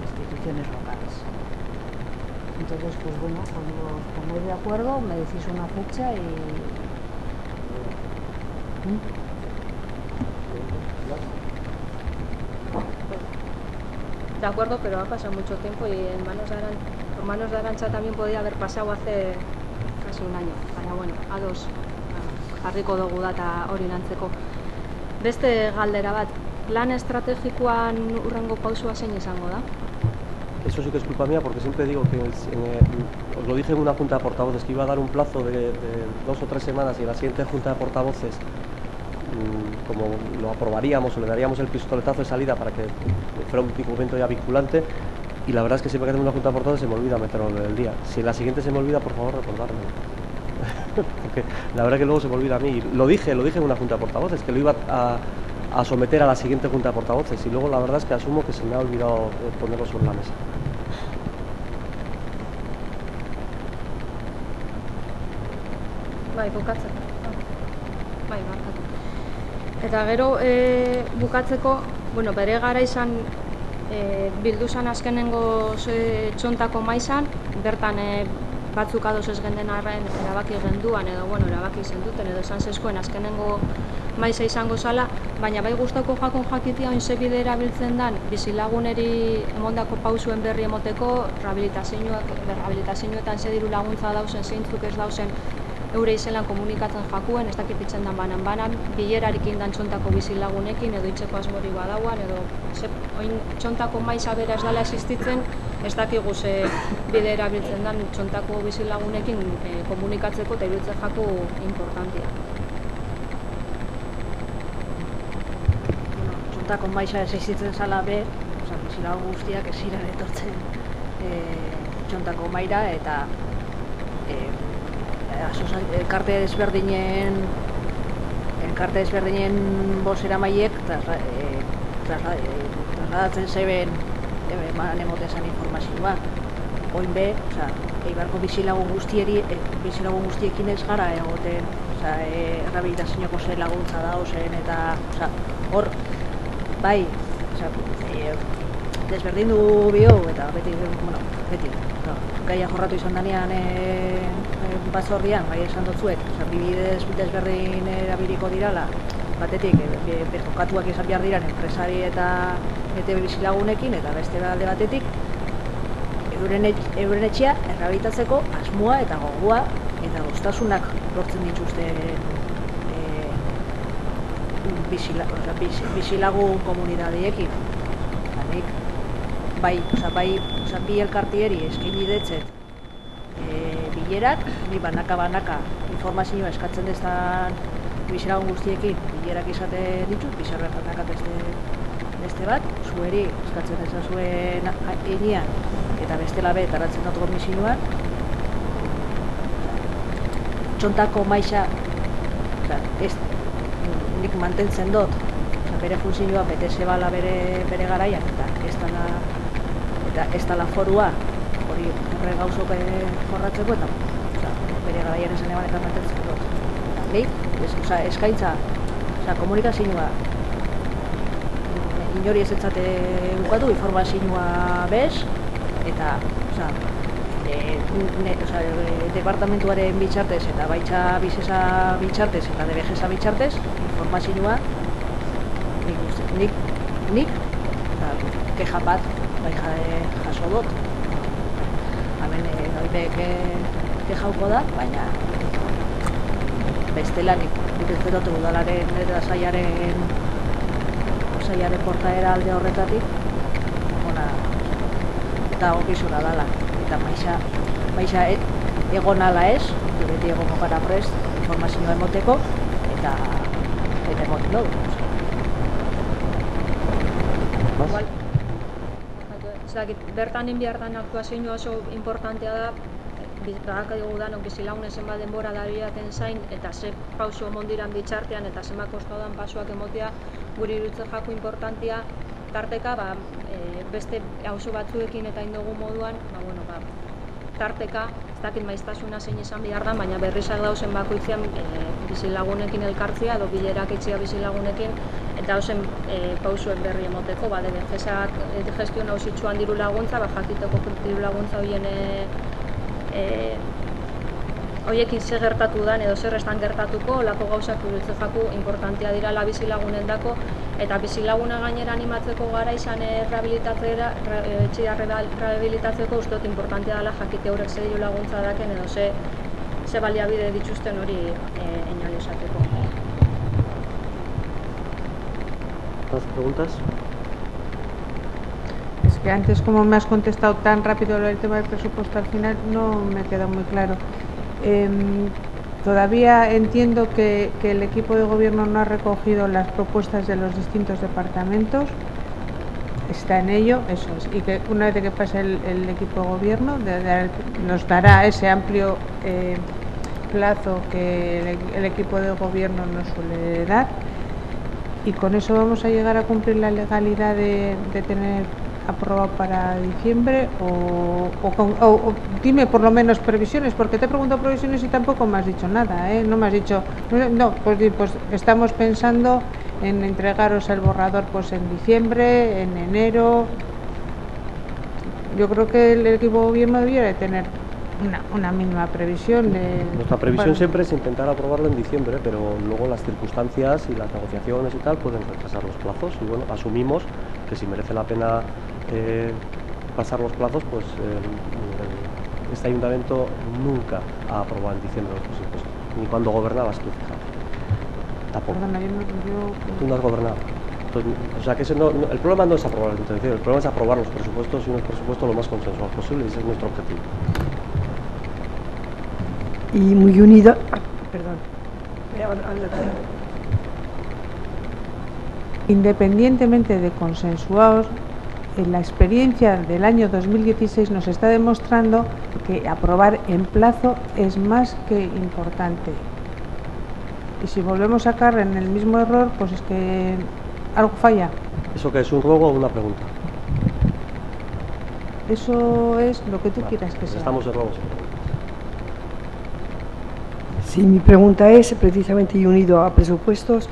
instituciones locales. Entonces, pues bueno, cuando os pongáis de acuerdo, me decís una fecha y... De acuerdo, pero ha pasado mucho tiempo y por manos de Arantxa también podía haber pasado hace casi un año, baina bueno, ados jarriko dugu data hori lantzeko. Beste galdera bat, plan estrategikoan urrengo pausua zein izango da? Eso sí que es culpa mía, porque siempre digo que os lo dije en una junta de portavoces que iba a dar un plazo de 2 o 3 semanas y en la siguiente junta de portavoces como lo aprobaríamos o le daríamos el pistoletazo de salida para que fuera un documento ya vinculante, y la verdad es que siempre que hacemos una junta de portavoces se me olvida meterlo en el día. Si en la siguiente se me olvida, por favor, recordarme. Porque la verdad que luego se me olvida a mí. Lo dije en una junta de portavoces, que lo iba a someter a la siguiente junta de portavoces, y luego la verdad es que asumo que se me ha olvidado ponerlo sobre la mesa. Bai, bukatzeko. Bai, markatu. Eta gero bukatzeko, bueno, bere gara izan bildu zan azkenengo txontako maizan, bertan batzuk ados ez genden arren erabaki genduan edo, bueno, erabaki zenduten edo esan zezkoen azkenengo maiza izango zala, baina bai gustako jakitea oin ze bide erabiltzen dan bizilaguneri emondako pausuen berri emoteko, rehabilitazioetan ze diru laguntza dauzen, zeintzuk ez dauzen eure izelan komunikatzen jakuen, ez dakit itzen dan banan, bilerarekin dan txontako bizilagunekin, edo itxeko asmori badauan, edo oin txontako maiza bera ez dala existitzen, ez dakigu ze bide erabiltzen dan txontako bizilagunekin komunikatzeko eta iruditzen jaku importantia. Txontako maiza ez existitzen zala be, bizilagun guztiak ez ziren etortzen txontako maira eta elkarte ezberdinen bosera maiek trasladatzen zeben emoten zen informazioa. Oin be, Eibarko bizilagun guztiekin ez gara egoten, errabilitazioko ze laguntza dauzen eta hor, bai, desberdindu bio eta beti, gaia jorratu izan danean batzordian, bai esan dutzuet, bibidez desberdin erabiliko dirala, batetik, jokatuak izan behar diran enpresari eta bizilagunekin, eta beste alde batetik, euren etxea errabilitatzeko asmoa eta gogoa eta goztasunak lortzen dituzten bizilagun komunidadiekin. Bai, bi elkartieri eskaini detzet bilerak, ni banaka informazioa eskatzen dezan bizilagun guztiekin bilerak izaten ditut, bizarra banaka beste bat, zueri eskatzen dezazuen egian eta bestela be taratzen dut komisioan. Txontako maixa nik mantentzen dut, bere funtzioa bete zebala bere garaian eta ez dala forua hori gauzok jorratzeko eta bere garaian esan eban eta mantentzen dut. Eskaintza, komunikazioa inori ez etzate bukatu, informazioa bez eta departamentuaren bitxartez eta baitza bizesa bitxartez eta debegesa bitxartez informazioa nik keja bat jaso dut. Hemen kejauko da, baina bestela nik dut udalaren eta saiaren portaera alde horretatik eta okizura dala. Eta maixa egon ala ez, beti egon gara prest informazioa emoteko eta emoten dugu. Bertan enbiartan aktuazioa oso importantea da, badakagu danok bizilagunen zenbat denbora dabiaten zain eta ze pauso mondiran bitxartean eta zenbat kostodan pasoak emotea guri iruditzen jaku importantea tarteka, beste auzo batzuekin eta indogu moduan, tarteka, ez dakit maiztasuna zein izan behar da, baina berrizak dauzen bakoitzean bizilagunekin elkartzea edo bilerak etxea bizilagunekin eta hausen pausuen berri emoteko, defensak gestion hausitxuan diru laguntza, jakiteko diru laguntza horiekin zer gertatu dan edo zer estan gertatuko, olako gauzak iruditzen jaku importantea dirala bizilagunen dako eta bizilaguna gainera animatzeko gara izan etxea rehabilitatzeko uste dut importantea dela jakite horrek zer diru laguntza daken edo ze baliabide dituzten hori einalizateko. ¿Más preguntas? Es que antes, como me has contestado tan rápido el tema del presupuesto, al final no me queda muy claro. Todavía entiendo que el equipo de gobierno no ha recogido las propuestas de los distintos departamentos, está en ello, eso es, y que una vez que pase el equipo de gobierno nos dará ese amplio plazo que el equipo de gobierno nos suele dar, y con eso vamos a llegar a cumplir la legalidad de tener aprobado para diciembre o dime por lo menos previsiones, porque te he preguntado previsiones y tampoco me has dicho nada, no me has dicho, no, pues estamos pensando en entregaros el borrador pues en diciembre, en enero. Yo creo que el equipo de gobierno debiera de tener una mínima previsión. Nuestra previsión siempre es intentar aprobarlo en diciembre, pero luego las circunstancias y las negociaciones y tal pueden retrasar los plazos y bueno, asumimos que si merece la pena pasar los plazos, pues este ayuntamiento nunca ha aprobado en diciembre los presupuestos. ni cuando gobernabas tú, fíjate. Tampoco. Perdona, Tú no has gobernado. Entonces, o sea, que el problema no es aprobar la intención, el problema es aprobar los presupuestos y unos presupuestos lo más consensuados posible, y ese es nuestro objetivo. Y muy unida... Perdón. Independientemente de consensuados, en la experiencia del año 2016 nos está demostrando que aprobar en plazo es más que importante. Y si volvemos a caer en el mismo error, pues es que algo falla. ¿Eso qué es, un ruego o una pregunta? Eso es lo que tú quieras que sea. Estamos en ruegos. Sí, mi pregunta es, precisamente y unido a presupuestos,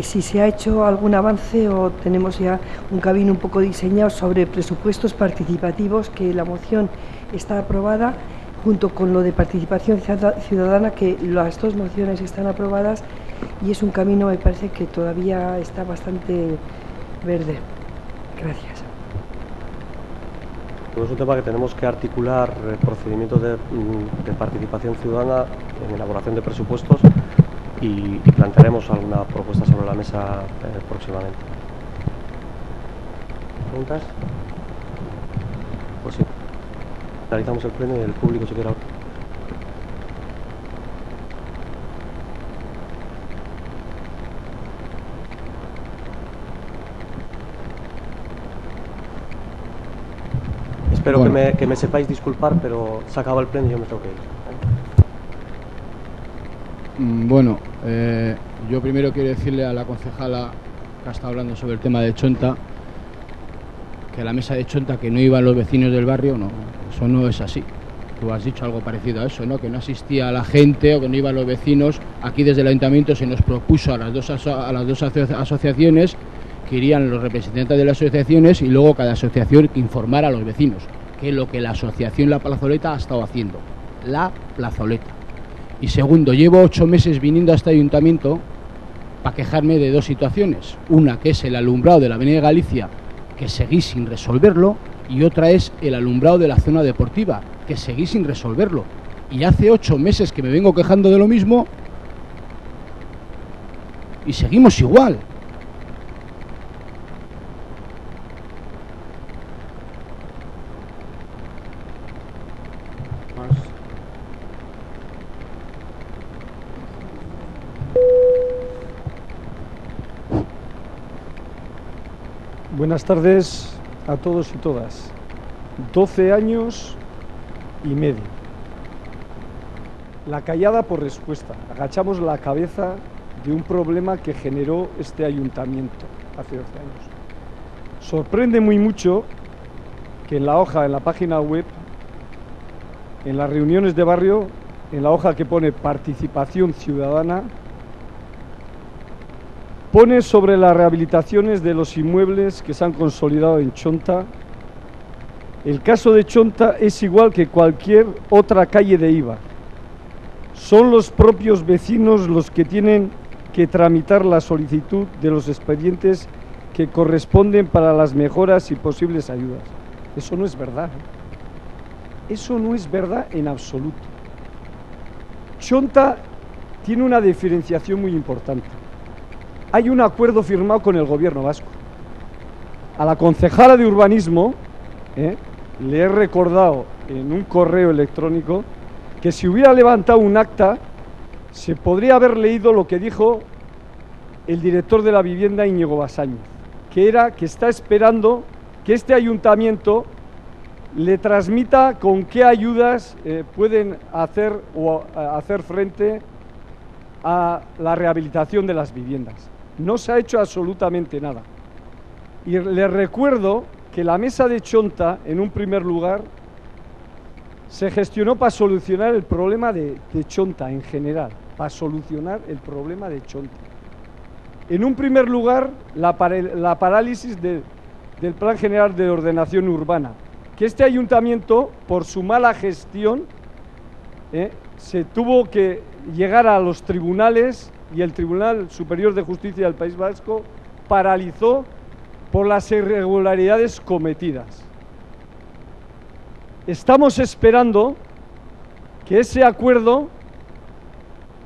si se ha hecho algún avance o tenemos ya un camino un poco diseñado sobre presupuestos participativos, que la moción está aprobada junto con lo de participación ciudadana, que las dos mociones están aprobadas y es un camino, me parece, que todavía está bastante verde. Gracias. Es un tema que tenemos que articular procedimientos de participación ciudadana en elaboración de presupuestos y plantearemos alguna propuesta sobre la mesa próximamente. ¿Preguntas? Pues sí. Realizamos el pleno y el público se quiera. Espero bueno, que me sepáis disculpar, pero se acaba el pleno y yo me tengo que ir. Bueno, yo primero quiero decirle a la concejala que ha estado hablando sobre el tema de Chonta, que a la mesa de Chonta que no iban los vecinos del barrio, no, eso no es así. Tú has dicho algo parecido a eso, ¿no? Que no asistía a la gente o que no iban los vecinos. Aquí desde el ayuntamiento se nos propuso a las dos asociaciones que irían los representantes de las asociaciones y luego cada asociación que informara a los vecinos, que es lo que la asociación La Plazoleta ha estado haciendo, La Plazoleta. Y segundo, llevo 8 meses viniendo a este ayuntamiento para quejarme de dos situaciones. Una, que es el alumbrado de la Avenida Galicia, que seguís sin resolverlo, y otra es el alumbrado de la zona deportiva, que seguís sin resolverlo. Y hace 8 meses que me vengo quejando de lo mismo y seguimos igual. Buenas tardes a todos y todas. 12 años y medio. La callada por respuesta. Agachamos la cabeza de un problema que generó este ayuntamiento hace 12 años. Sorprende muy mucho que en la hoja, en la página web, en las reuniones de barrio, en la hoja que pone participación ciudadana, pone sobre las rehabilitaciones de los inmuebles que se han consolidado en Chonta. El caso de Chonta es igual que cualquier otra calle de Eibar. Son los propios vecinos los que tienen que tramitar la solicitud de los expedientes que corresponden para las mejoras y posibles ayudas. Eso no es verdad, ¿eh? Eso no es verdad en absoluto. Chonta tiene una diferenciación muy importante. Hay un acuerdo firmado con el gobierno vasco. A la concejala de urbanismo le he recordado en un correo electrónico que si hubiera levantado un acta se podría haber leído lo que dijo el director de la vivienda, Íñigo Basáñez, que era que está esperando que este ayuntamiento le transmita con qué ayudas pueden hacer o hacer frente a la rehabilitación de las viviendas. No se ha hecho absolutamente nada. Y les recuerdo que la mesa de Chonta, en un primer lugar, se gestionó para solucionar el problema de Chonta en general, para solucionar el problema de Chonta. En un primer lugar, la parálisis del Plan General de Ordenación Urbana, que este ayuntamiento, por su mala gestión, se tuvo que llegar a los tribunales y el Tribunal Superior de Justicia del País Vasco paralizó por las irregularidades cometidas. Estamos esperando que ese acuerdo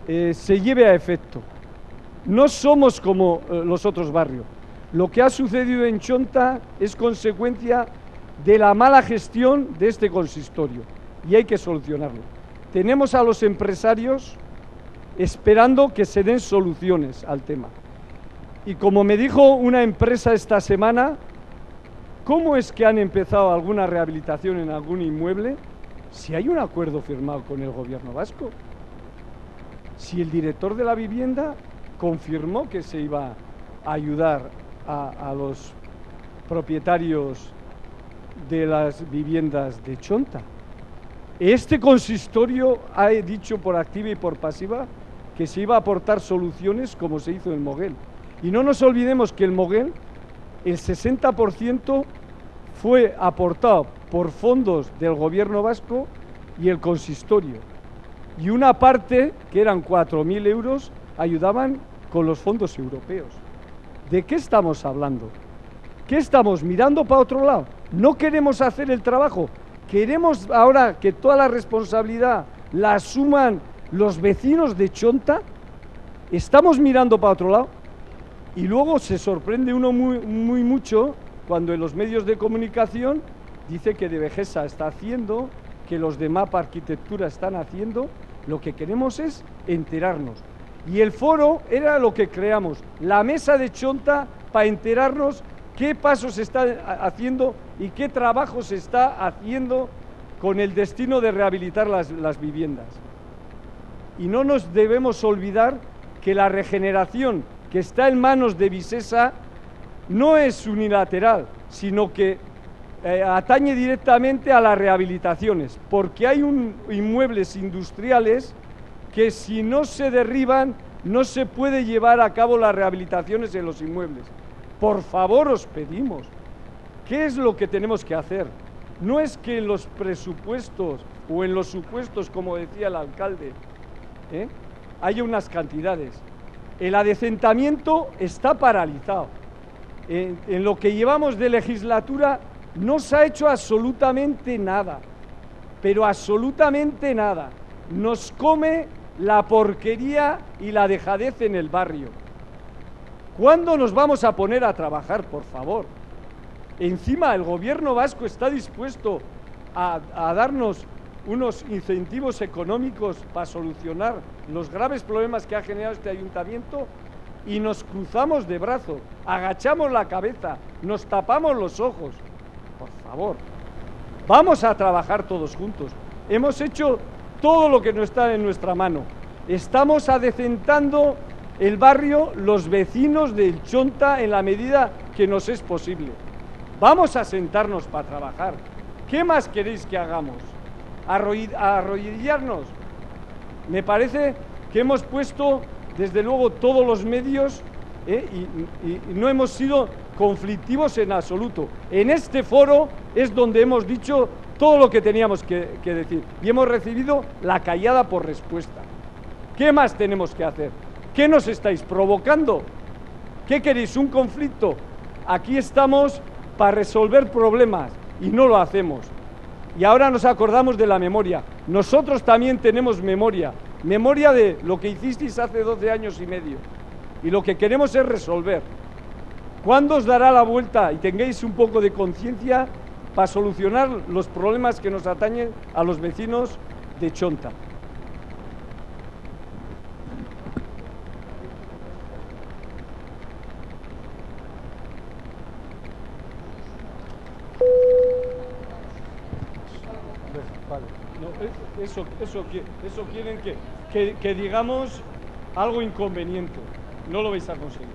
se lleve a efecto. No somos como los otros barrios. Lo que ha sucedido en Chonta es consecuencia de la mala gestión de este consistorio y hay que solucionarlo. Tenemos a los empresarios esperando que se den soluciones al tema. Y como me dijo una empresa esta semana, ¿cómo es que han empezado alguna rehabilitación en algún inmueble si hay un acuerdo firmado con el gobierno vasco? Si el director de la vivienda confirmó que se iba a ayudar a los propietarios de las viviendas de Chonta. Este consistorio ha dicho por activa y por pasiva que se iba a aportar soluciones como se hizo en Moguel. Y no nos olvidemos que en Moguel el 60% fue aportado por fondos del gobierno vasco y el consistorio. Y una parte, que eran 4.000 euros, ayudaban con los fondos europeos. ¿De qué estamos hablando? ¿Qué estamos mirando para otro lado? ¿No queremos hacer el trabajo? ¿Queremos ahora que toda la responsabilidad la asuman los vecinos de Chonta? ¿Estamos mirando para otro lado? Y luego se sorprende uno muy mucho cuando en los medios de comunicación dice que Devegesa está haciendo, que los de Mapa Arquitectura están haciendo. Lo que queremos es enterarnos. Y el foro era lo que creamos, la mesa de Chonta, para enterarnos qué pasos se están haciendo y qué trabajo se está haciendo con el destino de rehabilitar las viviendas. Y no nos debemos olvidar que la regeneración que está en manos de Visesa no es unilateral, sino que atañe directamente a las rehabilitaciones, porque hay inmuebles industriales que si no se derriban no se puede llevar a cabo las rehabilitaciones en los inmuebles. Por favor, os pedimos, ¿qué es lo que tenemos que hacer? No es que en los presupuestos o en los supuestos, como decía el alcalde, haya unas cantidades. El adecentamiento está paralizado. En lo que llevamos de legislatura no se ha hecho absolutamente nada, pero absolutamente nada. Nos come la porquería y la dejadez en el barrio. ¿Cuándo nos vamos a poner a trabajar, por favor? Encima el gobierno vasco está dispuesto a darnos unos incentivos económicos para solucionar los graves problemas que ha generado este ayuntamiento y nos cruzamos de brazos, agachamos la cabeza, nos tapamos los ojos. Por favor, vamos a trabajar todos juntos. Hemos hecho todo lo que no está en nuestra mano. Estamos adecentando el barrio, los vecinos del Chonta, en la medida que nos es posible. Vamos a sentarnos para trabajar. ¿Qué más queréis que hagamos? ¿Arrodillarnos? Me parece que hemos puesto, desde luego, todos los medios y no hemos sido conflictivos en absoluto. En este foro es donde hemos dicho todo lo que teníamos que decir y hemos recibido la callada por respuesta. ¿Qué más tenemos que hacer? ¿Qué nos estáis provocando? ¿Qué queréis? ¿Un conflicto? Aquí estamos para resolver problemas y no lo hacemos. Y ahora nos acordamos de la memoria. Nosotros también tenemos memoria. Memoria de lo que hicisteis hace 12 años y medio. Y lo que queremos es resolver. ¿Cuándo os dará la vuelta y tengáis un poco de conciencia para solucionar los problemas que nos atañen a los vecinos de Chonta? Vale. No, eso quieren que digamos algo inconveniente. No lo vais a conseguir.